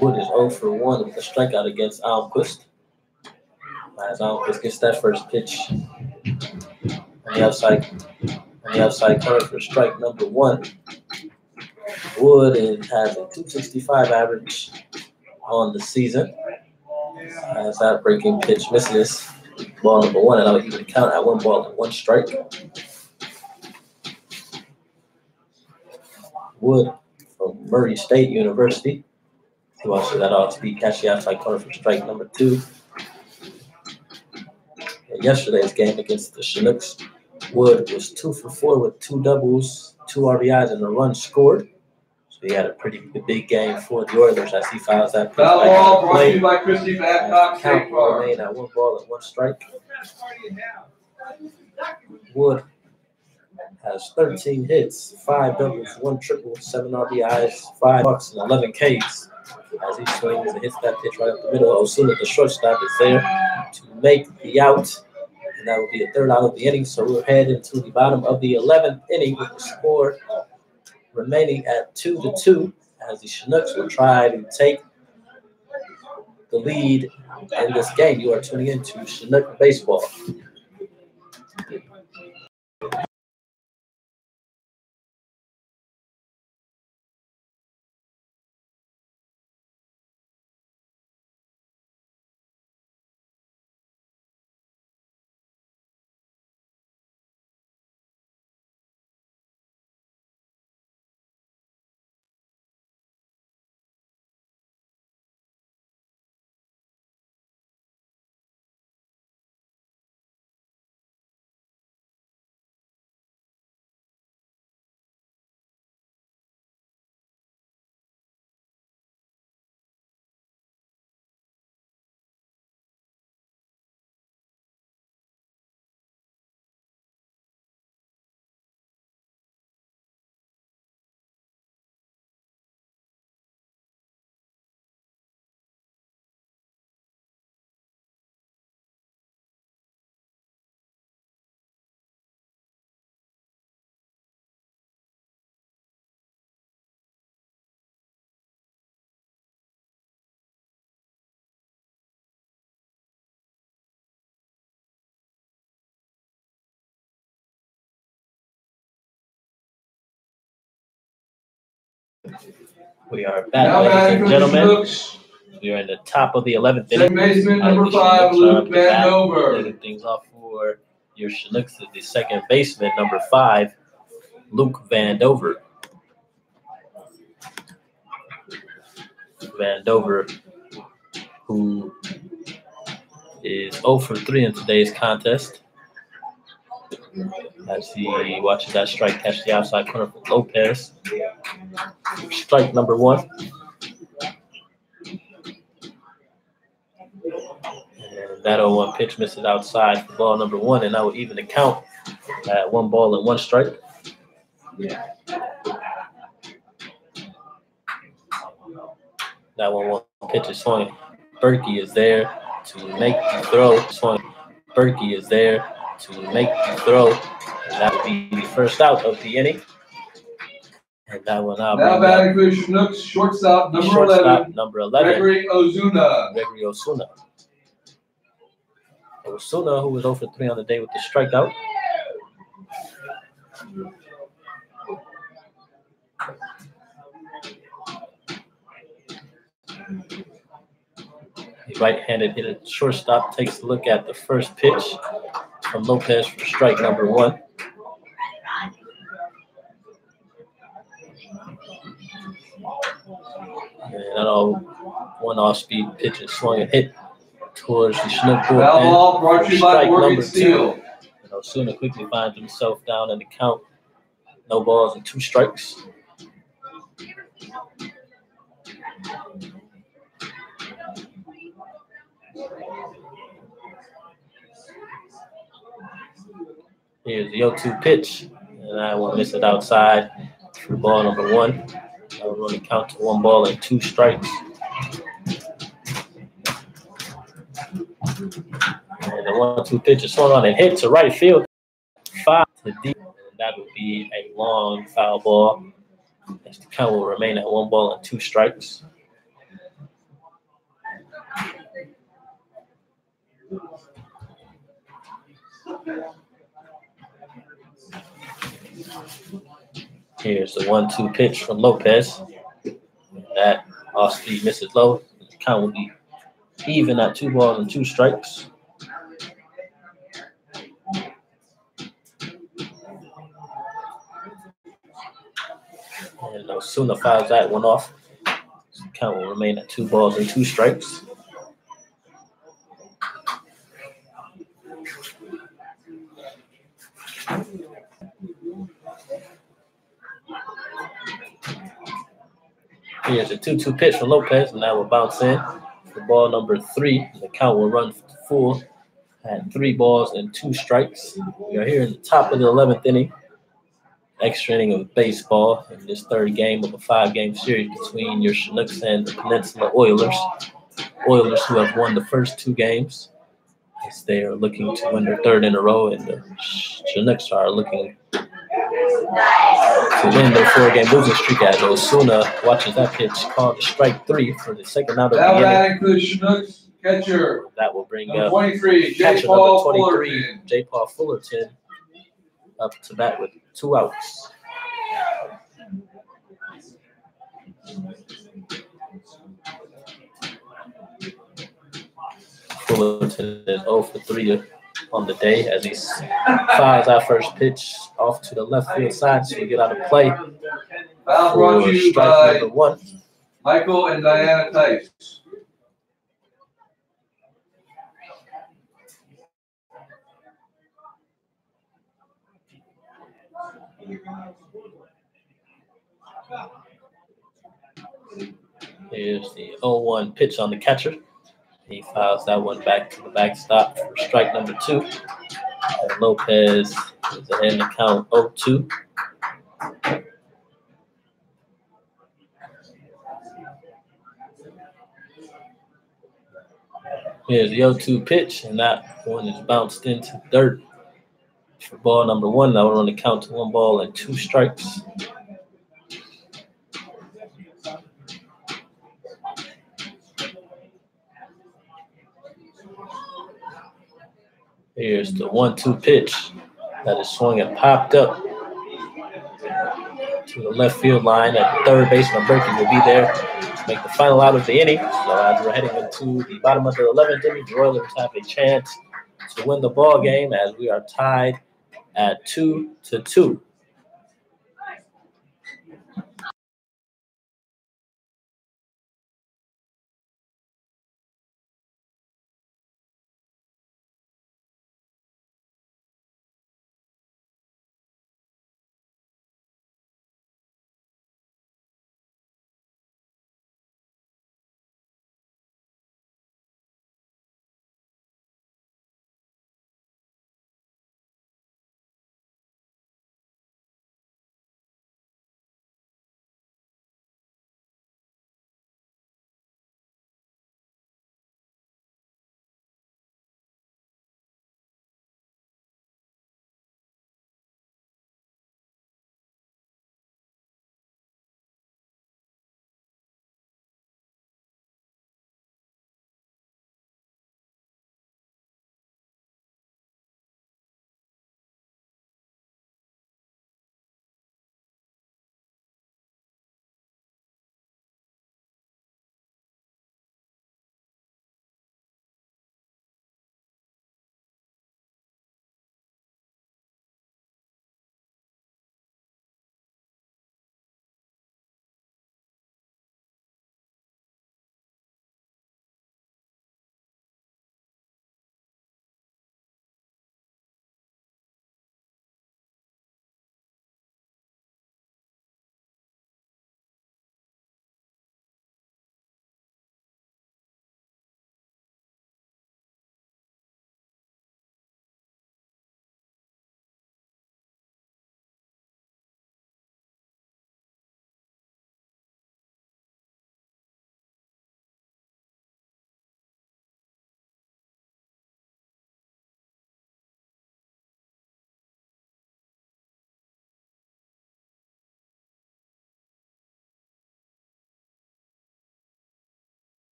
Wood is 0 for 1 with a strikeout against Almquist. As Almquist gets that first pitch on the outside corner for strike number 1. Wood has a .265 average on the season. As that breaking pitch misses ball number 1, and that would even count at 1 ball and 1 strike. Wood from Murray State University. He watches that off-speed catch the outside corner for strike number 2. In yesterday's game against the Chinooks, Wood was 2 for 4 with 2 doubles, 2 RBIs, and a run scored. So he had a pretty big game for the Oilers as he fouls that pitch Foul back ball into brought play. to you by Christy Babcock. Count will remain at 1 ball and 1 strike. Wood has 13 hits, 5 doubles, 1 triple, 7 RBIs, 5 walks, and 11 Ks. As he swings and hits that pitch right up the middle, Osuna, the shortstop, is there to make the out. And that will be the 3rd out of the inning. So we'll head into the bottom of the 11th inning with the score remaining at 2-2 as the Chinooks will try to take the lead in this game. You are tuning into Chinook Baseball. We are back, ladies and gentlemen. We are in the top of the 11th inning. Second baseman, number 5, Luke Vandover. Leading things off for your Chinooks is the second baseman, number 5, Luke Vandover. Vandover, who is 0 for 3 in today's contest, as he watches that strike catch the outside corner for Lopez. Strike number 1. And That 0-1 pitch misses outside for ball number 1, and that will even the count at 1 ball and 1 strike. That 1-1 pitch is swung. Berkey is there to make the throw. Swung. Berkey is there to make the throw. And that will be the first out of the inning. And that will now batting for the Chinooks, shortstop number 11. Gregory Ozuna. Osuna, who was 0 for 3 on the day with the strikeout. The right-handed hitter shortstop takes a look at the first pitch from Lopez for strike number 1. And one off-speed pitch is swung and hit towards the Chinook bullpen. Ball brought to you by Morgan Steele. And Osuna quickly finds himself down in the count. No balls and 2 strikes. Here's the 0-2 pitch, and I will miss it outside for ball number 1. I will only count to 1 ball and 2 strikes. And the 1-2 pitch is swung on and hit to right field. 5 to deep, and that would be a long foul ball. As the count will remain at 1 ball and 2 strikes. Here's the 1-2 pitch from Lopez. That off-speed misses low. The count will be even at 2 balls and 2 strikes. And Osuna fouls that one off. So the count will remain at 2 balls and 2 strikes. Here's a 2-2 pitch from Lopez, and that will bounce in for ball number 3. The count will run full at 3 balls and 2 strikes. We are here in the top of the 11th inning. Extra inning of baseball in this 3rd game of a 5-game series between your Chinooks and the Peninsula Oilers. Oilers who have won the first 2 games as they are looking to win their 3rd in a row, and the Chinooks are looking to win their 4-game losing streak as Osuna watches that pitch called strike 3 for the 2nd out of the inning. That includes Chinooks catcher. That will bring number up 23, catcher Paul number 23, Fullerton. J. Paul Fullerton, up to bat with 2 outs. Fullerton is 0 for 3 on the day as he fires our first pitch off to the left field side, so we get out of play. Foul brought to you strike by number 1. Michael and Diana Tice. Here's the 0-1 pitch on the catcher. He fouls that one back to the backstop for strike number 2. And Lopez is ahead in the count 0-2. Here's the 0-2 pitch, and that one is bounced into dirt for ball number 1. That will run the count to 1 ball and 2 strikes. Here's the 1-2 pitch that is swung and popped up to the left field line. At the 3rd baseman, Berkey will be there to make the final out of the inning. So as we're heading into the bottom of the 11th inning, the Oilers have a chance to win the ball game as we are tied at 2-2.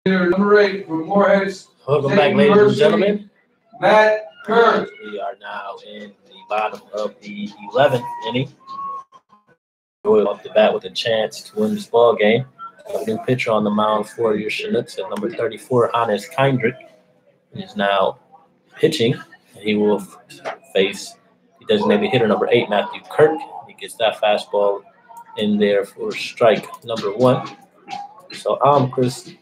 Number 8 from Morehead's. Welcome back, ladies and gentlemen. Matt Kirk. We are now in the bottom of the 11th inning. We're off the bat with a chance to win this ball game. A new pitcher on the mound for your Chinooks at number 34, Hannes Kindrick, is now pitching. He will face the designated hitter number 8, Matthew Kirk. He gets that fastball in there for strike number 1. So Almquist,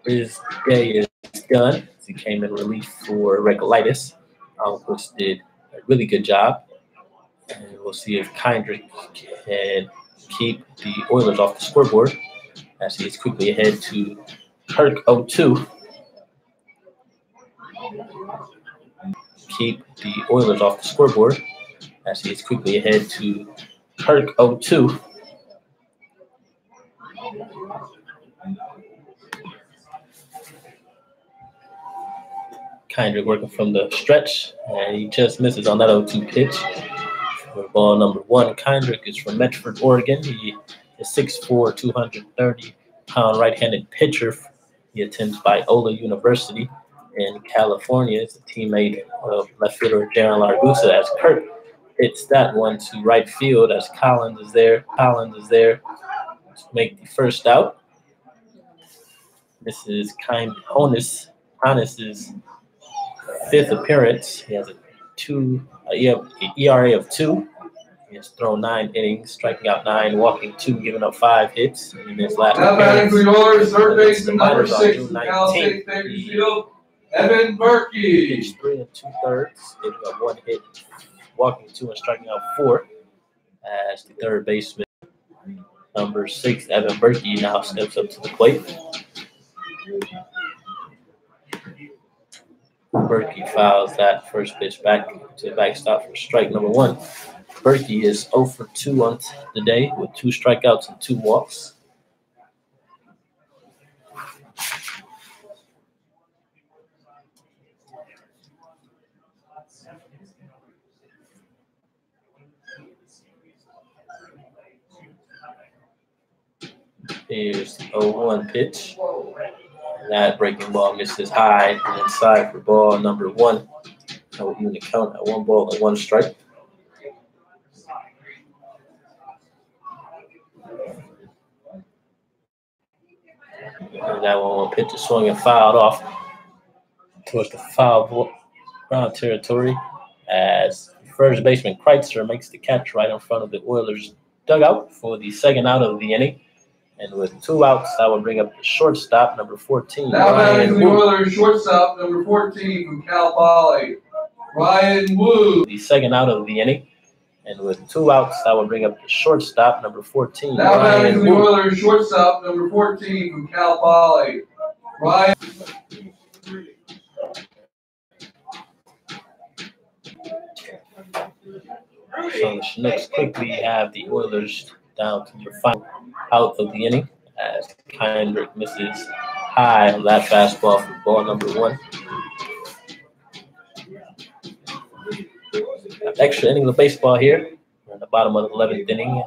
his day is done. He came in relief for Recolytis. Almquist did a really good job. And we'll see if Kindrick can keep the Oilers off the scoreboard as he is quickly ahead to Kirk 0-2. Keep the Oilers off the scoreboard as he is quickly ahead to Kirk 0-2. Kindrick working from the stretch, and he just misses on that 0-2 pitch. For ball number 1, Kindrick is from Medford, Oregon. He is 6'4", 230-pound right-handed pitcher. He attends Biola University in California. Is a teammate of left fielder Darren Largusa as Kirk hits that one to right field as Collins is there. Collins is there to make the first out. This is Hannes' 5th appearance. He has an ERA of 2. He has thrown 9 innings, striking out 9, walking 2, giving up 5 hits. And in his last appearance, third baseman number 6 from Cal State Bakersfield, Evan Berkey. Pitched 3 2/3, giving up 1 hit, walking 2, and striking out 4. As the third baseman, number 6, Evan Berkey, now steps up to the plate. Berkey fouls that first pitch back to the backstop for strike number 1. Berkey is 0 for 2 on the day with 2 strikeouts and 2 walks. Here's the 0-1 pitch. That breaking ball misses high and inside for ball number 1. That will even count at 1 ball and 1 strike. And that one will pitch is swung and fouled off towards the foul ground territory as first baseman Kreitzer makes the catch right in front of the Oilers dugout for the second out of the inning. And with 2 outs, that will bring up the shortstop, number 14. Now batting the Oilers shortstop, number 14 from Cal Poly, Ryan Wu. The second out of the inning. And with 2 outs, that will bring up the shortstop, number 14. Now batting the Oilers shortstop, number 14 from Cal Poly, Ryan. So the Chinooks quickly have the Oilers down to the final out of the inning as Kindrick misses high on that fastball for ball number 1. Extra innings of baseball here. We're in the bottom of the 11th inning.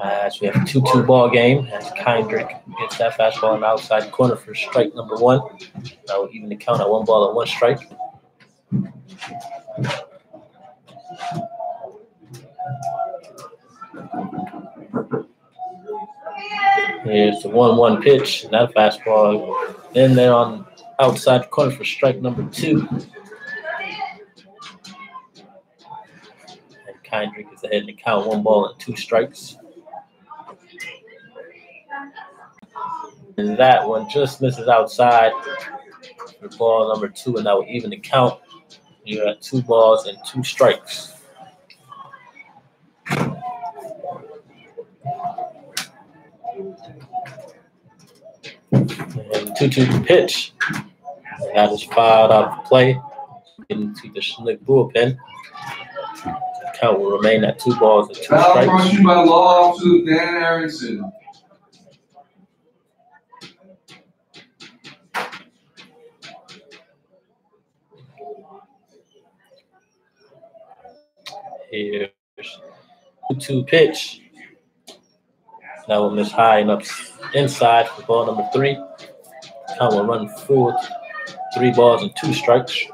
As we have a 2-2 ball game as Kindrick gets that fastball on the outside corner for strike number 1. That will even the count at 1 ball and 1 strike. Here's the 1-1 pitch, and that fastball in there on outside corner for strike number 2. And Kindrick is ahead in the count, 1 ball and 2 strikes. And that one just misses outside for ball number 2, and that will even the count. You're at 2 balls and 2 strikes. And 2-2 pitch. That is fouled out of play. Into the Chinook bullpen. The count will remain at 2 balls and 2 strikes. Foul brought to you by Law Office Dan Aronson. Here's 2-2 pitch. That will miss high and up inside for ball number 3. Count will run full, 3 balls and 2 strikes.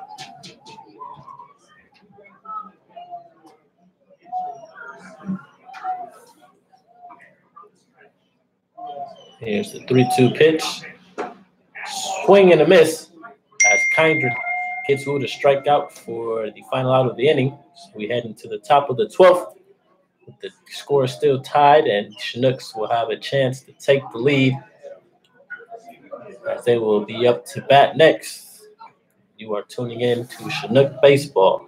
Here's the 3-2 pitch. Swing and a miss as Kinder gets Wood a strikeout for the final out of the inning. So we head into the top of the 12th. The score is still tied, and Chinooks will have a chance to take the lead as they will be up to bat next. You are tuning in to Chinook Baseball.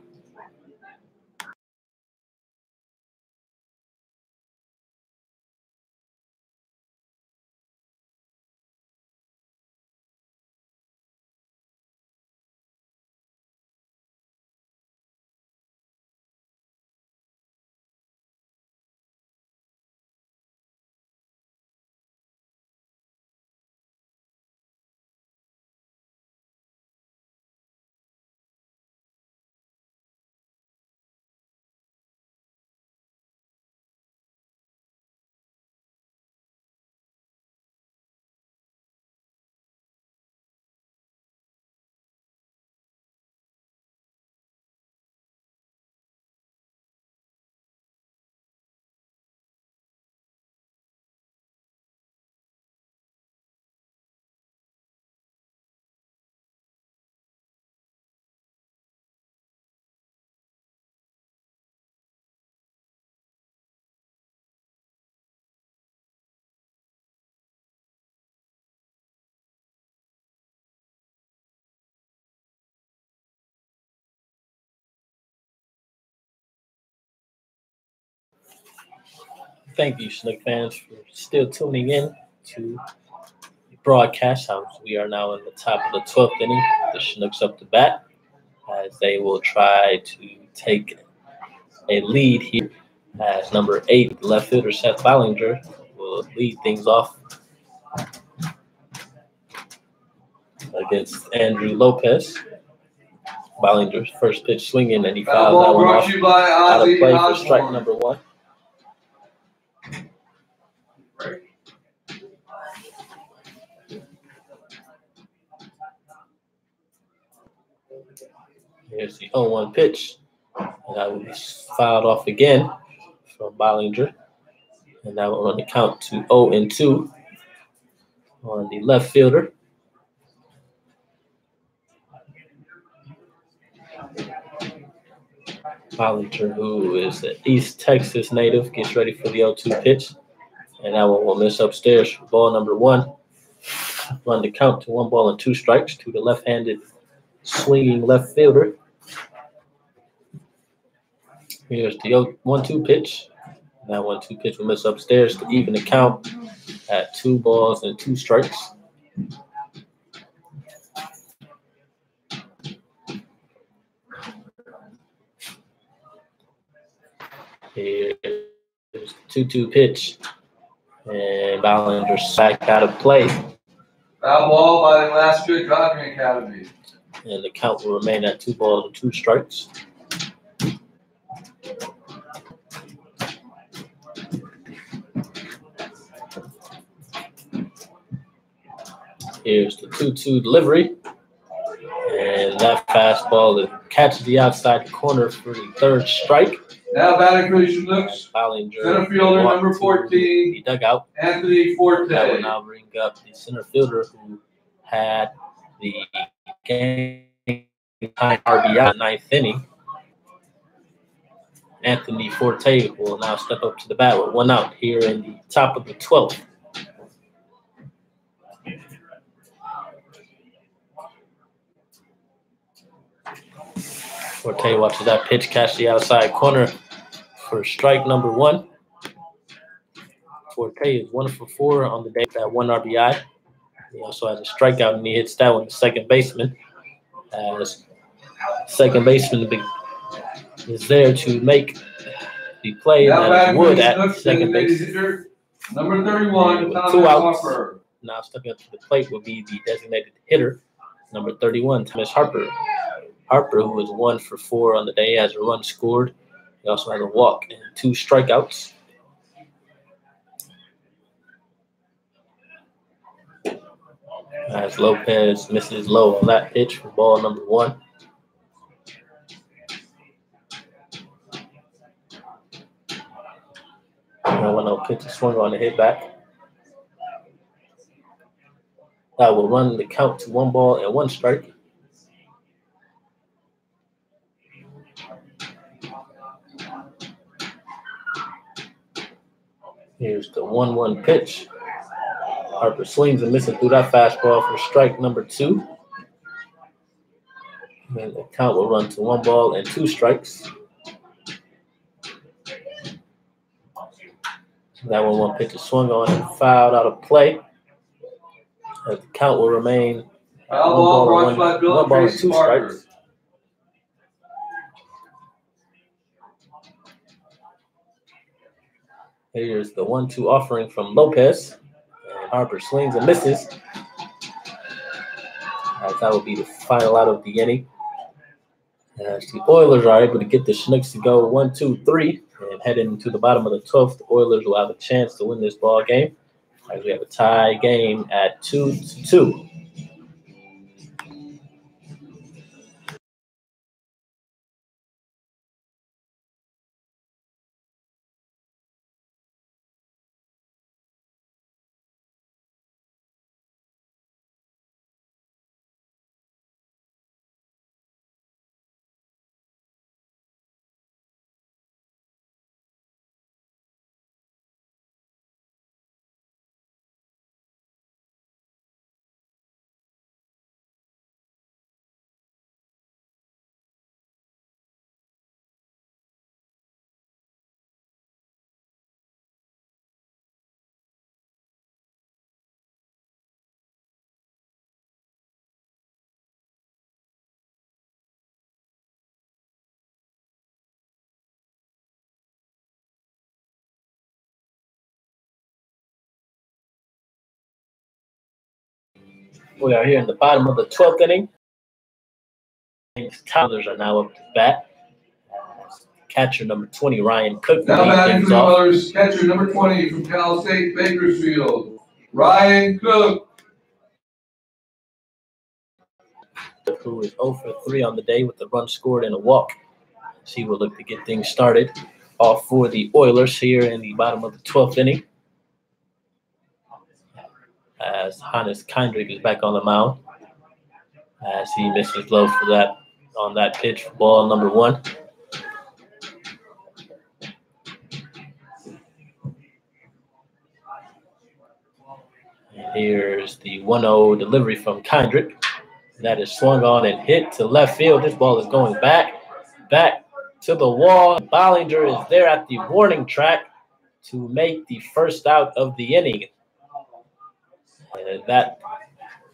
Thank you, Chinook fans, for still tuning in to the broadcast. We are now in the top of the 12th inning. The Chinooks up to bat as they will try to take a lead here as number 8, left fielder Seth Ballinger, will lead things off against Andrew Lopez. Ballinger's first pitch swinging, and he fouls that one off out of play for strike number 1. Here's the 0-1 pitch, and that will be fouled off again from Ballinger, and that will run the count to 0-2 on the left fielder. Ballinger, who is an East Texas native, gets ready for the 0-2 pitch, and that one will miss upstairs for ball number 1. Run the count to 1 ball and 2 strikes to the left-handed swinging left fielder. Here's the 1-2 pitch. That 1-2 pitch will miss upstairs to even the count at 2 balls and 2 strikes. Here's the 2-2 pitch. And Ballinger's back out of play. Foul ball by the Alaska Jogging Academy. And the count will remain at 2 balls and 2 strikes. Here's the 2-2 delivery. And that fastball catches the outside corner for the 3rd strike. Now batting for the Chinooks. Ballinger, center fielder number 14, the dugout. Anthony Forte. That will now bring up the center fielder who had the game time RBI in the 9th inning. Anthony Forte will now step up to the bat with 1 out here in the top of the 12th. Forte watches that pitch catch the outside corner for strike number 1. Forte is 1 for 4 on the day with that 1 RBI. He also has a strikeout, and he hits that one to second baseman. As second baseman is there to make the play, and that is Wood at second base. Number 31, with Thomas 2 outs. Harper. Now stepping up to the plate will be the designated hitter, number 31, Thomas Harper. Harper, who is 1 for 4 on the day, has a run scored. He also has a walk and 2 strikeouts. As Lopez misses low on that pitch for ball number 1. No 1-0 pitch, swung on the hit back. That will run the count to 1 ball and 1 strike. Here's the 1-1 pitch. Harper swings and misses through that fastball for strike number 2. And the count will run to 1 ball and 2 strikes. That 1-1 pitch is swung on and fouled out of play. The count will remain Foul ball, brought by 1 ball and 2 strikes. Here's the 1-2 offering from Lopez. And Harper swings and misses. As that will be the final out of the inning. As the Oilers are able to get the Chinooks to go 1-2-3 and head into the bottom of the 12th, the Oilers will have a chance to win this ball game. As we have a tie game at 2-2. We are here in the bottom of the 12th inning. Oilers are now up to bat. Catcher number 20, Ryan Cook. Now batting for the Oilers, catcher number 20 from Cal State Bakersfield, Ryan Cook. Who is 0 for 3 on the day with a run scored and a walk. She will look to get things started off for the Oilers here in the bottom of the 12th inning. As Hannes Kendrick is back on the mound. As he misses low for that on that pitch for ball number 1. And here's the 1-0 delivery from Kendrick. That is swung on and hit to left field. This ball is going back to the wall. Bollinger is there at the warning track to make the first out of the inning. And that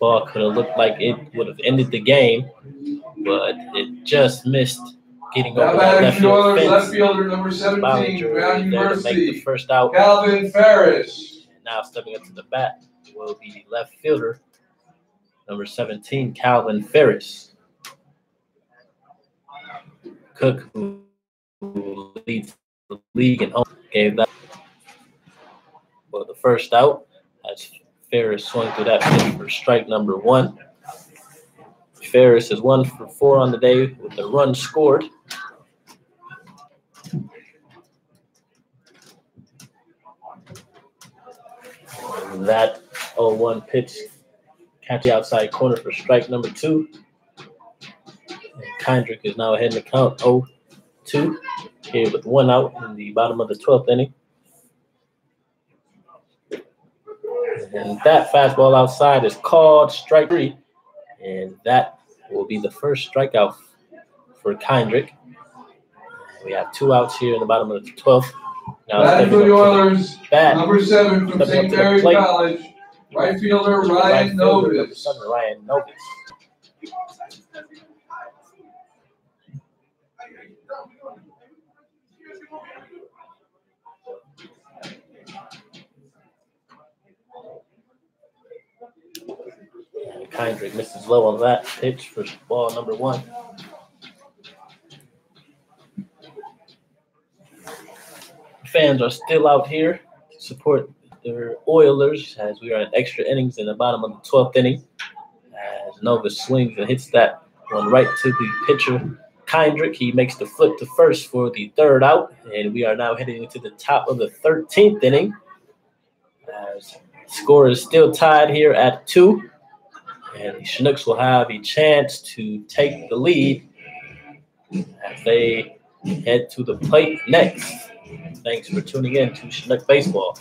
ball could have looked like it would have ended the game, but it just missed getting over that left field fence. Left fielder number 17, Bollinger Brown is there to make University, the first out. Calvin Ferris. And now stepping up to the bat will be left fielder number 17, Calvin Ferris. Cook, who leads the league in home, gave that for the first out. As Ferris swung through that pitch for strike number 1. Ferris is 1 for 4 on the day with a run scored. And that 0-1 pitch catch the outside corner for strike number 2. And Kendrick is now ahead in the count 0-2 here with 1 out in the bottom of the 12th inning. And that fastball outside is called strike 3. And that will be the first strikeout for Kendrick. We have 2 outs here in the bottom of the 12th. Now batting for the Oilers, number 7 from Stepping St. up to the Mary's plate. College, right fielder Ryan Novus. Ryan Novus. And Kendrick misses low on that pitch for ball number 1. Fans are still out here to support their Oilers as we are in extra innings in the bottom of the 12th inning. Nova swings and hits that one right to the pitcher, Kendrick. He makes the flip to first for the third out, and we are now heading into the top of the 13th inning. As score is still tied here at 2, and the Chinooks will have a chance to take the lead as they head to the plate next. Thanks for tuning in to Chinook Baseball.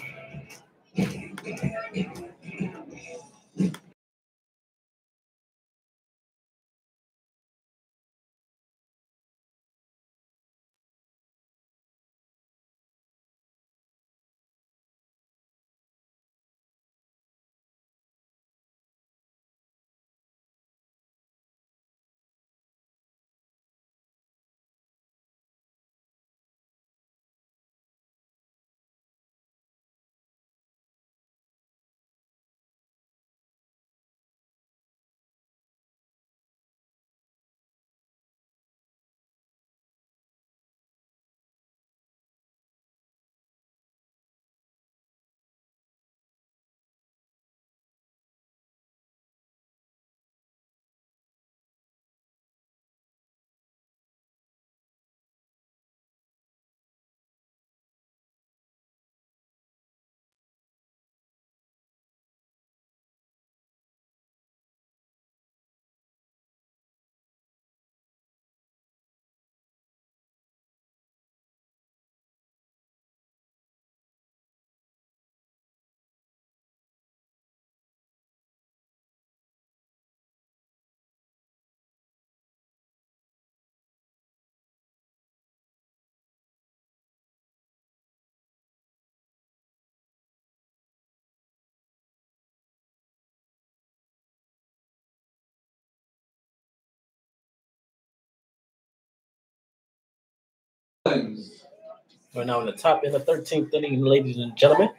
We're now in the top in the 13th inning, ladies and gentlemen.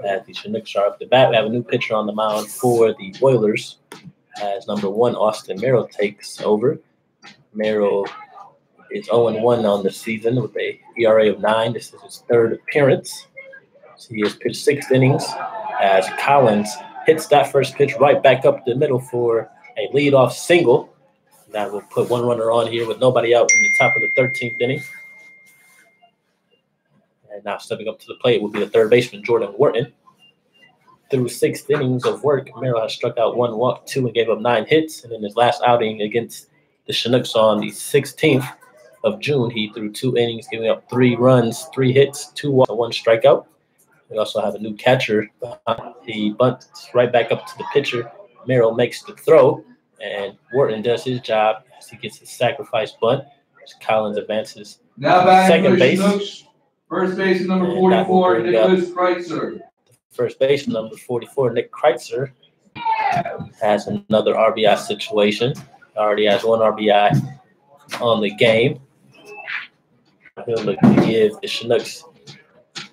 As the Chinooks are up the bat, we have a new pitcher on the mound for the Oilers. As number 1, Austin Merrill takes over. Merrill is 0-1 on the season with a ERA of 9. This is his 3rd appearance. So he has pitched 6 innings as Collins hits that first pitch right back up the middle for a leadoff single. That will put 1 runner on here with nobody out in the top of the 13th inning. And now stepping up to the plate will be the third baseman, Jordan Wharton. Through 6 innings of work, Merrill has struck out 1 walk, 2, and gave up 9 hits. And in his last outing against the Chinooks on the 16th of June, he threw 2 innings, giving up 3 runs, 3 hits, 2 walks, and 1 strikeout. We also have a new catcher. He bunts right back up to the pitcher. Merrill makes the throw, and Wharton does his job as he gets his sacrifice bunt. As Collins advances now back second base. Chinooks. First base number 44, Nicholas Kreitzer. First base number 44, Nick Kreitzer, has another RBI situation. Already has 1 RBI on the game. He'll look to give the Chinooks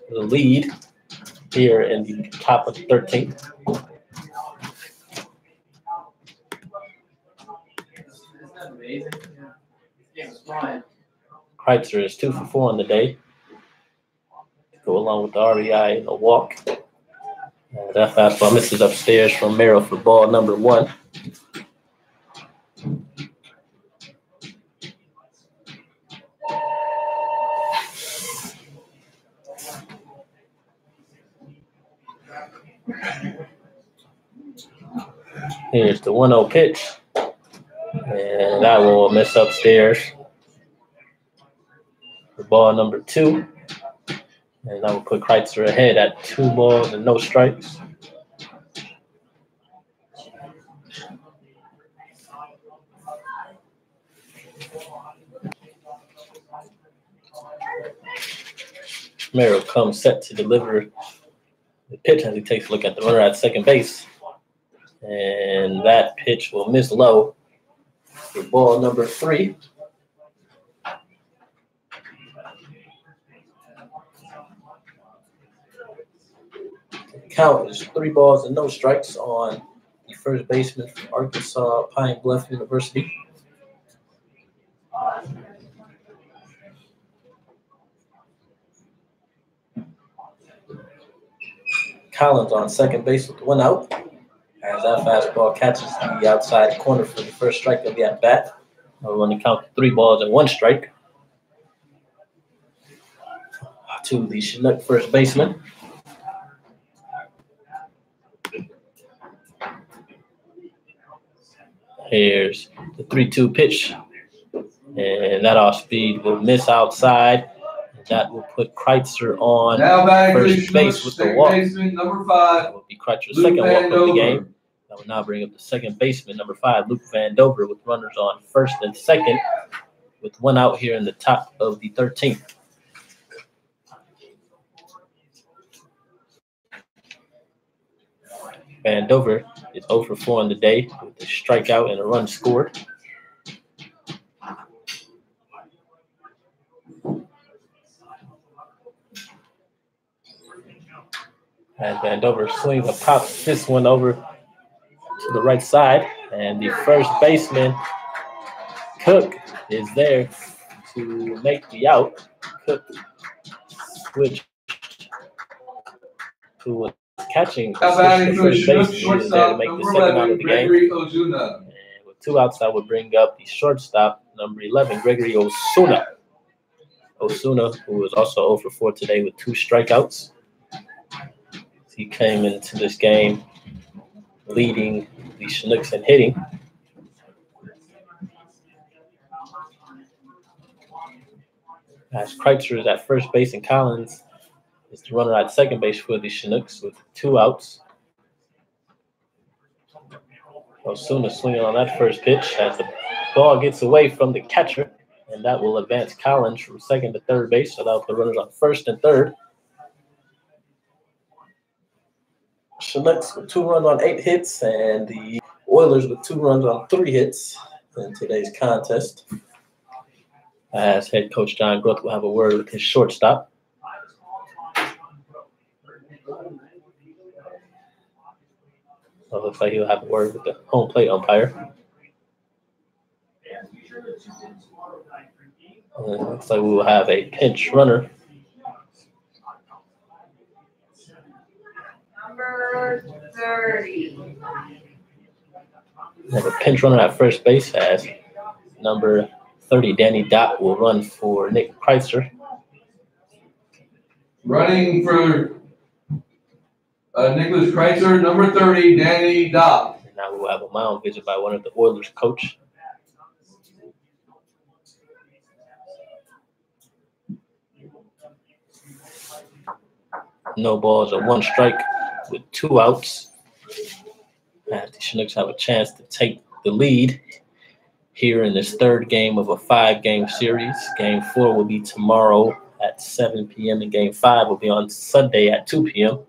the lead here in the top of the 13th. Kreitzer is 2 for 4 on the day. Go along with the RBI and a walk. That fastball misses upstairs from Merrill for ball number 1. Here's the 1-0 pitch. And that will miss upstairs for ball number 2. And that will put Kreitzer ahead at 2 balls and no strikes. Merrill comes set to deliver the pitch as he takes a look at the runner at second base. And that pitch will miss low for ball number 3. The count is 3 balls and no strikes on the first baseman from Arkansas Pine Bluff University. Collins on second base with 1 out As that fastball catches the outside corner for the first strike of the at-bat. We're going to count 3 balls and 1 strike to the Chinook first baseman. Here's the 3-2 pitch. And that off speed will miss outside. That will put Kreitzer on first base with the walk. Number 5. That will be Kreitzer's second walk of the game. That will now bring up the second baseman, number 5, Luke Vandover, with runners on first and second, with 1 out here in the top of the 13th. Vandover is 0 for 4 on the day with a strikeout and a run scored. And Vandover swings and pops this one over to the right side. And the first baseman, Cook, is there to make the out. Cook switched to a catching position. First base is there to make the second out of the game. And with 2 outs, that would bring up the shortstop, number 11, Gregory Osuna. Osuna, who was also 0 for 4 today with 2 strikeouts. He came into this game leading the Chinooks in hitting. As Kreitzer is at first base and Collins is the runner at second base for the Chinooks with 2 outs. Osuna swinging on that first pitch as the ball gets away from the catcher, and that will advance Collins from second to third base. So that will put runners on first and third. Chinooks with 2 runs on 8 hits, and the Oilers with 2 runs on 3 hits in today's contest. As head coach John Groth will have a word with his shortstop. So it looks like he'll have a word with the home plate umpire. And it looks like we will have a pinch runner. Number 30. We have a pinch runner at first base as number 30, Danny Dott, will run for Nick Kreitzer. Running for Nicholas Kreitzer, number 30, Danny Dott. And now we will have a mound visit by one of the Oilers coach. No balls and 1 strike with 2 outs. As the Chinooks have a chance to take the lead here in this 3rd game of a 5-game series. Game 4 will be tomorrow at 7 p.m. and Game 5 will be on Sunday at 2 p.m.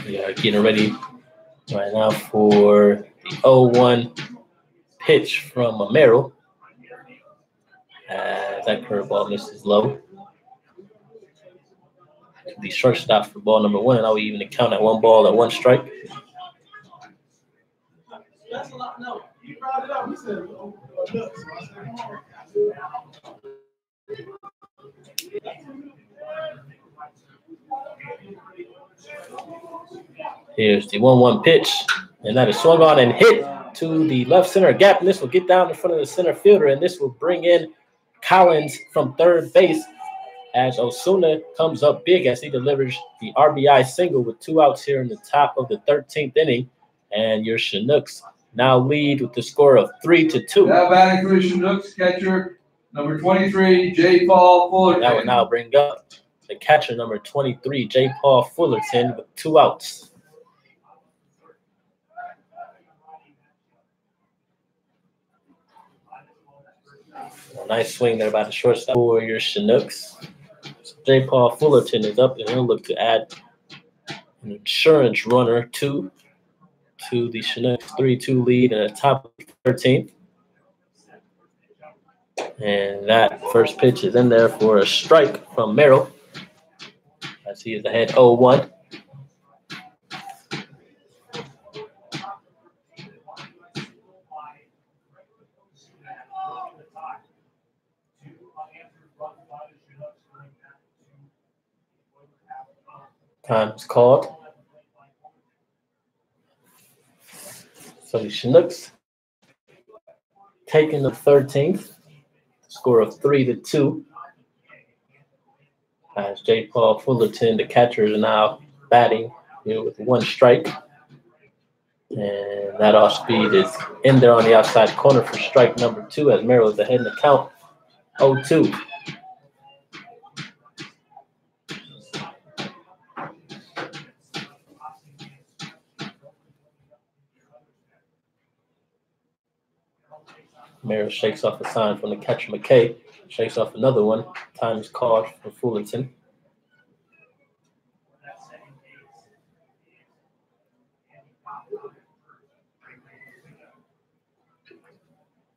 We are getting ready right now for the 0-1 pitch from Merrill. That curveball misses low. The shortstop for ball number 1, and now we even count at 1 ball and 1 strike. Here's the 1-1 pitch, and that is swung on and hit to the left center gap, and this will get down in front of the center fielder, and this will bring in Collins from third base as Osuna comes up big as he delivers the RBI single with 2 outs here in the top of the 13th inning, and your Chinooks now lead with the score of 3-2. Now batting for the Chinooks, catcher number 23, J. Paul Fullerton. That will now bring up the catcher number 23, J. Paul Fullerton, with 2 outs. A nice swing there by the shortstop for your Chinooks. So J. Paul Fullerton is up, and he'll look to add an insurance runner to the Chinooks 3-2 lead at the top of the 13th. And that first pitch is in there for a strike from Merrill. as he is ahead 0-1. Time is called. So the Chinooks taking the 13th, score of 3-2. As J. Paul Fullerton, the catcher, is now batting with 1 strike. And that off speed is in there on the outside corner for strike number 2 as Merrill is ahead in the count 0-2. Merrill shakes off a sign from the catcher McKay, shakes off another one. Time is called for Fullerton.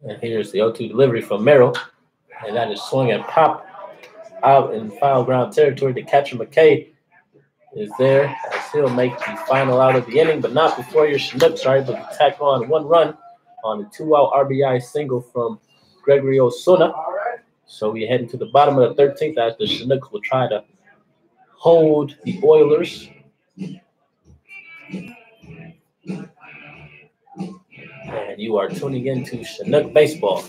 And here's the 0-2 delivery from Merrill. And that is swung and pop out in foul ground territory. The catcher McKay is there as he'll make the final out of the inning, but not before your Chinooks are able to tack on 1 run on the 2-out RBI single from Gregory Osuna. So we head into the bottom of the 13th as the Chinooks will try to hold the Oilers. And you are tuning in to Chinook Baseball.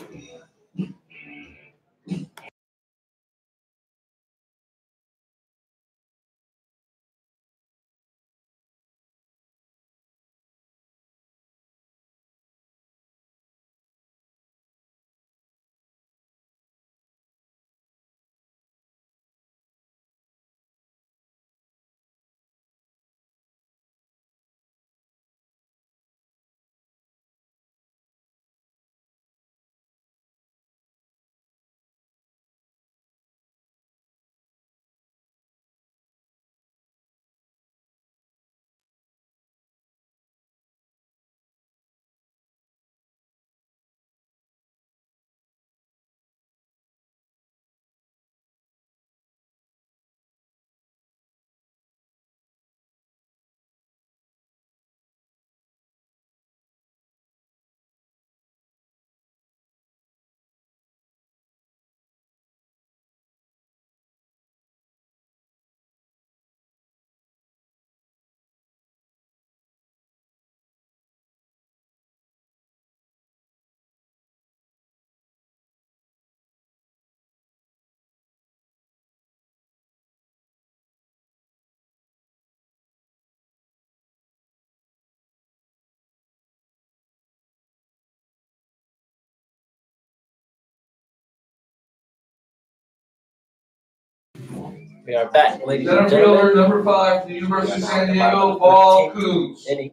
We are back, ladies and Center fielder gentlemen. number 5 from the University of San Diego, Paul Coombs. Inning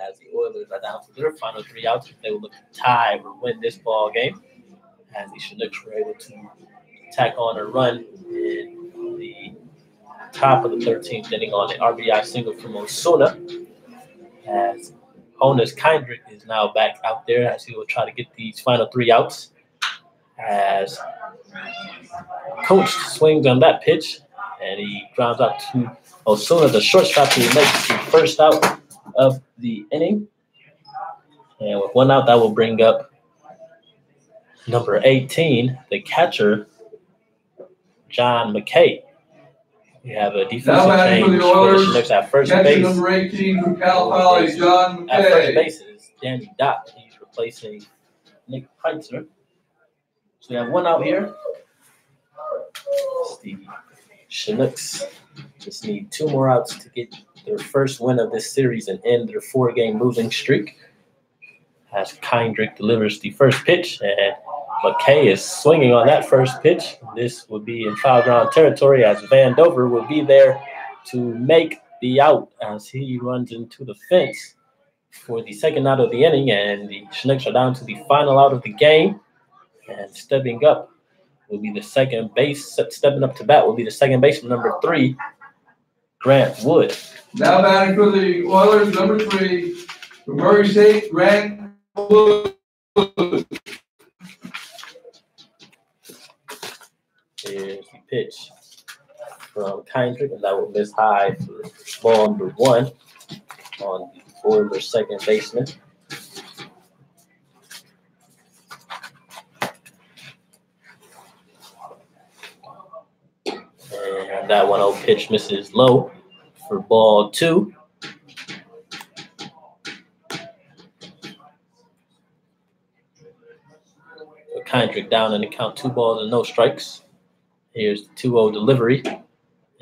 as the Oilers are down to their final 3 outs. They will look to tie or win this ball game as the Chinooks were able to tack on a run in the top of the 13th inning on the RBI single from Osuna. As Honus Kendrick is now back out there as he will try to get these final 3 outs. As Coach swings on that pitch, and he grounds out to Osuna, the shortstop, who makes the first out of the inning. And with 1 out, that will bring up number 18, the catcher, John McKay. We have a defensive change for the Chinooks at first base. Number 18 from Cal Poly, John McKay. At first base is Danny Dopp. He's replacing Nick Preitzer. So we have 1 out here. The Chinooks just need 2 more outs to get their first win of this series and end their 4-game losing streak. As Kendrick delivers the first pitch, and McKay is swinging on that first pitch. This would be in foul ground territory as Van Dover will be there to make the out as he runs into the fence for the second out of the inning, and the Chinooks are down to the final out of the game. And stepping up will be the second base. Stepping up to bat will be the second baseman, number 3, Grant Wood. Now batting for the Oilers, number 3, from Murray State, Grant Wood. Here's the pitch from Kendrick, and that will miss high for ball number 1 on the Oilers' second baseman. And that 1-0 pitch misses low for ball 2. Kendrick down in the count, 2 balls and no strikes. Here's the 2-0 delivery.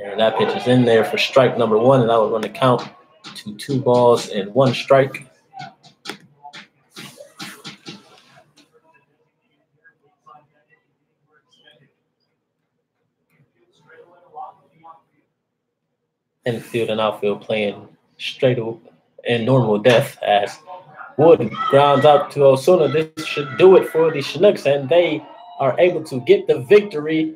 And that pitch is in there for strike number 1, and that will run the count to 2 balls and 1 strike. Infield and outfield playing straight in normal death as Wood grounds out to Osuna. This should do it for the Chinooks, and they are able to get the victory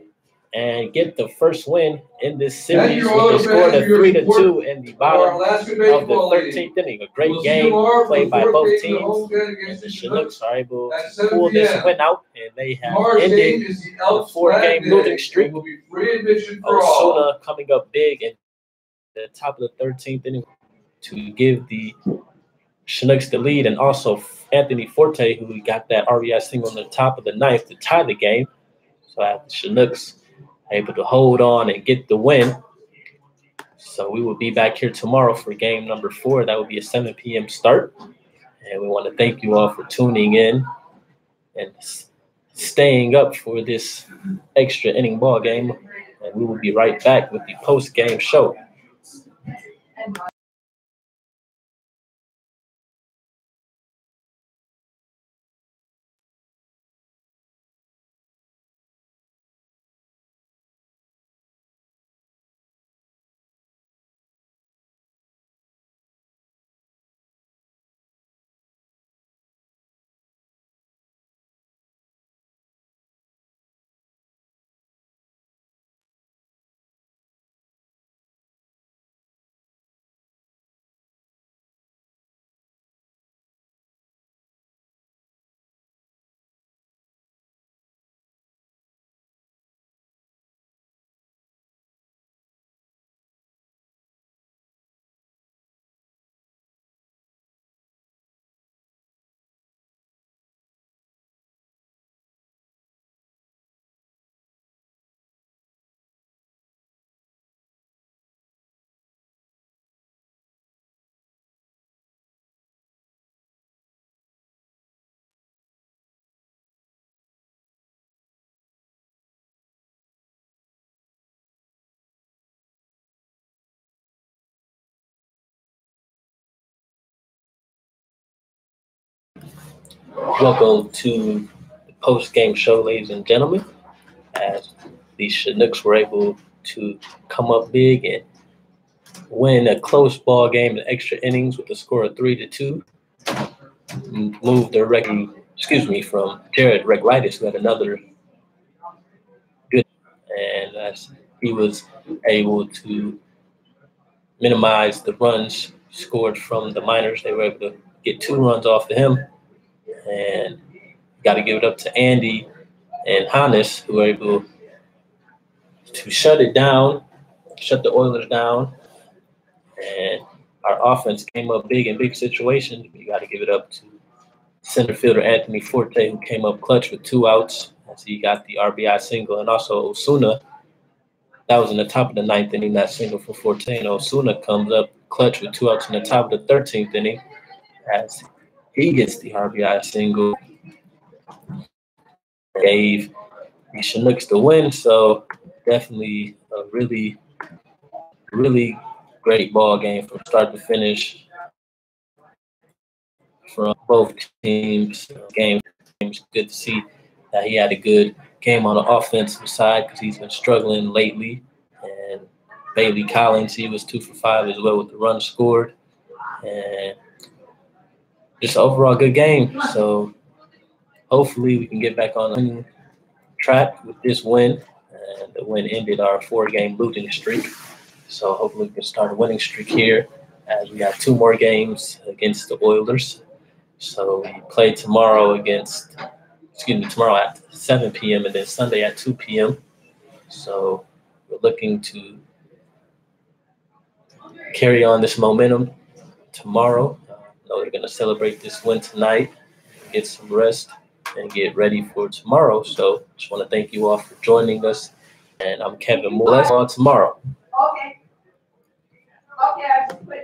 and get the first win in this series with the score of 3-2 in the bottom of the 13th inning. A great game played by both teams, and the Chinooks are able to pull this win out, and they have ended the 4-game losing streak. Osuna coming up big in the top of the 13th inning to give the Chinooks the lead, and also Anthony Forte, who got that RBI single on the top of the 9th to tie the game. So after Chinooks able to hold on and get the win. So we will be back here tomorrow for game number 4. That will be a 7 p.m. start. And we want to thank you all for tuning in and staying up for this extra inning ball game. And we will be right back with the post-game show. Welcome to the post-game show, ladies and gentlemen, as the Chinooks were able to come up big and win a close ball game in extra innings with a score of 3-2. Moved directly, from Jared Reglitis, who had another good, and as he was able to minimize the runs scored from the minors, they were able to get 2 runs off of him. And got to give it up to Andy and Hannes, who were able to shut the Oilers down. And our offense came up big in big situations. You got to give it up to center fielder Anthony Forte, who came up clutch with 2 outs as he got the RBI single. And also Osuna, that was in the top of the 9th inning, that single for Forte. And Osuna comes up clutch with 2 outs in the top of the 13th inning as he gets the RBI single. Gave the Chinooks the win, so definitely a really, really great ball game from start to finish from both teams. Game was good to see that he had a good game on the offensive side because he's been struggling lately. And Bailey Collins, he was 2 for 5 as well with the run scored. And just overall good game. So hopefully we can get back on the track with this win. And the win ended our 4-game losing streak. So hopefully we can start a winning streak here as we have 2 more games against the Oilers. So we play tomorrow tomorrow at 7 p.m. and then Sunday at 2 p.m. So we're looking to carry on this momentum tomorrow. We're going to celebrate this win tonight, get some rest, and get ready for tomorrow. So just want to thank you all for joining us. And I'm Kevin Moore. On tomorrow. Okay. Okay, I just put